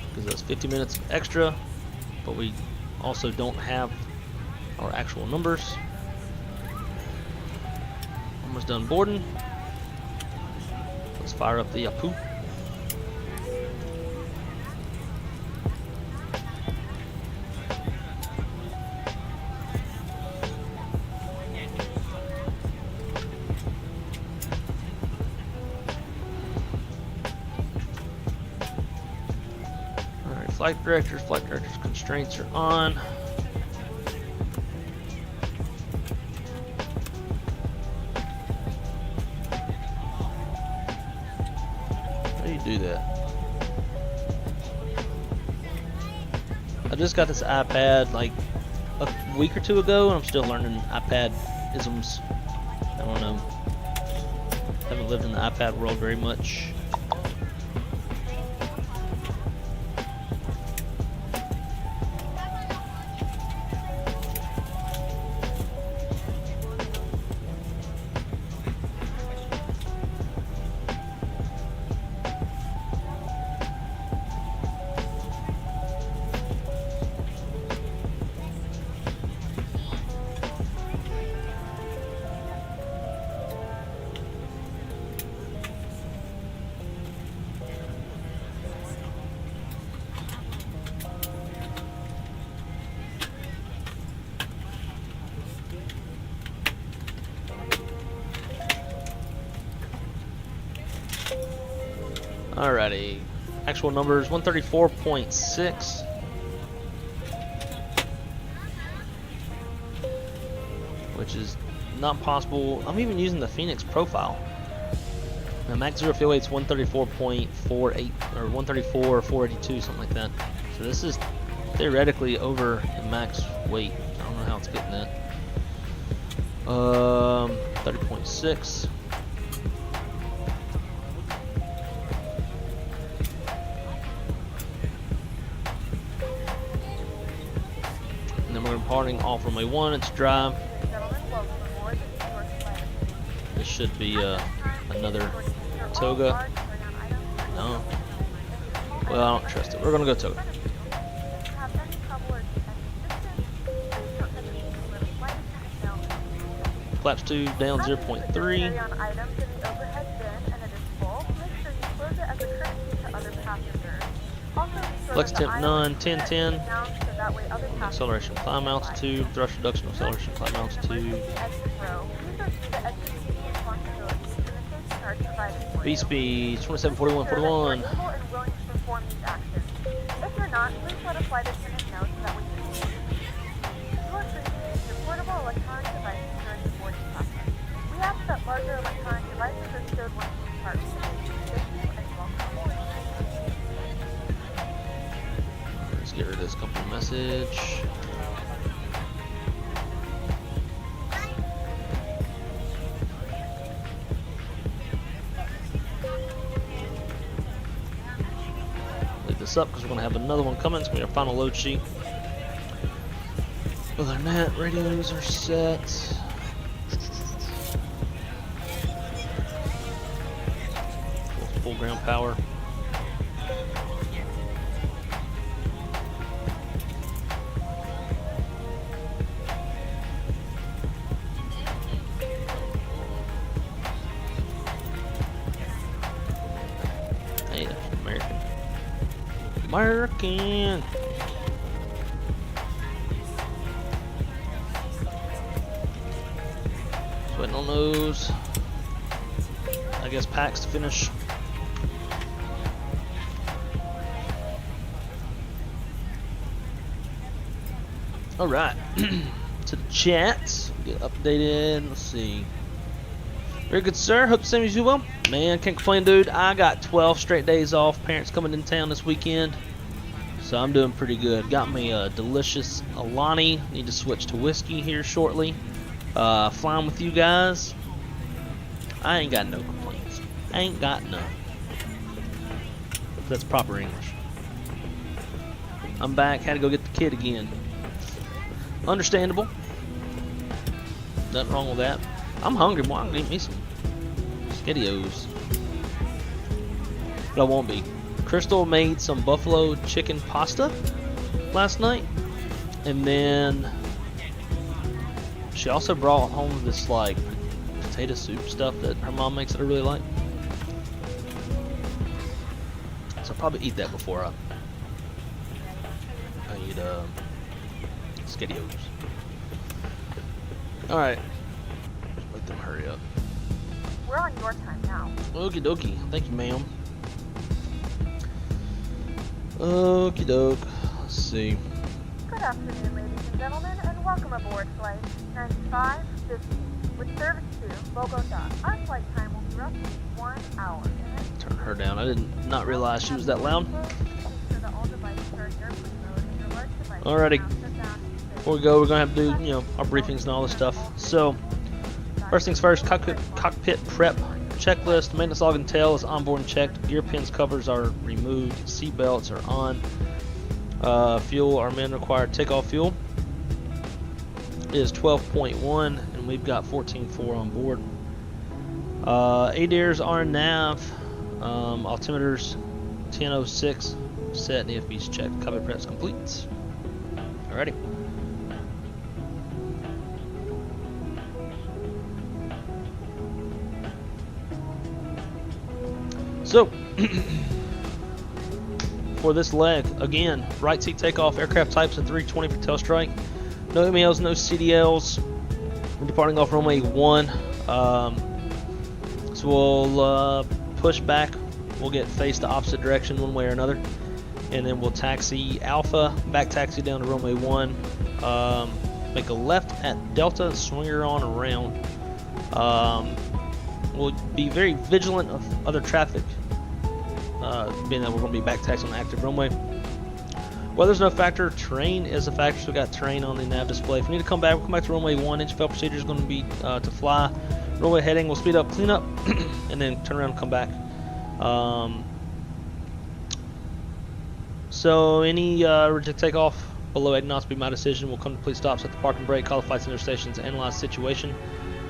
Because that's 50 minutes extra, but we also don't have our actual numbers. Almost done boarding. Let's fire up the Apu. Flight director's constraints are on. How do you do that? I just got this iPad like a week or two ago, and I'm still learning iPad isms. I don't know. Haven't lived in the iPad world very much. Alrighty, actual numbers 134.6. Which is not possible. I'm even using the FENIX profile. Now max zero fuel weight's 134.48 or 134.482, something like that. So this is theoretically over the max weight. I don't know how it's getting that. 30.6. Departing off runway 1, it's dry. This should be another toga. No. Well, I don't trust it. We're gonna go toga. Flaps 2 down 0.3. Flex temp none, 10-10. Acceleration climb altitude, thrust reduction, acceleration climb altitude. B speed 274141. If you're not, please let a flight attendant know so that we can see you. You are free to use your portable electronic devices during the boarding process. We ask that larger electronic devices are stowed once you depart. Thank you and welcome aboard. Let's get rid of this company message. this up because we're going to have another one coming. It's going to be our final load sheet. Other than that, radios are set. Full ground power. Hey, that's American. American. Waiting on those, I guess, packs to finish. All right, to the chat, get updated. Let's see. Very good, sir. Hope the same as you will. Man, can't complain, dude. I got 12 straight days off. Parents coming in town this weekend, so I'm doing pretty good. Got me a delicious Alani. Need to switch to whiskey here shortly. Flying with you guys, I ain't got no complaints. I ain't got none. That's proper English. I'm back. Had to go get the kid again. Understandable. Nothing wrong with that. I'm hungry. Boy, I'm gonna eat me some SKBOs. But I won't be. Crystal made some buffalo chicken pasta last night, and then she also brought home this like potato soup stuff that her mom makes that I really like. So I'll probably eat that before I eat SKBOs. Alright. Let them hurry up. We're on your time now. Okie dokie. Thank you, ma'am. Okie doke. Let's see. Good afternoon, ladies and gentlemen, and welcome aboard Flight 9515 with service to Bogota. Our flight time will be roughly 1 hour. Turn her down. I did not realize she was that loud. Alrighty. Before we go, we're gonna have to do, our briefings and all this stuff. So, first things first, cockpit prep checklist. Maintenance log and tail is onboard and checked. Gear pins covers are removed. Seat belts are on. Fuel, our men required takeoff fuel is 12.1, and we've got 14.4 on board. ADIRs are nav. Altimeters 1006 set, and EFB's checked. Cockpit prep's complete. Alrighty. So, for this leg, again, right seat takeoff, aircraft types at 320 for tail strike. No MELs, no CDLs. We're departing off runway 1. So we'll push back. We'll get face the opposite direction one way or another. And then we'll taxi Alpha, back taxi down to runway 1. Make a left at Delta, swing her on around. We'll be very vigilant of other traffic, being that we're going to be back taxi on the active runway. Weather's no factor. Terrain is a factor, so we got terrain on the nav display. If we need to come back, we'll come back to runway 1. HFL procedure is going to be to fly. Runway heading, we'll speed up, clean up, and then turn around and come back. So any reject takeoff below 80 knots will be my decision. We'll come to complete stops at the park and brake, call the flight center stations, analyze the situation,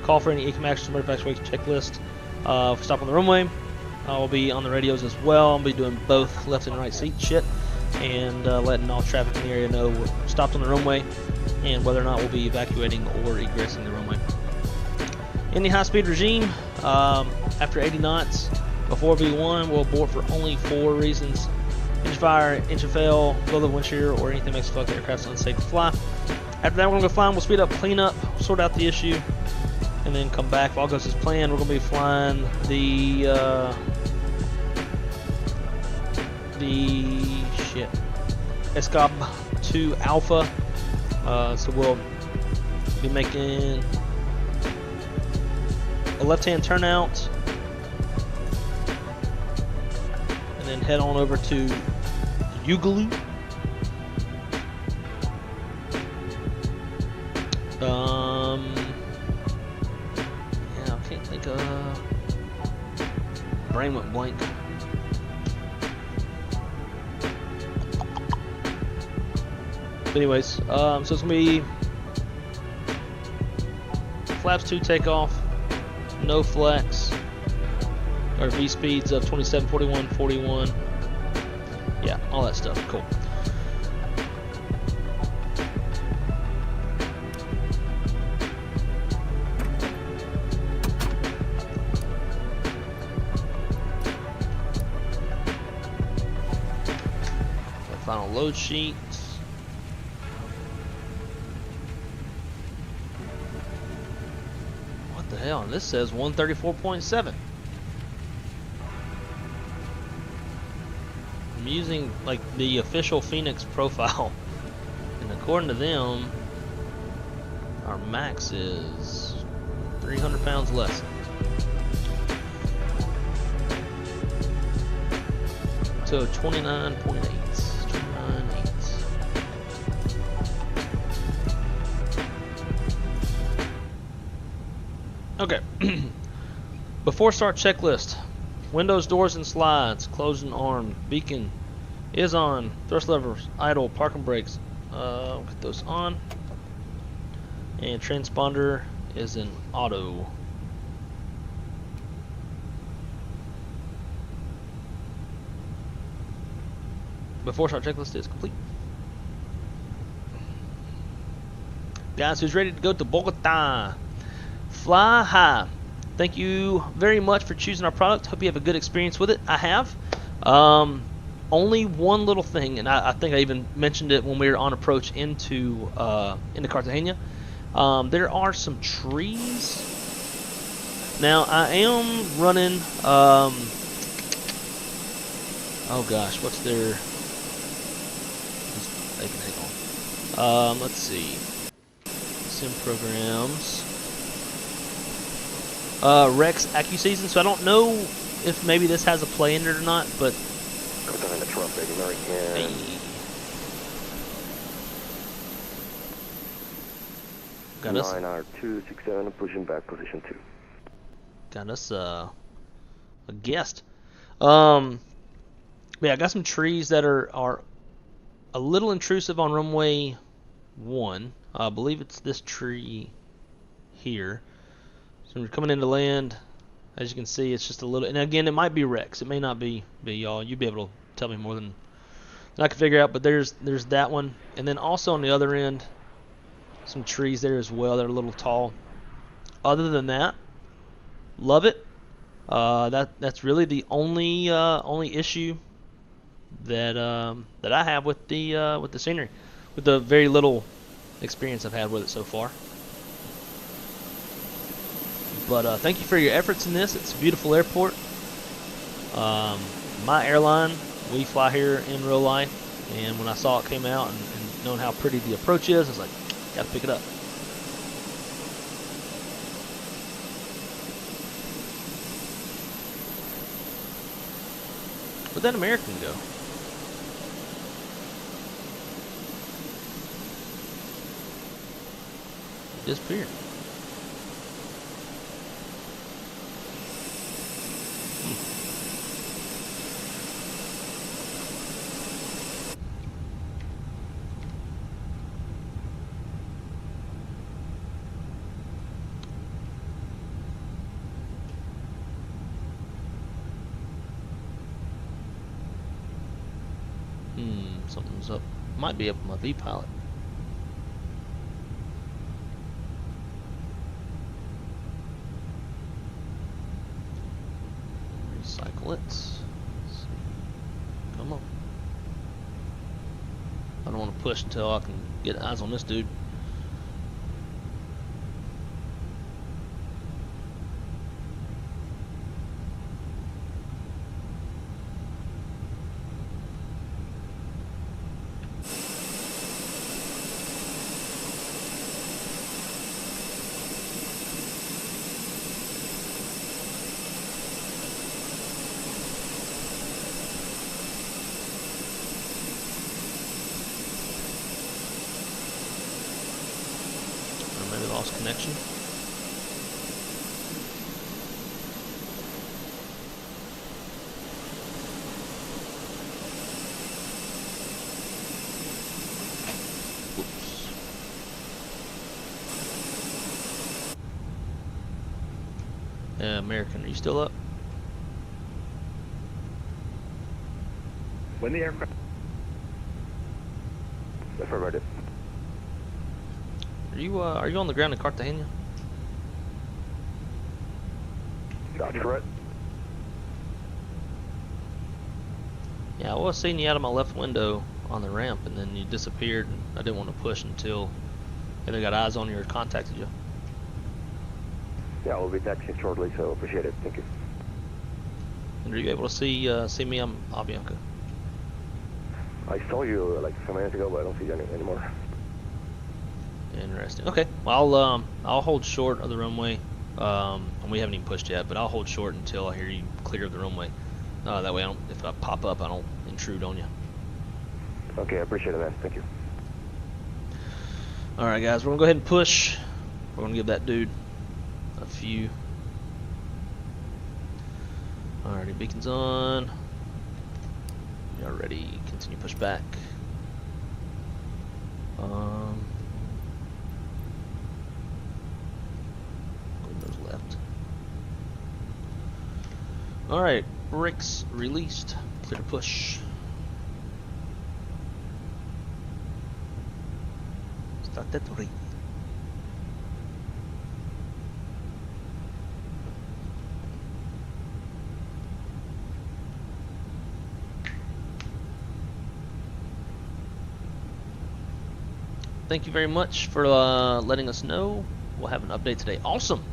call for any ECM actions, motor evacuation checklist. If we stop on the runway, I'll be on the radios as well. I'll be doing both left and right seat shit, and letting all traffic in the area know we're stopped on the runway and whether or not we'll be evacuating or egressing the runway. In the high-speed regime, after 80 knots, before V1, we'll abort for only 4 reasons: engine fire, engine fail, blow the wind shear, or anything that makes the aircraft unsafe to fly. After that, we're going to go flying. We'll speed up, clean up, sort out the issue, and then come back. If all goes as planned, we're going to be flying the SKBO-2 Alpha. So we'll be making a left-hand turnout, and then head on over to Ugalu. Yeah, I can't think of. Brain went blank. But anyways, so it's gonna be flaps 2 takeoff, no flex, or V speeds of 27, 41, 41. Yeah, all that stuff. Cool. Final load sheet. What the hell? And this says 134.7. I'm using like the official FENIX profile, and according to them, our max is 300 pounds less. So 29.8. Okay. Before start checklist. Windows, doors, and slides. Closed and armed. Beacon is on. Thrust levers, idle, parking brakes. Get those on. And transponder is in auto. Before start checklist is complete. Guys, who's ready to go to Bogota? Fly high. Thank you very much for choosing our product. Hope you have a good experience with it. I have. Only one little thing, and I think I even mentioned it when we were on approach into Cartagena. There are some trees. Now I am running. Oh gosh, what's their? Hang on. Let's see. Sim programs. Rex AccuSeason, so I don't know if maybe this has a play in it or not, but Behind the traffic, American. Got us 9R267, pushing back position 2. Got us a guest. Yeah, I got some trees that are a little intrusive on runway 1. I believe it's this tree here. So we're coming into land. As you can see, it's just a little, and again, it might be Rex. It may not be y'all. You'd be able to tell me more than I can figure out. But there's that one, and then also on the other end, some trees there as well. They're a little tall. Other than that, love it. That's really the only issue that I have with the scenery, with the very little experience I've had with it so far. But thank you for your efforts in this. It's a beautiful airport. My airline, we fly here in real life, and when I saw it came out and knowing how pretty the approach is, I was like, gotta pick it up. Where'd that American go? It disappeared. Something's up. Might be up with my V-pilot. Recycle it. Let's see. Come on. I don't want to push until I can get eyes on this dude. Lost connection. American. Are you still up? When the aircraft... Affirmative. Are you on the ground in Cartagena? That's correct. Yeah, I was seeing you out of my left window on the ramp, and then you disappeared. And I didn't want to push until either got eyes on you or contacted you. Yeah, we'll be texting shortly, so appreciate it. Thank you. And are you able to see me? I'm AVIANCA. I saw you like a few minutes ago, but I don't see you anymore. Interesting. Okay. Well, I'll hold short of the runway. And we haven't even pushed yet, but I'll hold short until I hear you clear of the runway. That way, if I pop up, I don't intrude on you. Okay, I appreciate it, man. Thank you. All right, guys, we're gonna go ahead and push. We're gonna give that dude a few. Alrighty, beacons on. Y'all ready? Continue push back. Goes left. All right, brakes released. Clear to push. Start that three. Thank you very much for letting us know. We'll have an update today. Awesome.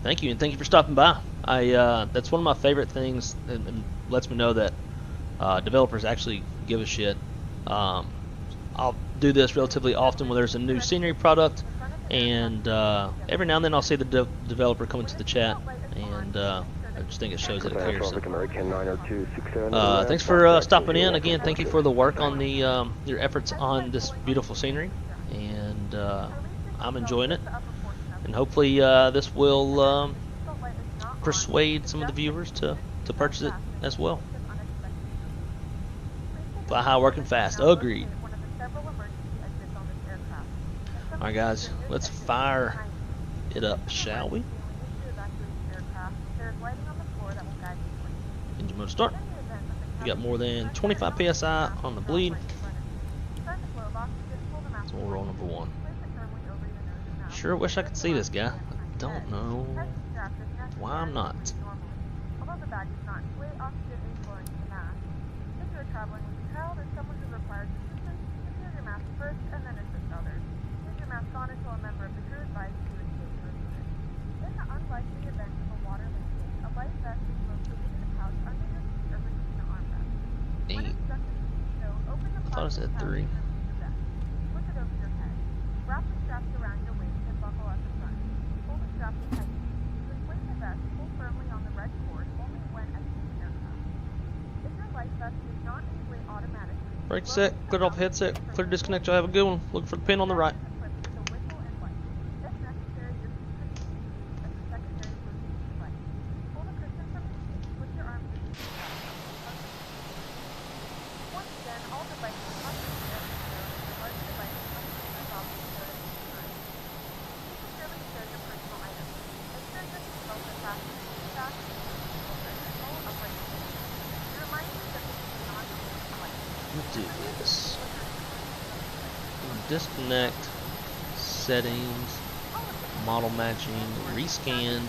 Thank you, and thank you for stopping by. That's one of my favorite things, and lets me know that developers actually give a shit. I'll do this relatively often when there's a new scenery product, and every now and then I'll see the developer come into the chat, and I just think it shows that it cares. So. Thanks for stopping in. Again, thank you for the work on the your efforts on this beautiful scenery, and I'm enjoying it. And hopefully this will persuade some of the viewers to purchase it as well. Fly high, working fast. Agreed. Alright guys, let's fire it up, shall we? Engine mode start. We got more than 25 PSI on the bleed. So we'll roll number one. Sure wish I could see this guy. I don't know why I'm not. Although the bag is not, weight oxygen is flowing to the mask. If you are traveling with a child or someone who requires assistance, secure your mask first and then assist others. Leave your mask on until a member of the crew advises you to escape to remove it. In the unlikely event of a water landing, a life vest is located in a pouch under your seat or between the armrests. When instructed to do so, open the pouch I said 3. and remove the vest. Flip it over your head. Wrap the straps around your waist and buckle at the front. Pull the straps tightly. To inflate the vest, pull firmly on the red cord only when exiting the aircraft. If your life vest is not inflate automatically, Brake set, cleared off the headset, clear to disconnect, y'all have a good one. Look for the pin on the right. Do this. Disconnect, settings, model matching, rescan.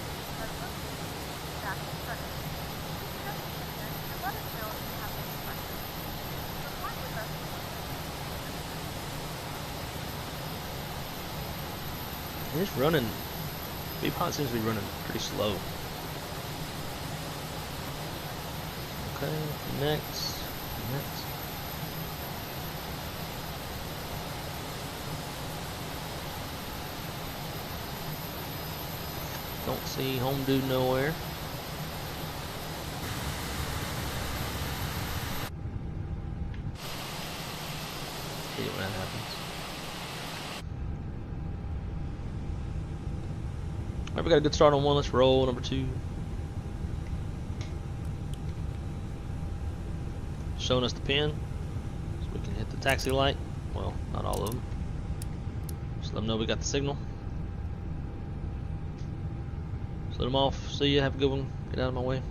It's running. VPod seems to be running pretty slow. Okay, next. Don't see home dude nowhere. Hate it when that happens. Alright, we got a good start on one. Let's roll number 2. Showing us the pin, so we can hit the taxi light. Well, not all of them. Just let them know we got the signal. Set them off. See ya. Have a good one. Get out of my way.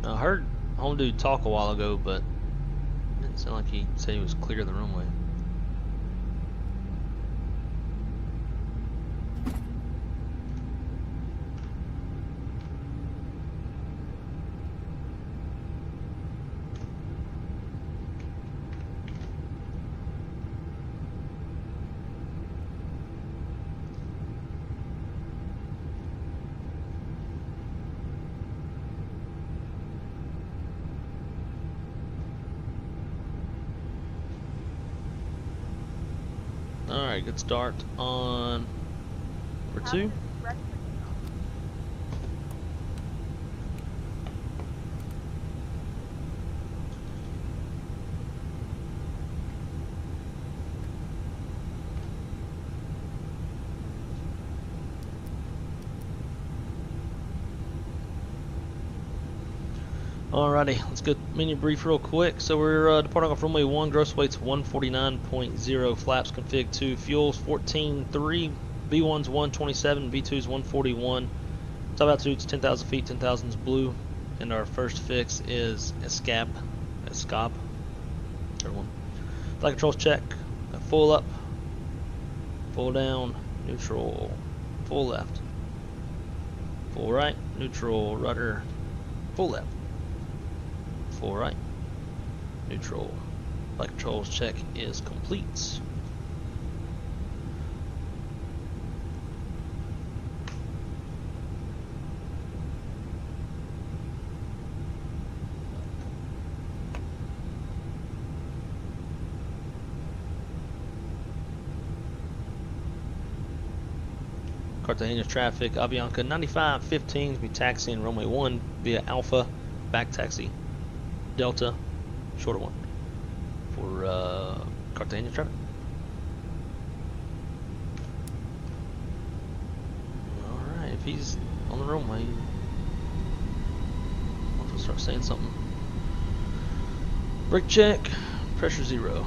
I heard home dude talk a while ago, but it didn't sound like he said he was clear of the runway. Alright, good start on number 2. Ready for takeoff. Alrighty, let's get menu brief real quick. So we're departing off runway 1, gross weight's 149.0, flaps config 2, fuel's 14.3, B1's 127, B2's 141, top altitude's 10,000 feet, 10,000's blue, and our first fix is SKB, third one. Flight controls check, got full up, full down, neutral, full left, full right, neutral, rudder, full left. Full right, neutral, flight controls check is complete. Cartagena traffic, Avianca 9515 will be taxiing runway 1 via Alpha, back taxi. Delta, shorter one, for Cartagena traffic. Alright, if he's on the runway, I'll have to start saying something. Brake check, pressure 0.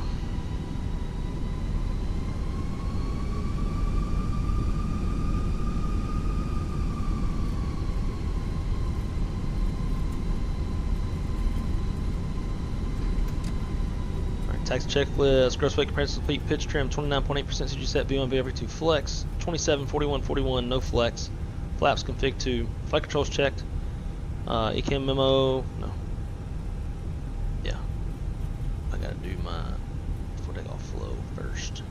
Taxi checklist, gross weight comparison complete, pitch trim 29.8% CG set, V1 V2 flex, 27, 41, 41, no flex, flaps config 2, flight controls checked, ECAM memo, no, yeah, I gotta do my before takeoff flow first.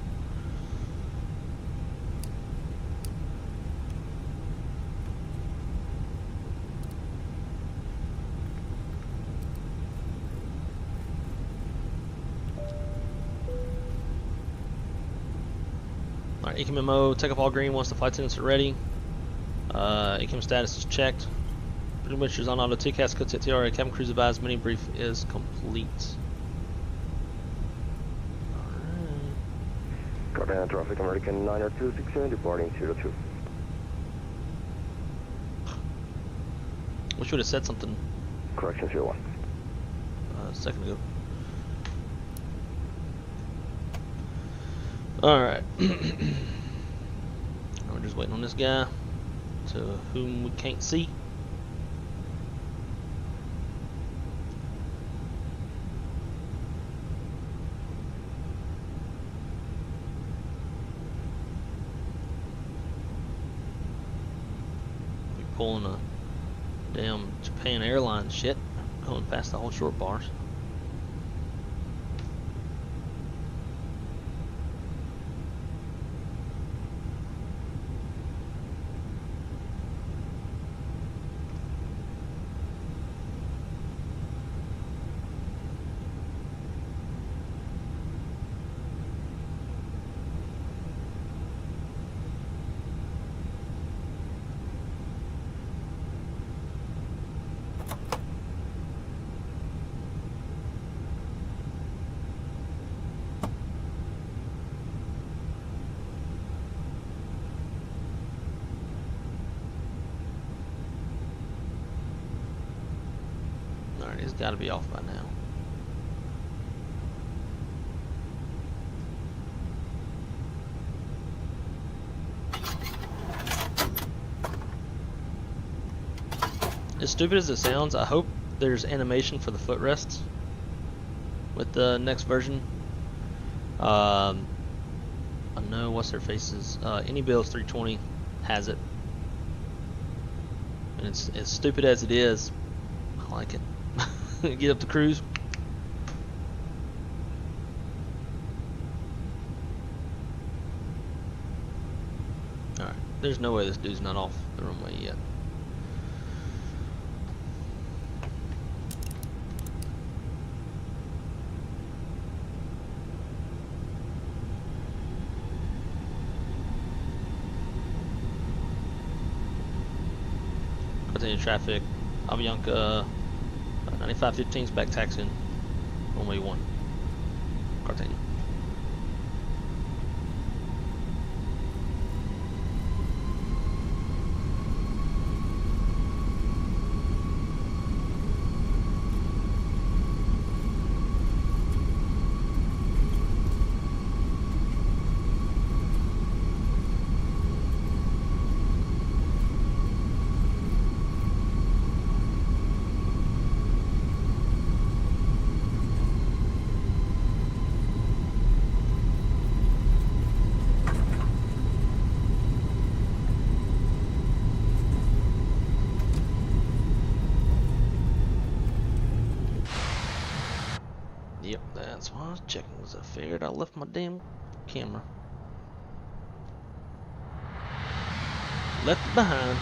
Alright, ECAM memo, take off all green once the flight attendants are ready. ECAM status is checked. Which is on auto TCAS, cuts at TRA, cabin crews advised, mini brief is complete. Alright. Cartagena traffic, American 90260, departing 02. We should have said something Correction 01. a second ago. Alright. We're just waiting on this guy, to whom we can't see. We're pulling a damn Japan Airlines shit, going past the whole short bars. Alright, he's got to be off by now. As stupid as it sounds, I hope there's animation for the footrests with the next version. I know what's their faces. Any builds 320 has it, and it's as stupid as it is. I like it. Get up to cruise. All right, there's no way this dude's not off the runway yet. Continue traffic. AVIANCA 9515's back taxiing. Runway 1. Continue. Yep, that's what I was checking, because I figured I left my damn camera. Left it behind.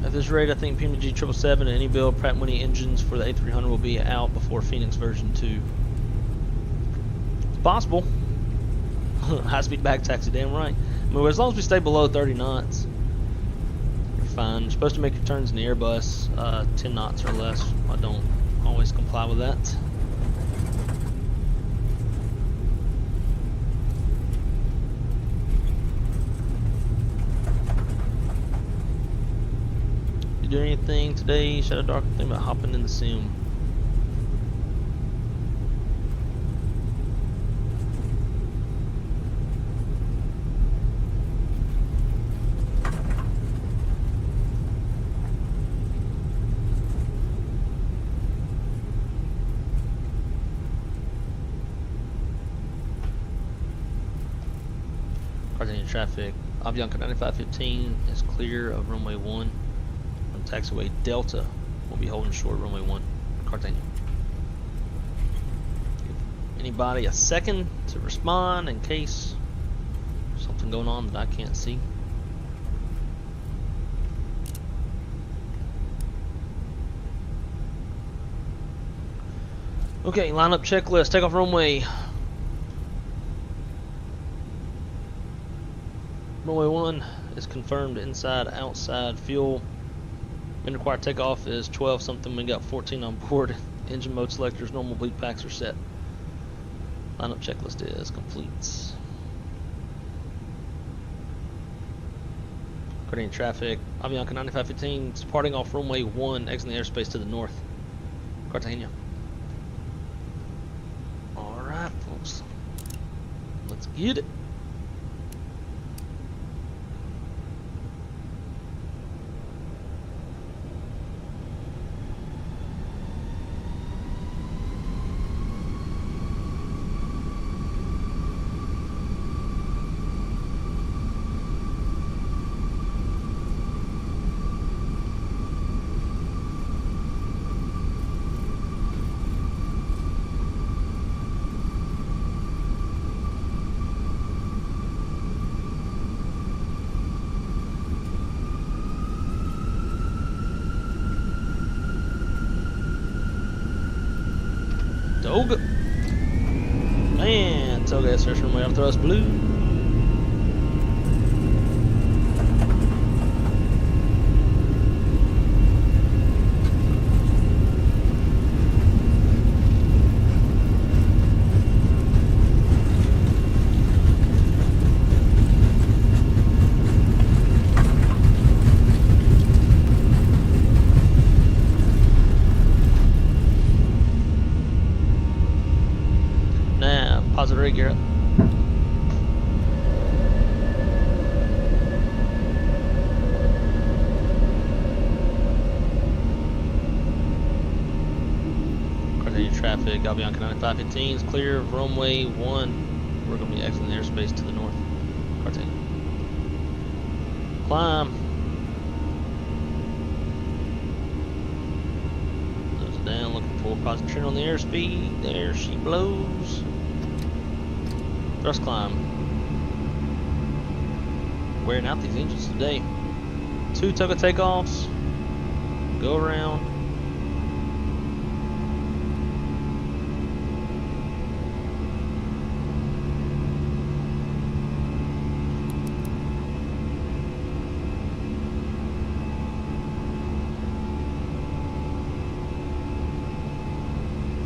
At this rate, I think PMG 777 and any build Pratt & Whitney engines for the A300 will be out before FENIX version 2. It's possible. High-speed back taxi, damn right. I mean, as long as we stay below 30 knots, you're fine. You're supposed to make your turns in the Airbus 10 knots or less. I don't always comply with that. Do anything today? Shadow Dark, think about hopping in the sim. Cartagena traffic. AVIANCA 9515 is clear of runway 1. Taxiway Delta will be holding short runway 1, Cartagena. Give anybody a second to respond in case there's something going on that I can't see. Okay, lineup checklist. Take off runway. Runway 1 is confirmed inside, outside, fuel. Wind required takeoff is 12 something. We got 14 on board. Engine mode selectors, normal bleed packs are set. Lineup checklist is complete. Cartagena traffic. AVIANCA 9515 departing off runway 1, exiting the airspace to the north. Cartagena. Alright, folks. Let's get it. Doga. Okay, search runway off thrust blue. Now, positive rig gear up. Coordinated traffic, AVIANCA 9515 is clear of runway 1. We're going to be exiting the airspace to the north. Continue. Climb. Nose down, looking for positive trend on the airspeed. There she blows. Thrust climb. Wearing out these engines today. 2 tug of takeoffs. Go around.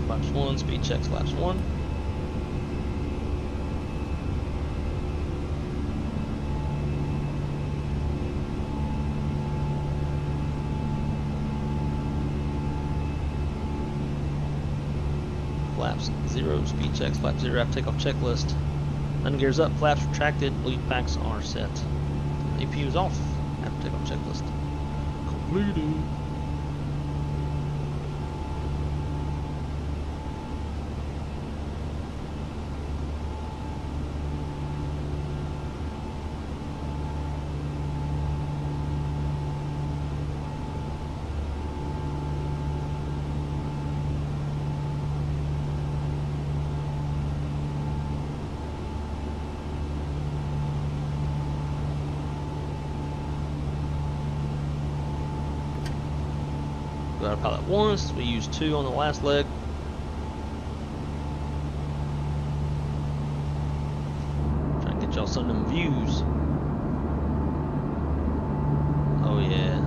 Flaps 1, speed checks flaps 1. Flaps 0, speed checks, flap 0, after takeoff checklist. Landing gears up, flaps retracted, leaf packs are set. APU is off, after takeoff checklist. Completed. Got our pilot once, we used 2 on the last leg. Try to get y'all some of them views. Oh yeah.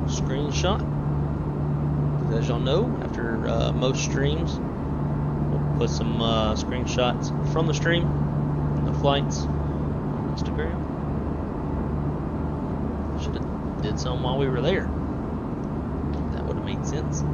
Screenshot. As y'all know, after most streams, we'll put some screenshots from the stream, the flights, on Instagram. Should have did some while we were there. That would have made sense.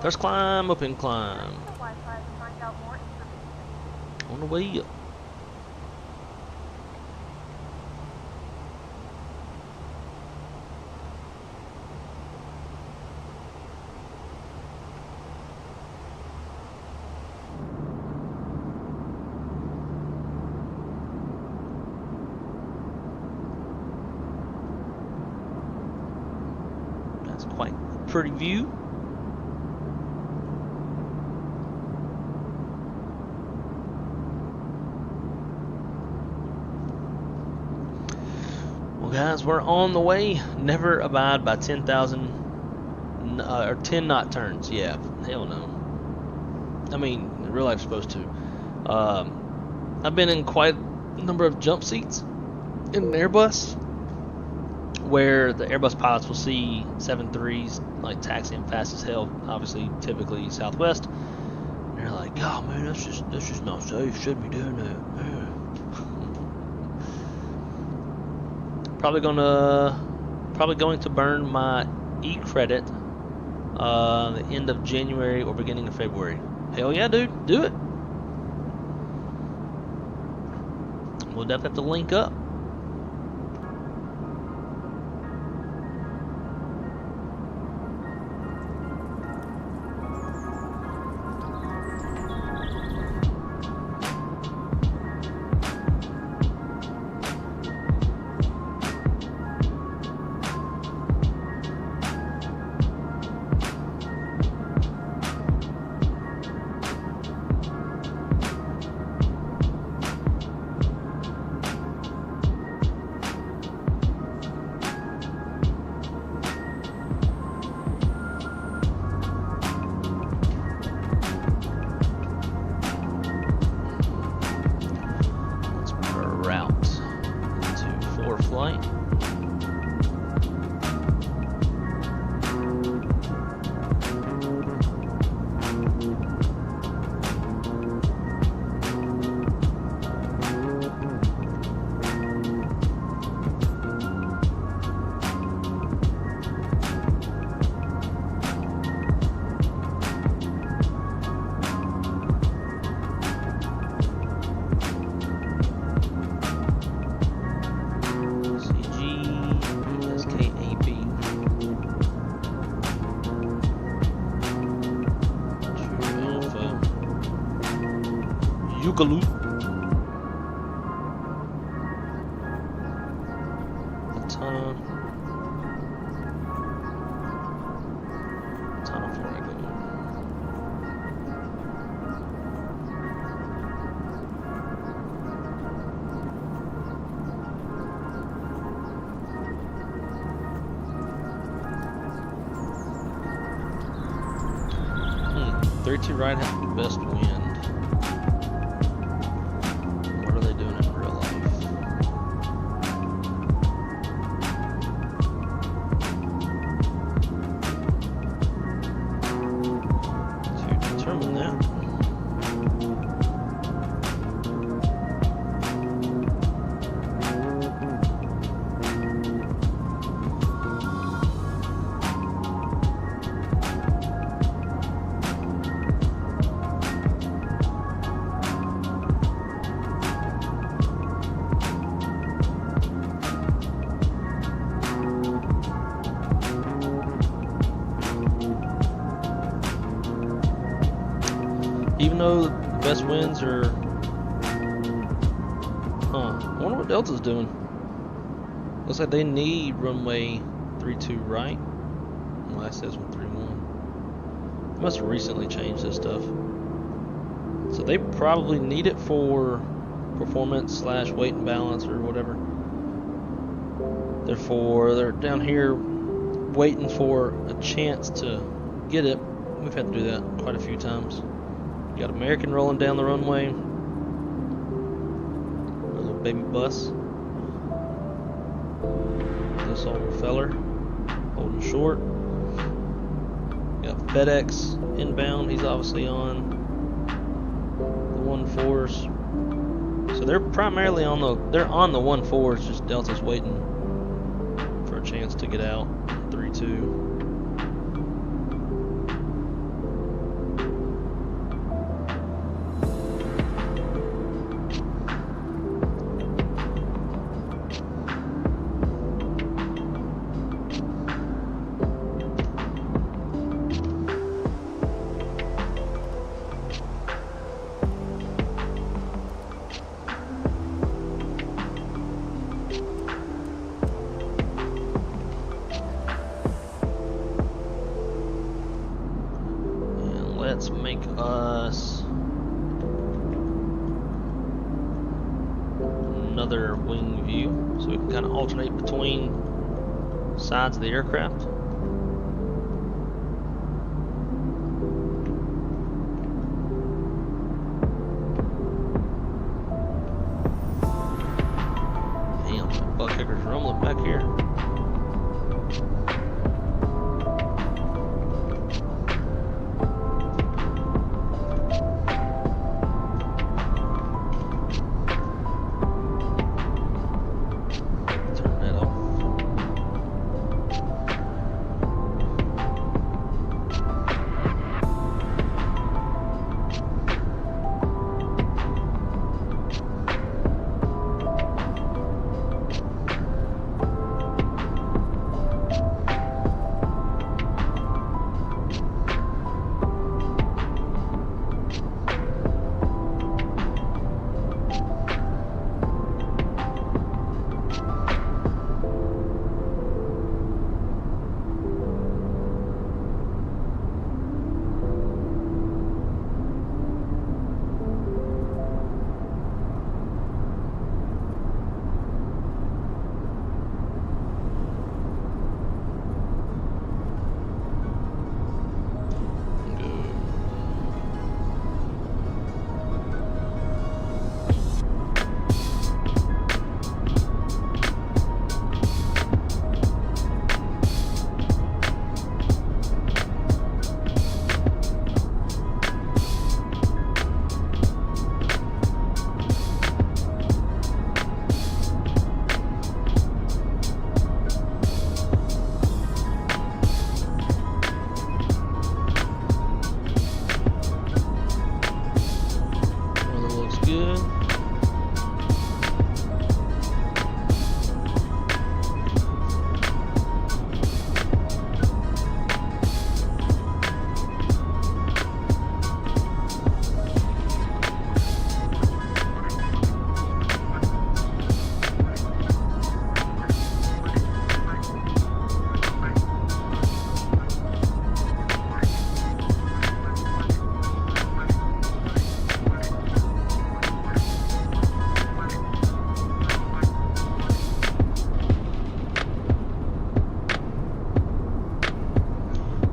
There's climb, open climb. Use the Wi-Fi to find out more information. On the way up. That's quite a pretty view. Well, guys, we're on the way. Never abide by 10,000 or 10 knot turns. Yeah, hell no. I mean, in real life, supposed to. I've been in quite a number of jump seats in an Airbus, where the Airbus pilots will see 737s like taxiing fast as hell. Obviously, typically Southwest. And they're like, "Oh man, that's just not safe. Shouldn't be doing that." Probably going to burn my E-credit the end of January or beginning of February. Hell yeah, dude, do it. We'll definitely have to link up. Boogaloo. A ton of flag. Hmm. 32 right has the best wind. Even though the best winds are... I wonder what Delta's doing. Looks like they need runway 32 right. Well, that says 131. They must have recently changed this stuff. So they probably need it for performance / weight and balance or whatever. Therefore, they're down here waiting for a chance to get it. We've had to do that quite a few times. Got American rolling down the runway. A little baby bus. This old feller holding short. Got FedEx inbound. He's obviously on the 1-4s. So they're primarily on the 1-4s. Just Delta's waiting for a chance to get out. 3-2. another wing view, so we can kind of alternate between sides of the aircraft. Damn, that butt kicker's rumbling back here.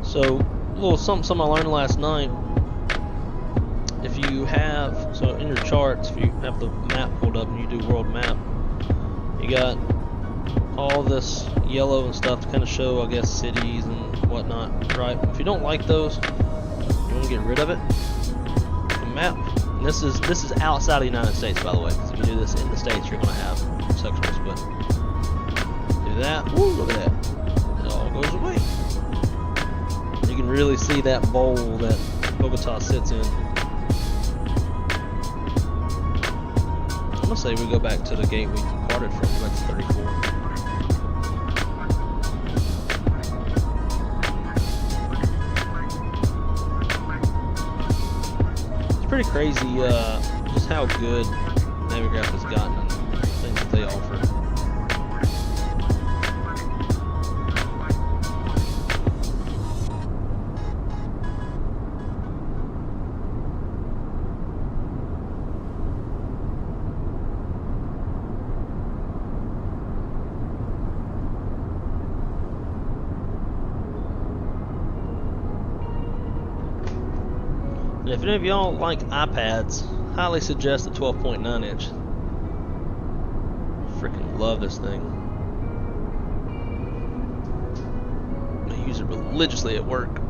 So, a little something I learned last night. If you have, so in your charts, if you have the map pulled up and you do world map, you got all this yellow and stuff to kind of show, I guess, cities and whatnot, right? If you don't like those, you want to get rid of it. The map, and this is outside of the United States, by the way, because if you do this in the States, you're going to have sections, but do that, woo, look at that, it all goes away. You can really see that bowl that Bogota sits in. I'm gonna say we go back to the gate we departed from. That's 34. It's pretty crazy just how good Navigraph has gotten and the things that they offer. If any of y'all like iPads, highly suggest the 12.9 inch. Freaking love this thing. I use it religiously at work.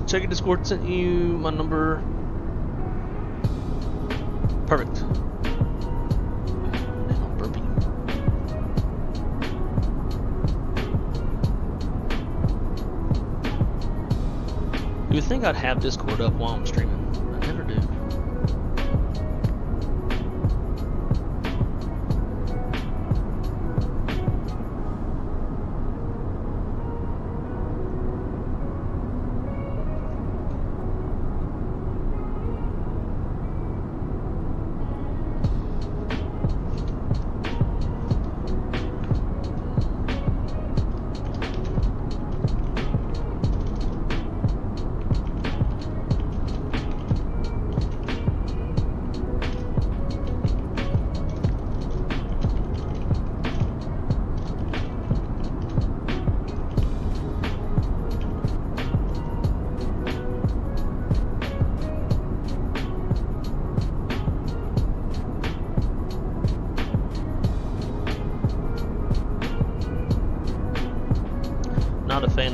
Check your Discord, sent you my number. Perfect. Man, I'm burping. You would think I'd have Discord up while I'm streaming. I never do.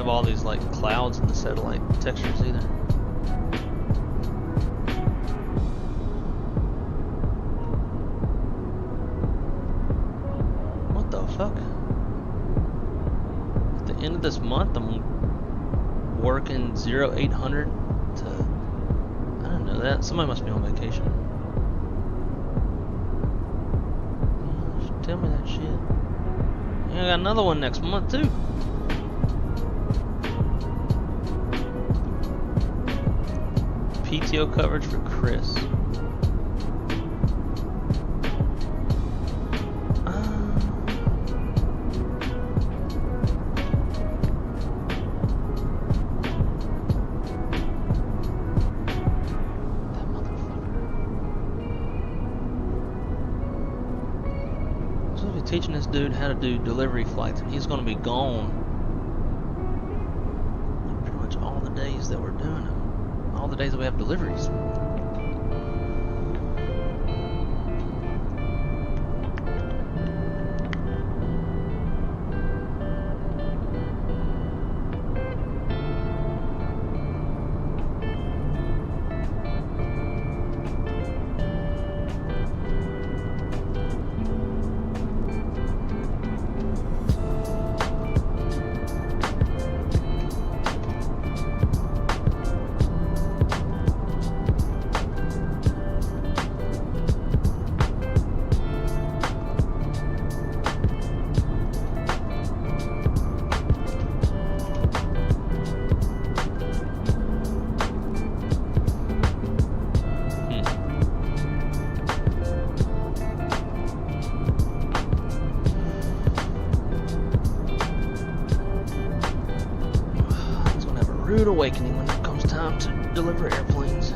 of all these like clouds and the satellite textures either. What the fuck? At the end of this month, I'm working 0800 to. I don't know that. Somebody must be on vacation. Tell me that shit. Yeah, I got another one next month too. PTO coverage for Chris. Teaching this dude how to do delivery flights, and he's going to be gone pretty much all the days that we're doing them, all the days that we have deliveries. Rude awakening when it comes time to deliver airplanes.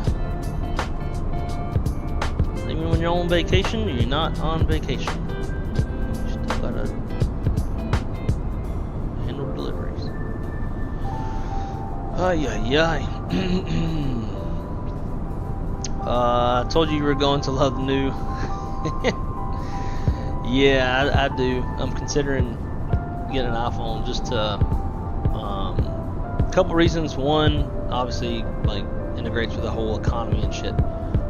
Even when you're on vacation, you're not on vacation. You still gotta handle deliveries. Ay. I told you were going to love the new. Yeah, I do. I'm considering getting an iPhone just to. Couple reasons. One, obviously, like integrates with the whole economy and shit,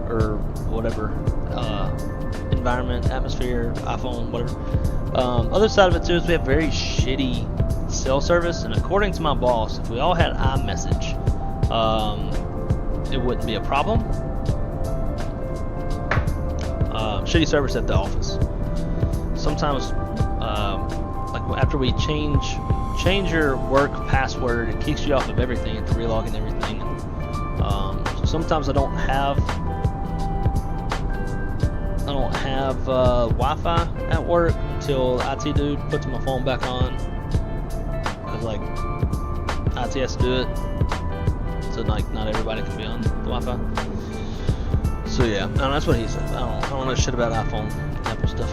or whatever, environment, atmosphere, iPhone, whatever. Other side of it too is we have very shitty cell service, and according to my boss, if we all had iMessage, it wouldn't be a problem. Shitty service at the office. Sometimes, like after we change your work password, it kicks you off of everything. You have to relog and everything. So sometimes I don't have Wi-Fi at work until IT dude puts my phone back on, because like IT has to do it, so like not everybody can be on the Wi-Fi. So yeah, no, that's what he said. I don't know shit about iPhone, Apple stuff.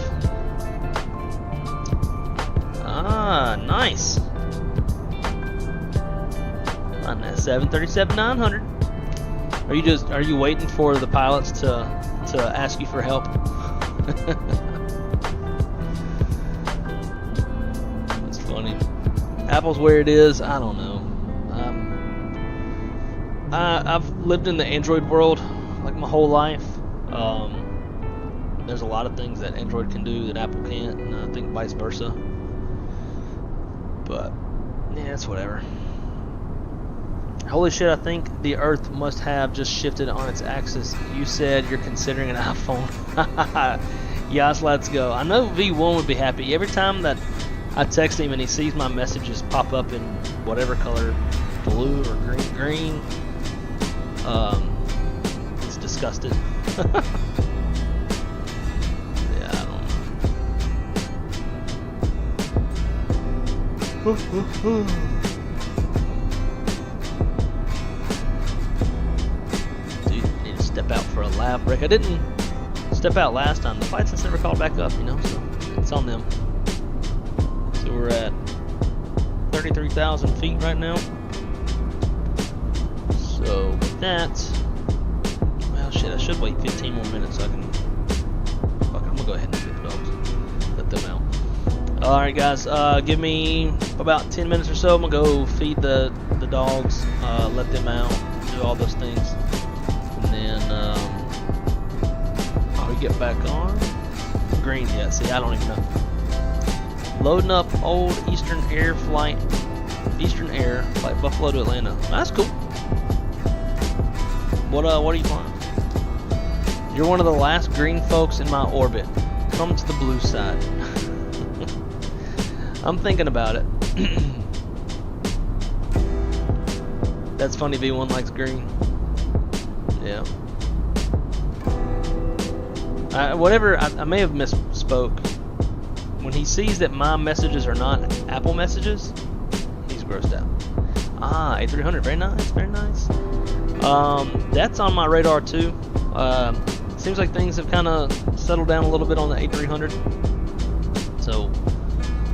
Ah, nice. On that 737-900. Are you waiting for the pilots to ask you for help? That's funny. Apple's where it is. I don't know. I've lived in the Android world like my whole life. There's a lot of things that Android can do that Apple can't, and I think vice versa. But yeah, it's whatever. Holy shit, I think the Earth must have just shifted on its axis. You said you're considering an iPhone. Yes, let's go. I know V1 would be happy. Every time that I text him and he sees my messages pop up in whatever color, blue or green, he's disgusted. Yeah, I don't know. Step out for a lab break. I didn't step out last time. The flight test never called back up, you know, so it's on them. So we're at 33,000 feet right now. So with that, well shit, I should wait 15 more minutes so I can, fuck it, I'm gonna go ahead and get the dogs, let them out. Alright guys, give me about 10 minutes or so. I'm gonna go feed the dogs, let them out, do all those things. And then, we get back on. Green yet, see, I don't even know. Loading up old Eastern Air flight Buffalo to Atlanta. That's cool. What are you flying? You're one of the last green folks in my orbit. Come to the blue side. I'm thinking about it. That's funny, V1 likes green. Yeah. I may have misspoke. When he sees that my messages are not Apple messages, he's grossed out. Ah, A320, very nice, very nice. That's on my radar too. Seems like things have kind of settled down a little bit on the A300. So,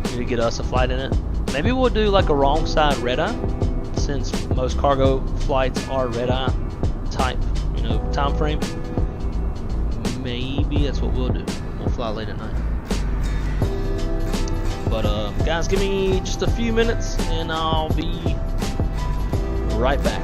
need to get us a flight in it. Maybe we'll do like a wrong side red eye, since most cargo flights are red eye type, time frame. Maybe that's what we'll do. We'll fly late at night. But guys, give me just a few minutes and I'll be right back.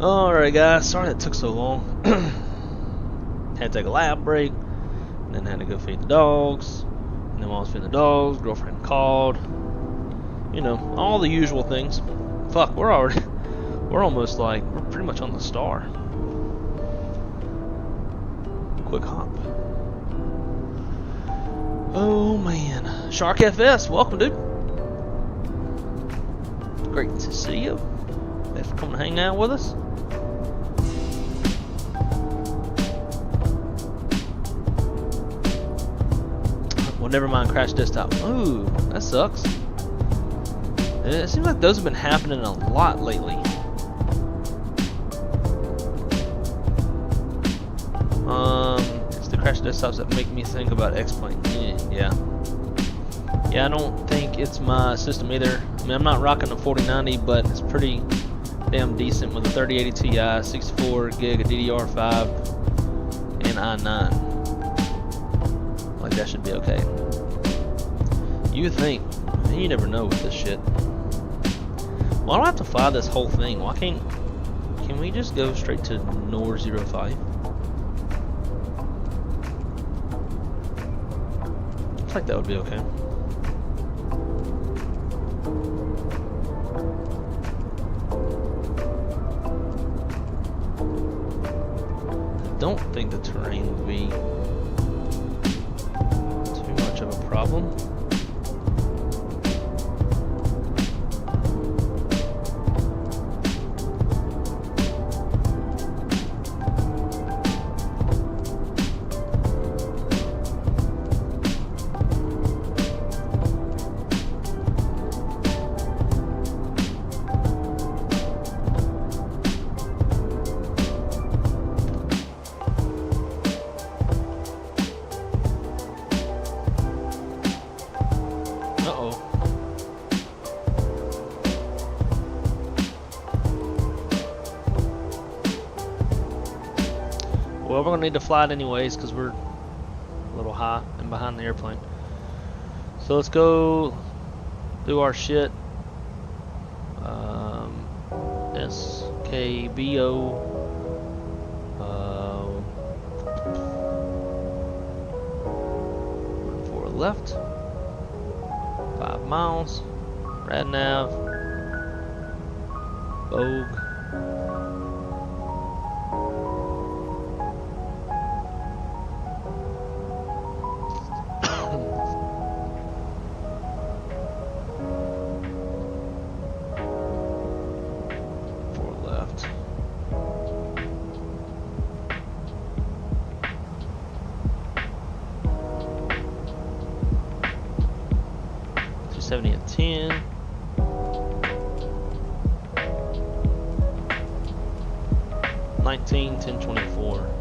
Alright guys, sorry that took so long. Had to take a lap break, and then had to go feed the dogs, and then while I was feeding the dogs, girlfriend called. You know, all the usual things. Fuck, we're almost like, we're pretty much on the star. Quick hop. Oh man. Shark FS, welcome dude. Great to see you. Thanks for coming to hang out with us. Well, never mind, crash desktop. Ooh, that sucks. It seems like those have been happening a lot lately. It's the crash desktops that make me think about X-Plane. Yeah, I don't think it's my system either. I mean, I'm not rocking a 4090, but it's pretty damn decent with a 3080 Ti, 64 gig of DDR5, and i9. Like, that should be okay. You would think. You never know with this shit. Well, I don't have to fly this whole thing. Why can't... Can we just go straight to NOR 05? Looks like that would be okay. I don't think the terrain would be too much of a problem. Well, we're gonna need to fly it anyways because we're a little high and behind the airplane. So let's go do our shit. SKBO. 4 left. 5 miles. Rad nav. Vogue. At 10. 19, 10, 24.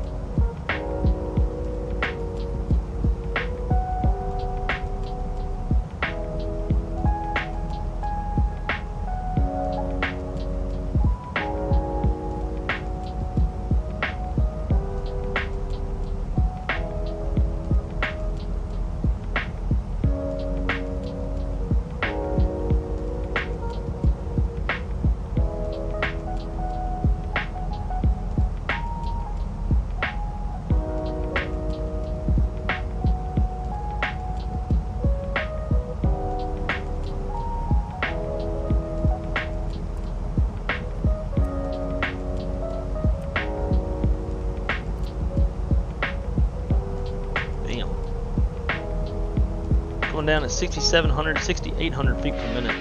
Going down at 6,700, 6,800 feet per minute.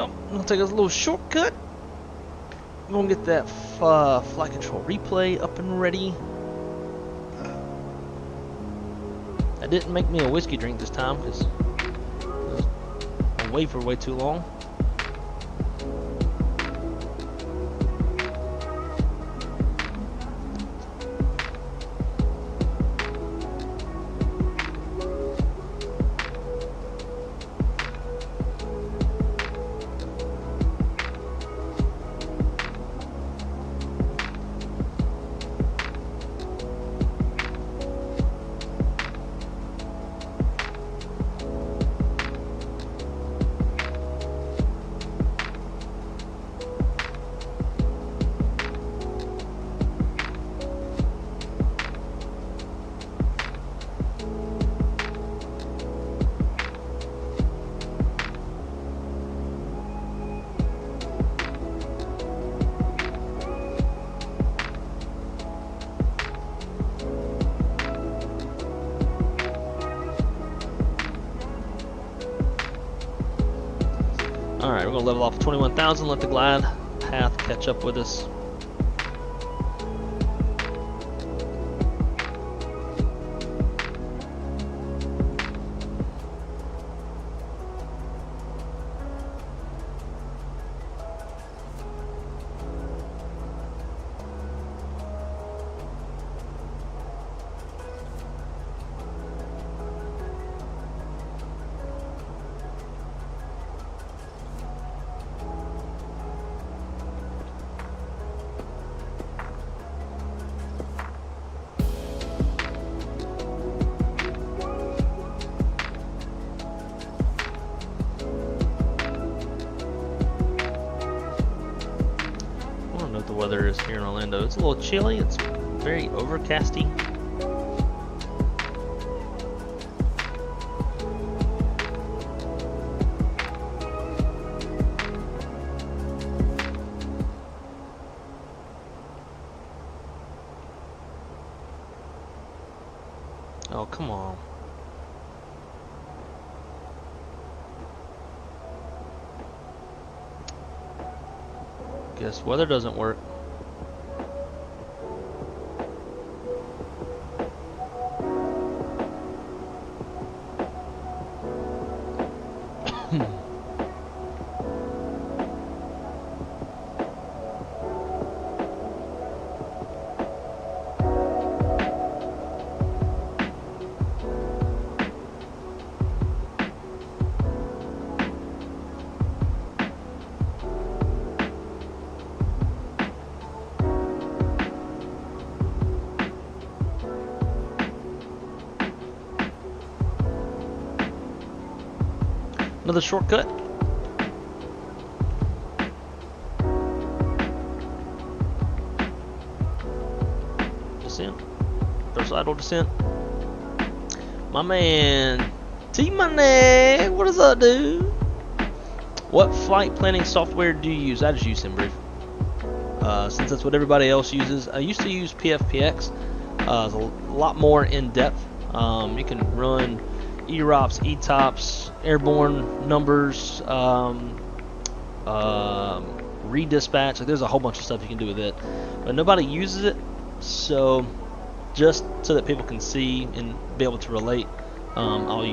Well, I'm gonna take a little shortcut. I'm gonna get that flight control replay up and ready. I didn't make me a whiskey drink this time because I waited for way too long. Alright, we're going to level off 21,000, let the glide path catch up with us. The weather is here in Orlando. It's a little chilly. It's very overcasty. Oh, come on. Guess weather doesn't work. Another shortcut. Descent. First idle descent. My man T-Money, what does that do? What flight planning software do you use? I just use SimBrief. Since that's what everybody else uses. I used to use PFPX. It's a lot more in depth. You can run EROPS, ETOPS, airborne numbers, redispatch. Like, there's a whole bunch of stuff you can do with it, but nobody uses it. So just so that people can see and be able to relate, I'll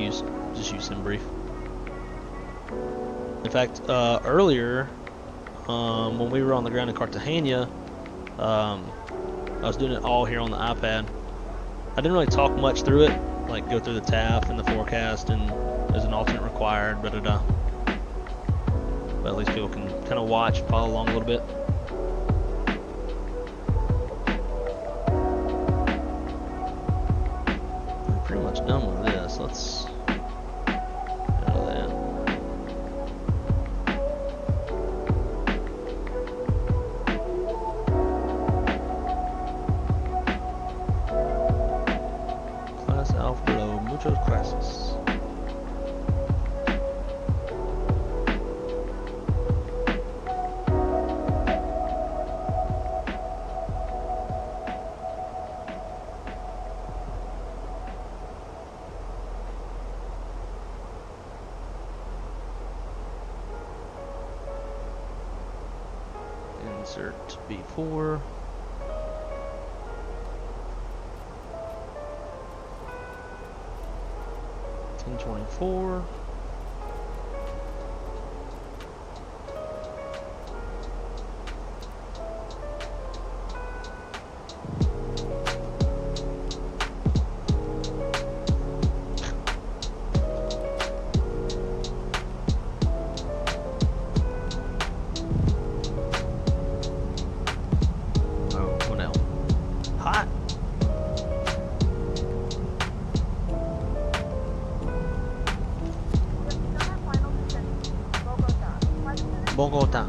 just use SimBrief. In fact, earlier when we were on the ground in Cartagena, I was doing it all here on the iPad. I didn't really talk much through it, like go through the TAF and the forecast and there's an alternate required, but at least people can kind of watch, follow along a little bit. I'm pretty much done with this. Let's get out of that. Class Alpha below, muchos gracias. Insert B4. $10.24. Bogota.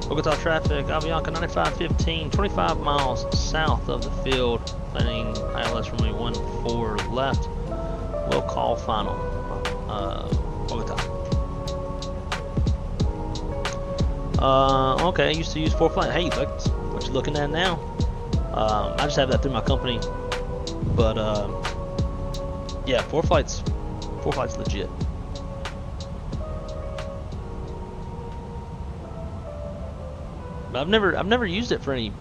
Bogota traffic, Avianca 9515, 25 miles south of the field, planning ILS runway 14 left. We'll call final. Bogota. Okay, I used to use 4Flight. Hey, look, what you looking at now? I just have that through my company, but yeah, 4Flight's legit. I've never used it for any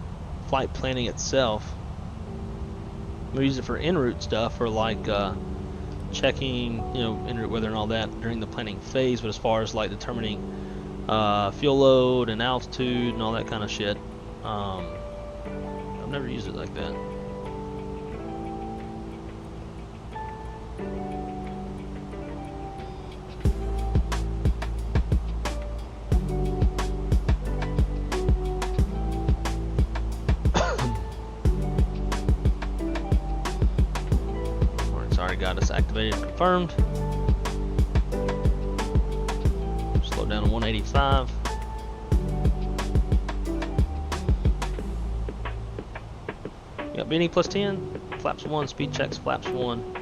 flight planning itself. I've used it for en route stuff, or like checking, en route weather and all that during the planning phase. But as far as like determining fuel load and altitude and all that kind of shit, I've never used it like that. Got us activated and confirmed. Slow down to 185. Got Benny plus 10, flaps 1, speed checks, flaps 1.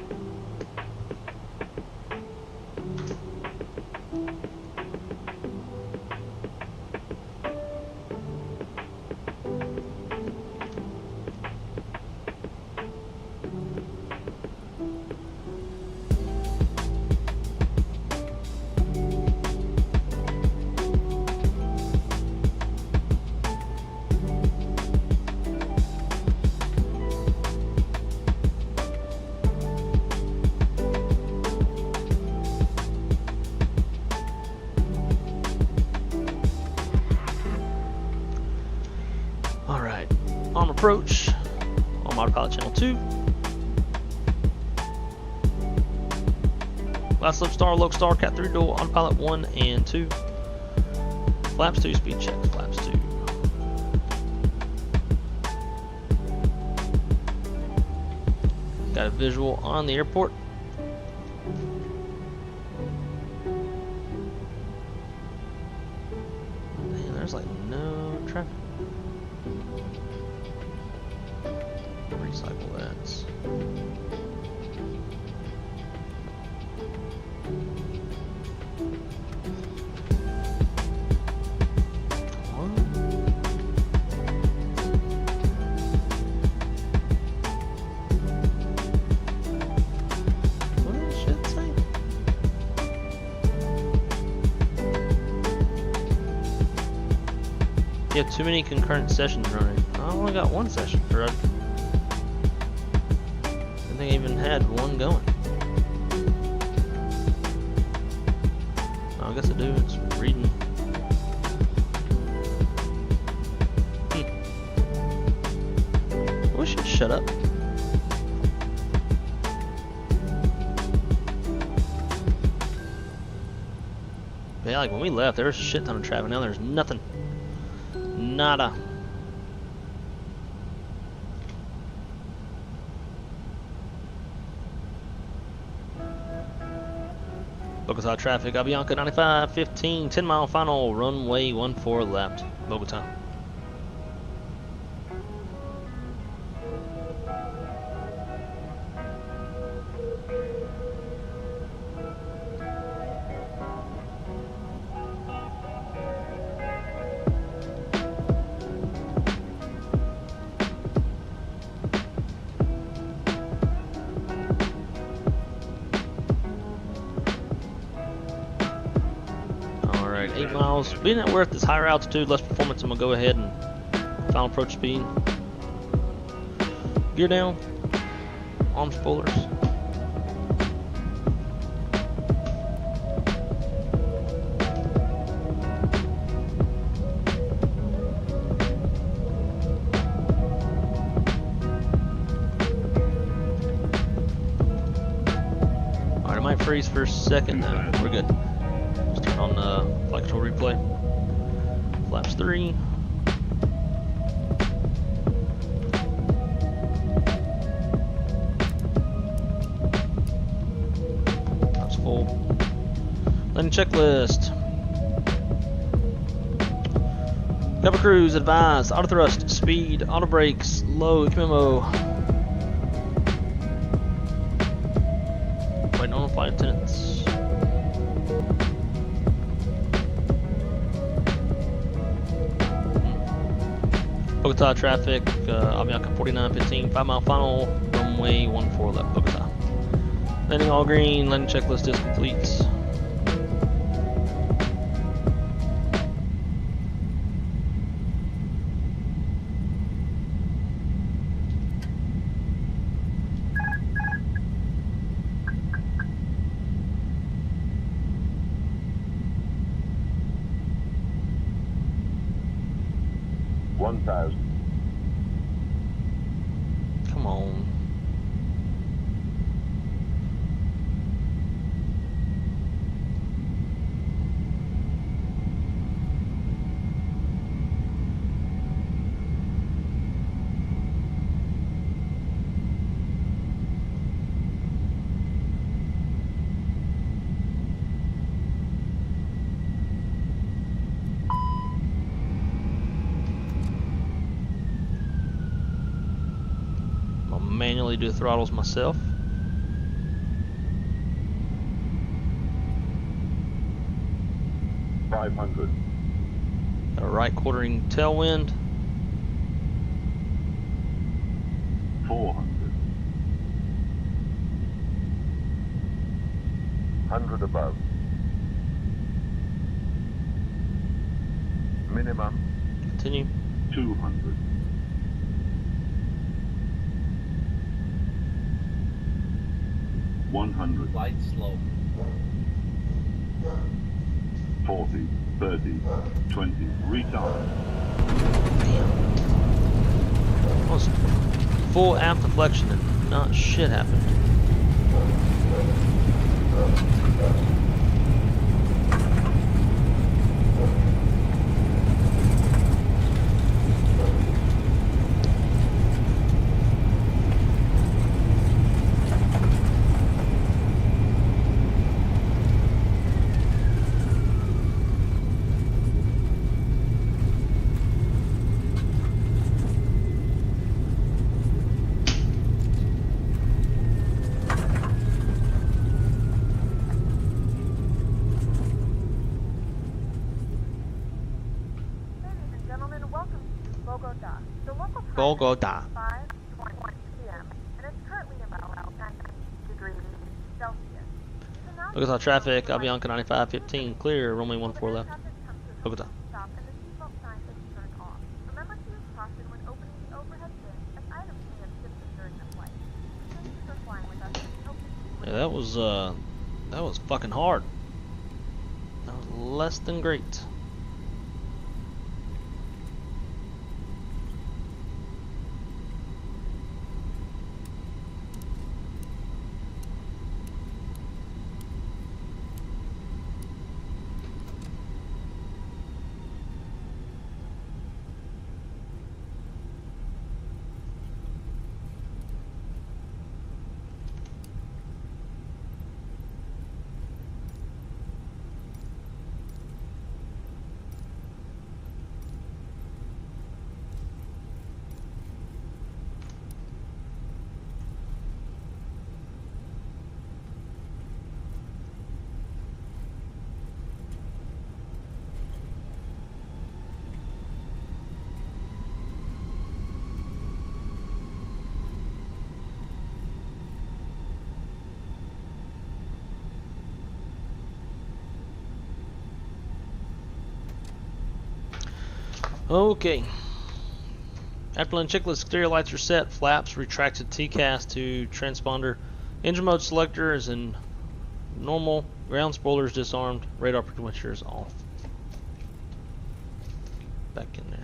On approach on autopilot channel 2. Last slip star, low star, cat 3 dual, autopilot 1 and 2. Flaps 2, speed check, flaps 2. Got a visual on the airport. Man, there's like no traffic. Recycle that. What did this shit say? You have too many concurrent sessions running. I only got one session, right? I think I even had one going. I guess I do. It's reading. We should shut up. Yeah, like when we left, there was a shit ton of traffic. Now there's nothing. Nada. Bogota traffic, Avianca 9515, 10 mile final, runway 14 left, Bogota. Alright, 8 miles. Being that we're at this higher altitude, less performance, I'm going to go ahead and final approach speed. Gear down. Arm spoilers. Alright, it might freeze for a second. No, we're good. Let's turn on flight control replay. Flaps 3. That's full. Landing checklist. Cover crews advised. Auto thrust, speed, auto brakes, low memo. Waiting on flight attendants. Bogota traffic, Avianca 4915, 5 mile final, runway 14 left, Bogota. Landing all green, landing checklist is complete. Come on. Manually do the throttles myself. $500. Got a right quartering tailwind. 400. 100 above. Minimum. Continue. 200. 100. Light slow. 40, 30, 20. Retard. Damn. Almost full aft deflection and not shit happened. Bogota. 5:21 p.m. and it's currently about 9 degrees Celsius. Bogota traffic, Avianca 9515, clear, runway 14 left. Bogota. Stop and the seatbelt sign is turned off. Remember to use caution when opening the overhead bin as items may have shifted during the flight. Thank you for flying with us and we hope to see you. Yeah, that was fucking hard. That was less than great. Okay. After letting checklist, exterior lights are set, flaps retracted TCAS to transponder. Engine mode selector is in normal, ground spoilers disarmed, radar protector is off. Back in there.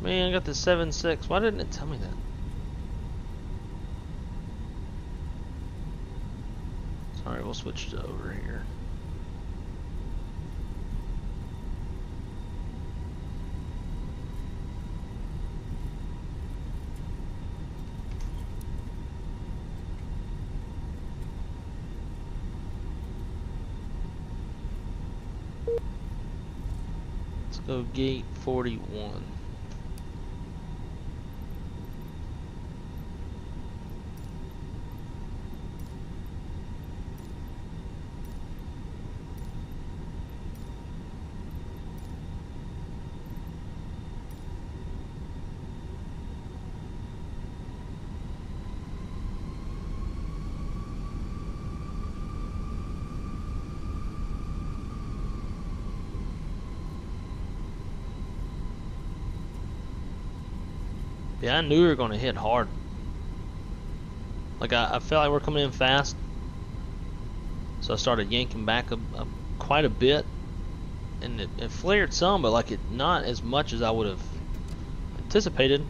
Man, I got the 7.6. Why didn't it tell me that? Sorry, we'll switch to over here. Let's go gate 41. Yeah, I knew we were going to hit hard. Like, I felt like we're coming in fast. So I started yanking back quite a bit. And it flared some, but like not as much as I would have anticipated.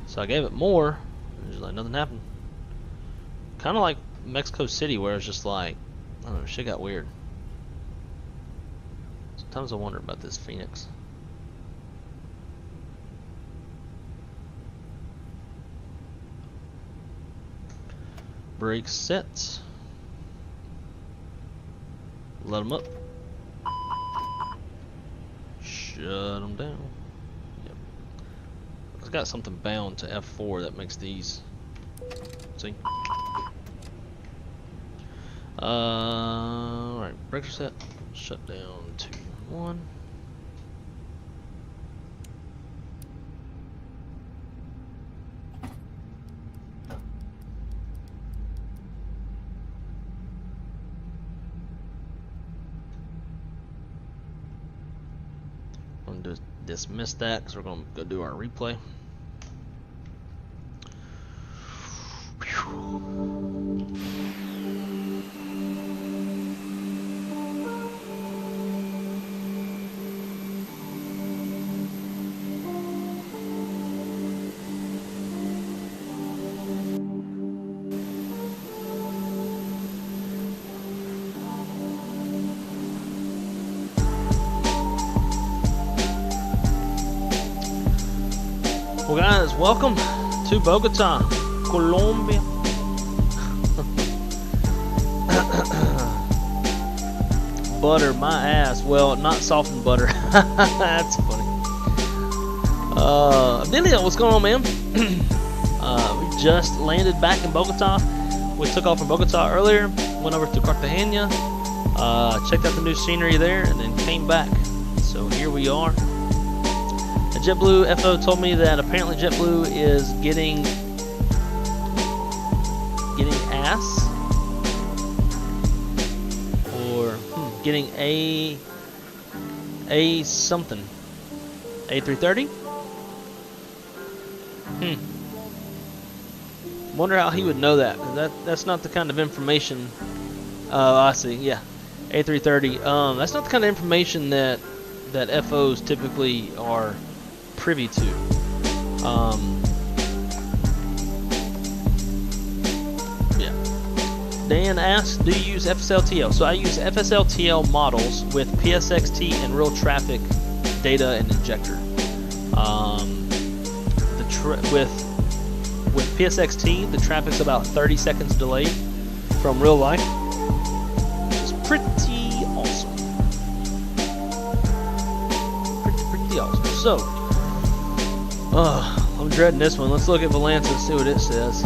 So I gave it more. And just like nothing happened. Kind of like Mexico City, where it's just like, I don't know, shit got weird. Sometimes I wonder about this FENIX. Brakes set. Let them up. Shut them down. Yep. It's got something bound to F4 that makes these. See? Alright, brakes are set. Shut down 2, 1. I'm going to dismiss that because we're going to go do our replay. Well guys, welcome to Bogota, Colombia. Butter my ass. Well, not softened butter. That's funny. Amelia, what's going on, man? We just landed back in Bogota. We took off from Bogota earlier, went over to Cartagena, checked out the new scenery there, and then came back. So here we are. JetBlue FO told me that apparently JetBlue is getting ass, or getting a something, A330. Wonder how he would know that. That's not the kind of information. I see. Yeah, A330. That's not the kind of information that FOs typically are privy to. Yeah. Dan asks, do you use FSLTL? So I use FSLTL models with PSXT and real traffic data and injector. With PSXT, the traffic's about 30 seconds delayed from real life, which is pretty awesome. Pretty awesome. So, I'm dreading this one. Let's look at Valanza and see what it says.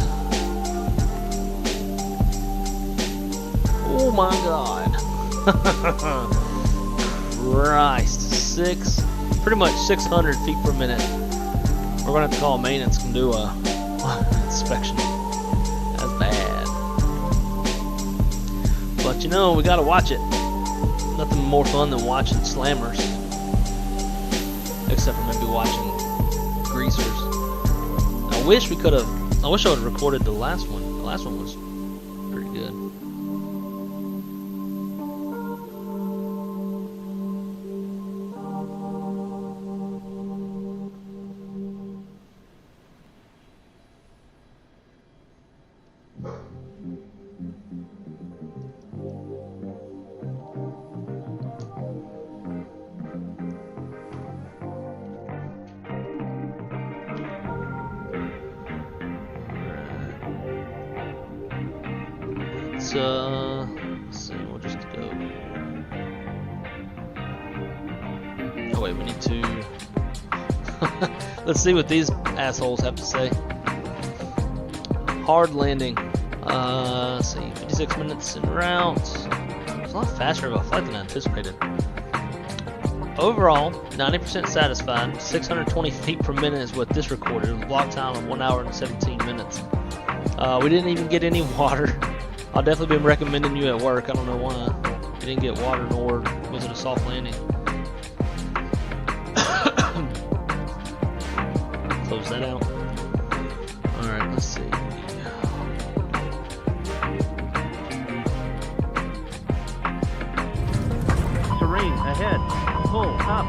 Oh my God. Christ. Pretty much 600 feet per minute. We're going to have to call maintenance and do a inspection. That's bad. But you know, we got to watch it. Nothing more fun than watching slammers. Except for maybe watching greasers. I wish I would have recorded the last one. The last one was pretty good. Let's see, we'll just go. Oh wait, we need to. Let's see what these assholes have to say. Hard landing. Let's see, 56 minutes en route. It's a lot faster of a flight than I anticipated. Overall, 90% satisfied. 620 feet per minute is what this recorded. It was block time of 1 hour and 17 minutes. We didn't even get any water. I'll definitely be recommending you at work. I don't know why. You didn't get water, nor was it a soft landing. Close that out. Alright, let's see. Terrain ahead. Pull up.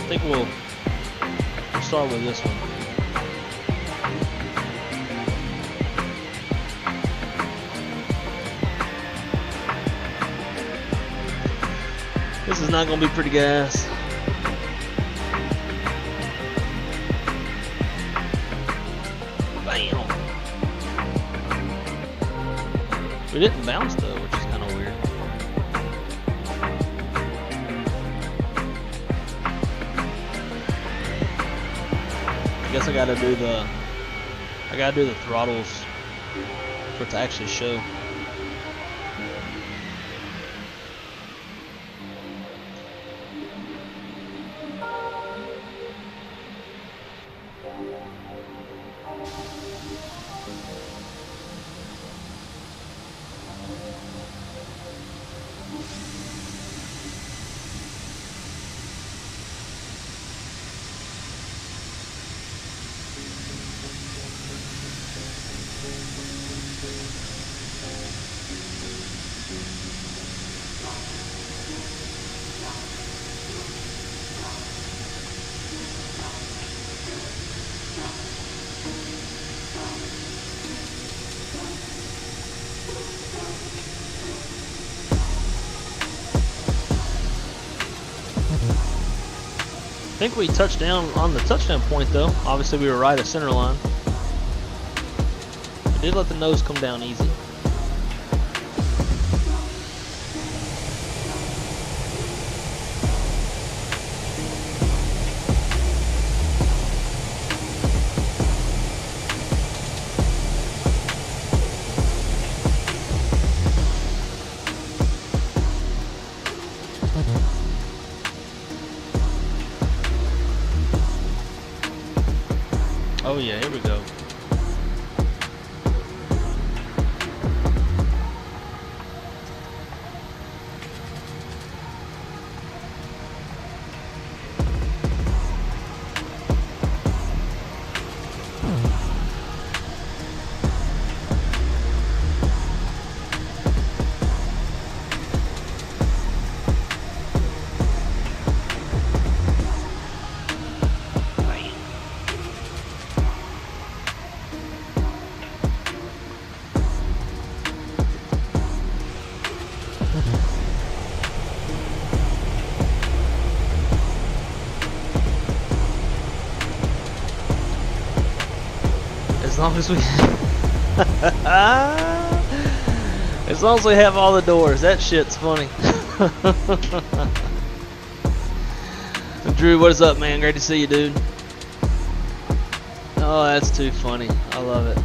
I think we'll start with this one. This is not going to be pretty gas. Bam! We didn't bounce though, which is kind of weird. I guess I gotta do the throttles for it to actually show. I think we touched down on the touchdown point though. Obviously we were right at center line. We did let the nose come down easy. Oh yeah, here we go. As long as we as long as we have all the doors. That shit's funny. Drew, what is up, man? Great to see you, dude. Oh, that's too funny. I love it.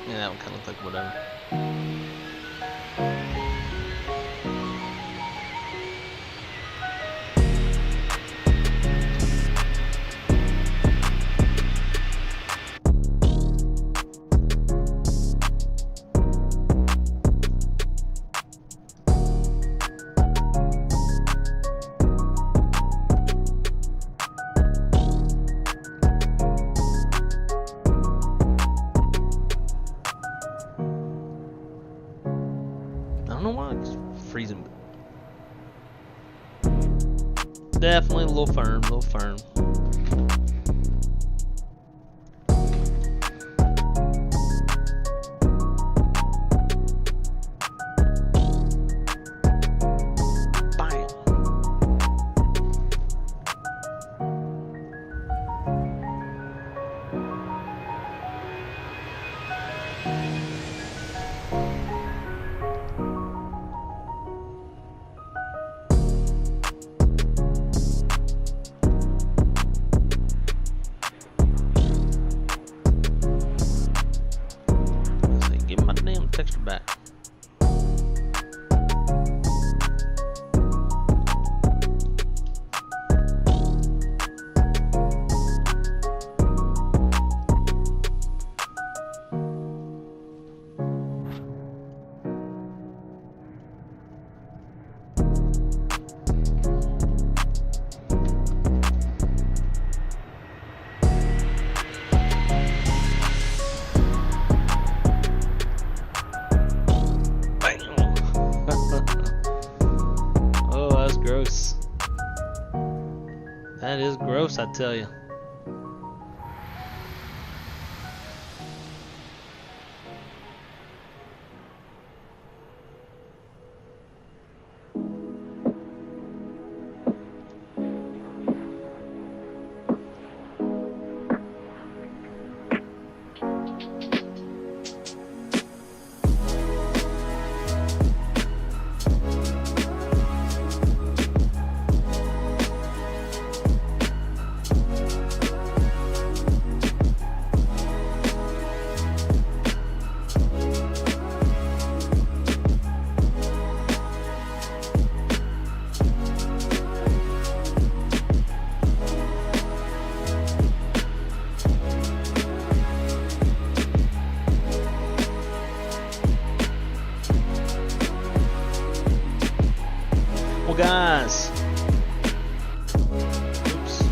Yeah, that one kind of looked like whatever. I don't know why it's freezing. Definitely a little firm, a little firm. Bam. Give my damn texture back. Oh, that's gross. That is gross, I tell you. Well, guys, oops.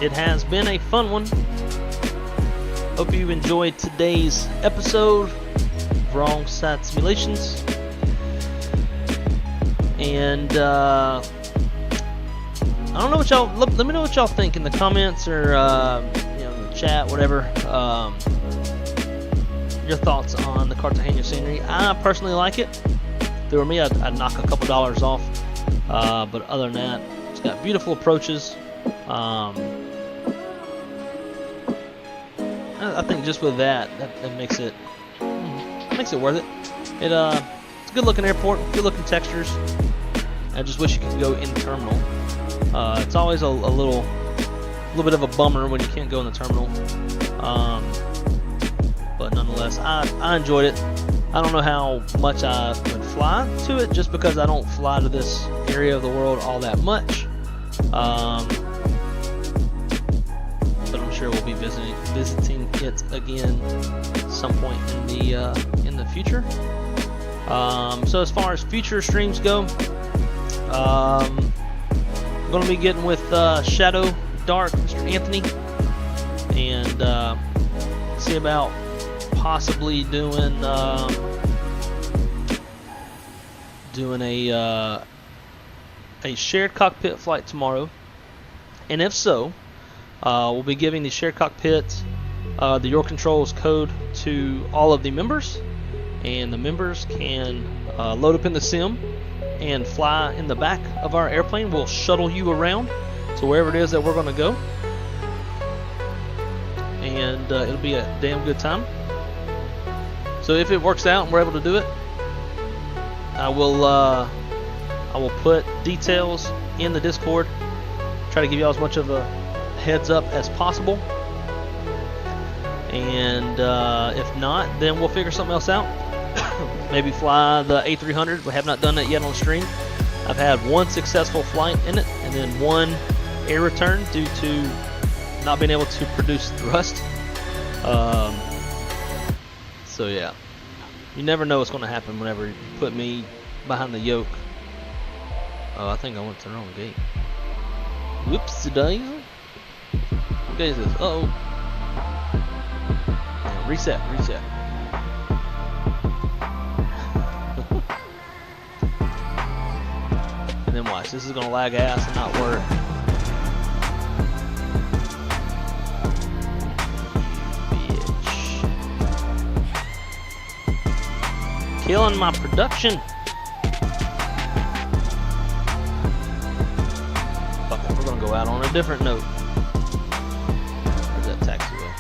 It has been a fun one. Hope you enjoyed today's episode of Wrong Side Simulations. And I don't know what y'all. Let me know what y'all think in the comments or in the chat, whatever. Your thoughts on the Cartagena scenery. I personally like it. If it were me, I'd knock a couple dollars off. But other than that, it's got beautiful approaches. I think just with that makes it worth it. It's a good looking airport, good looking textures. I just wish you could go in the terminal. It's always a little bit of a bummer when you can't go in the terminal. But nonetheless, I enjoyed it. I don't know how much I would fly to it, just because I don't fly to this area of the world all that much. But I'm sure we'll be visiting it again some point in the future. So as far as future streams go, I'm going to be getting with Shadow Dark, Mr. Anthony, and see about possibly doing doing a shared cockpit flight tomorrow, and if so, we'll be giving the shared cockpit the Your Controls code to all of the members, and the members can load up in the sim and fly in the back of our airplane. We'll shuttle you around to wherever it is that we're going to go, and it'll be a damn good time. So if it works out and we're able to do it, I will put details in the Discord, try to give you all as much of a heads up as possible, and if not, then we'll figure something else out. Maybe fly the A300. We have not done that yet on stream. I've had one successful flight in it, and then one air return due to not being able to produce thrust. So yeah, you never know what's going to happen whenever you put me behind the yoke. Oh, I think I went to the wrong gate. Whoopsie daisy. What gate is this? Uh oh. Reset. And then watch. This is gonna lag ass and not work. Bitch. Killing my production. Fuck it, we're gonna go out on a different note. Where's that taxiway?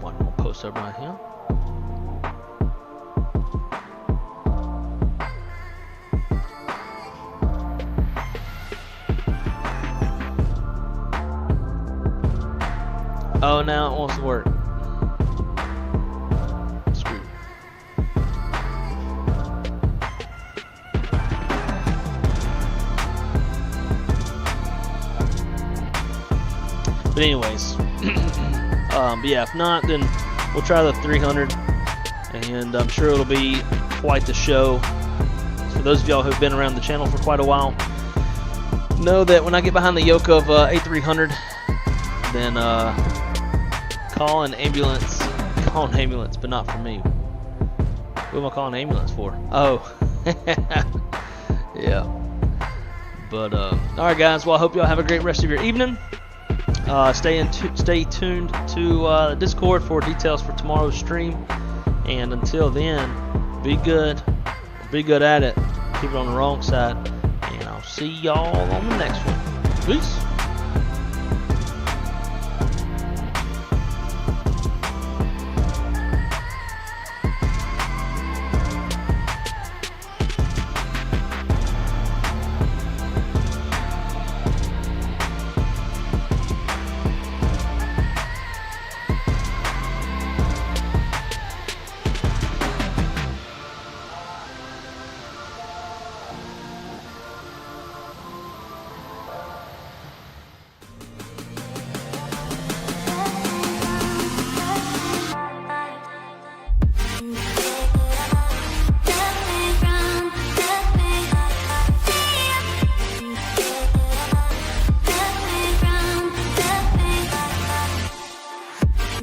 One more post over right here. Oh, now it wants to work. Screw. But anyways, but yeah, if not, then we'll try the 300, and I'm sure it'll be quite the show. For those of y'all who've been around the channel for quite a while, know that when I get behind the yoke of A300, then call an ambulance, but not for me. What am I calling an ambulance for? Oh, yeah. But all right, guys. Well, I hope y'all have a great rest of your evening. Stay tuned to Discord for details for tomorrow's stream. And until then, be good at it. Keep it on the wrong side, and I'll see y'all on the next one. Peace.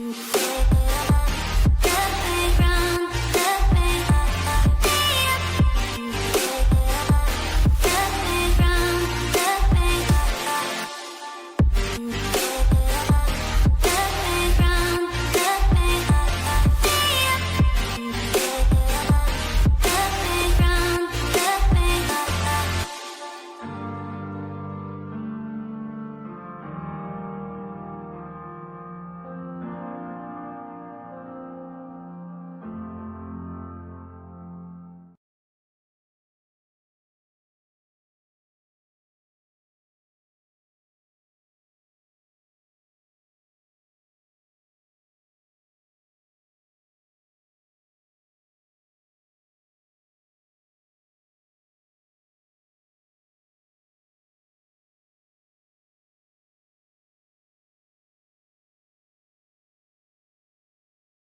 Yeah.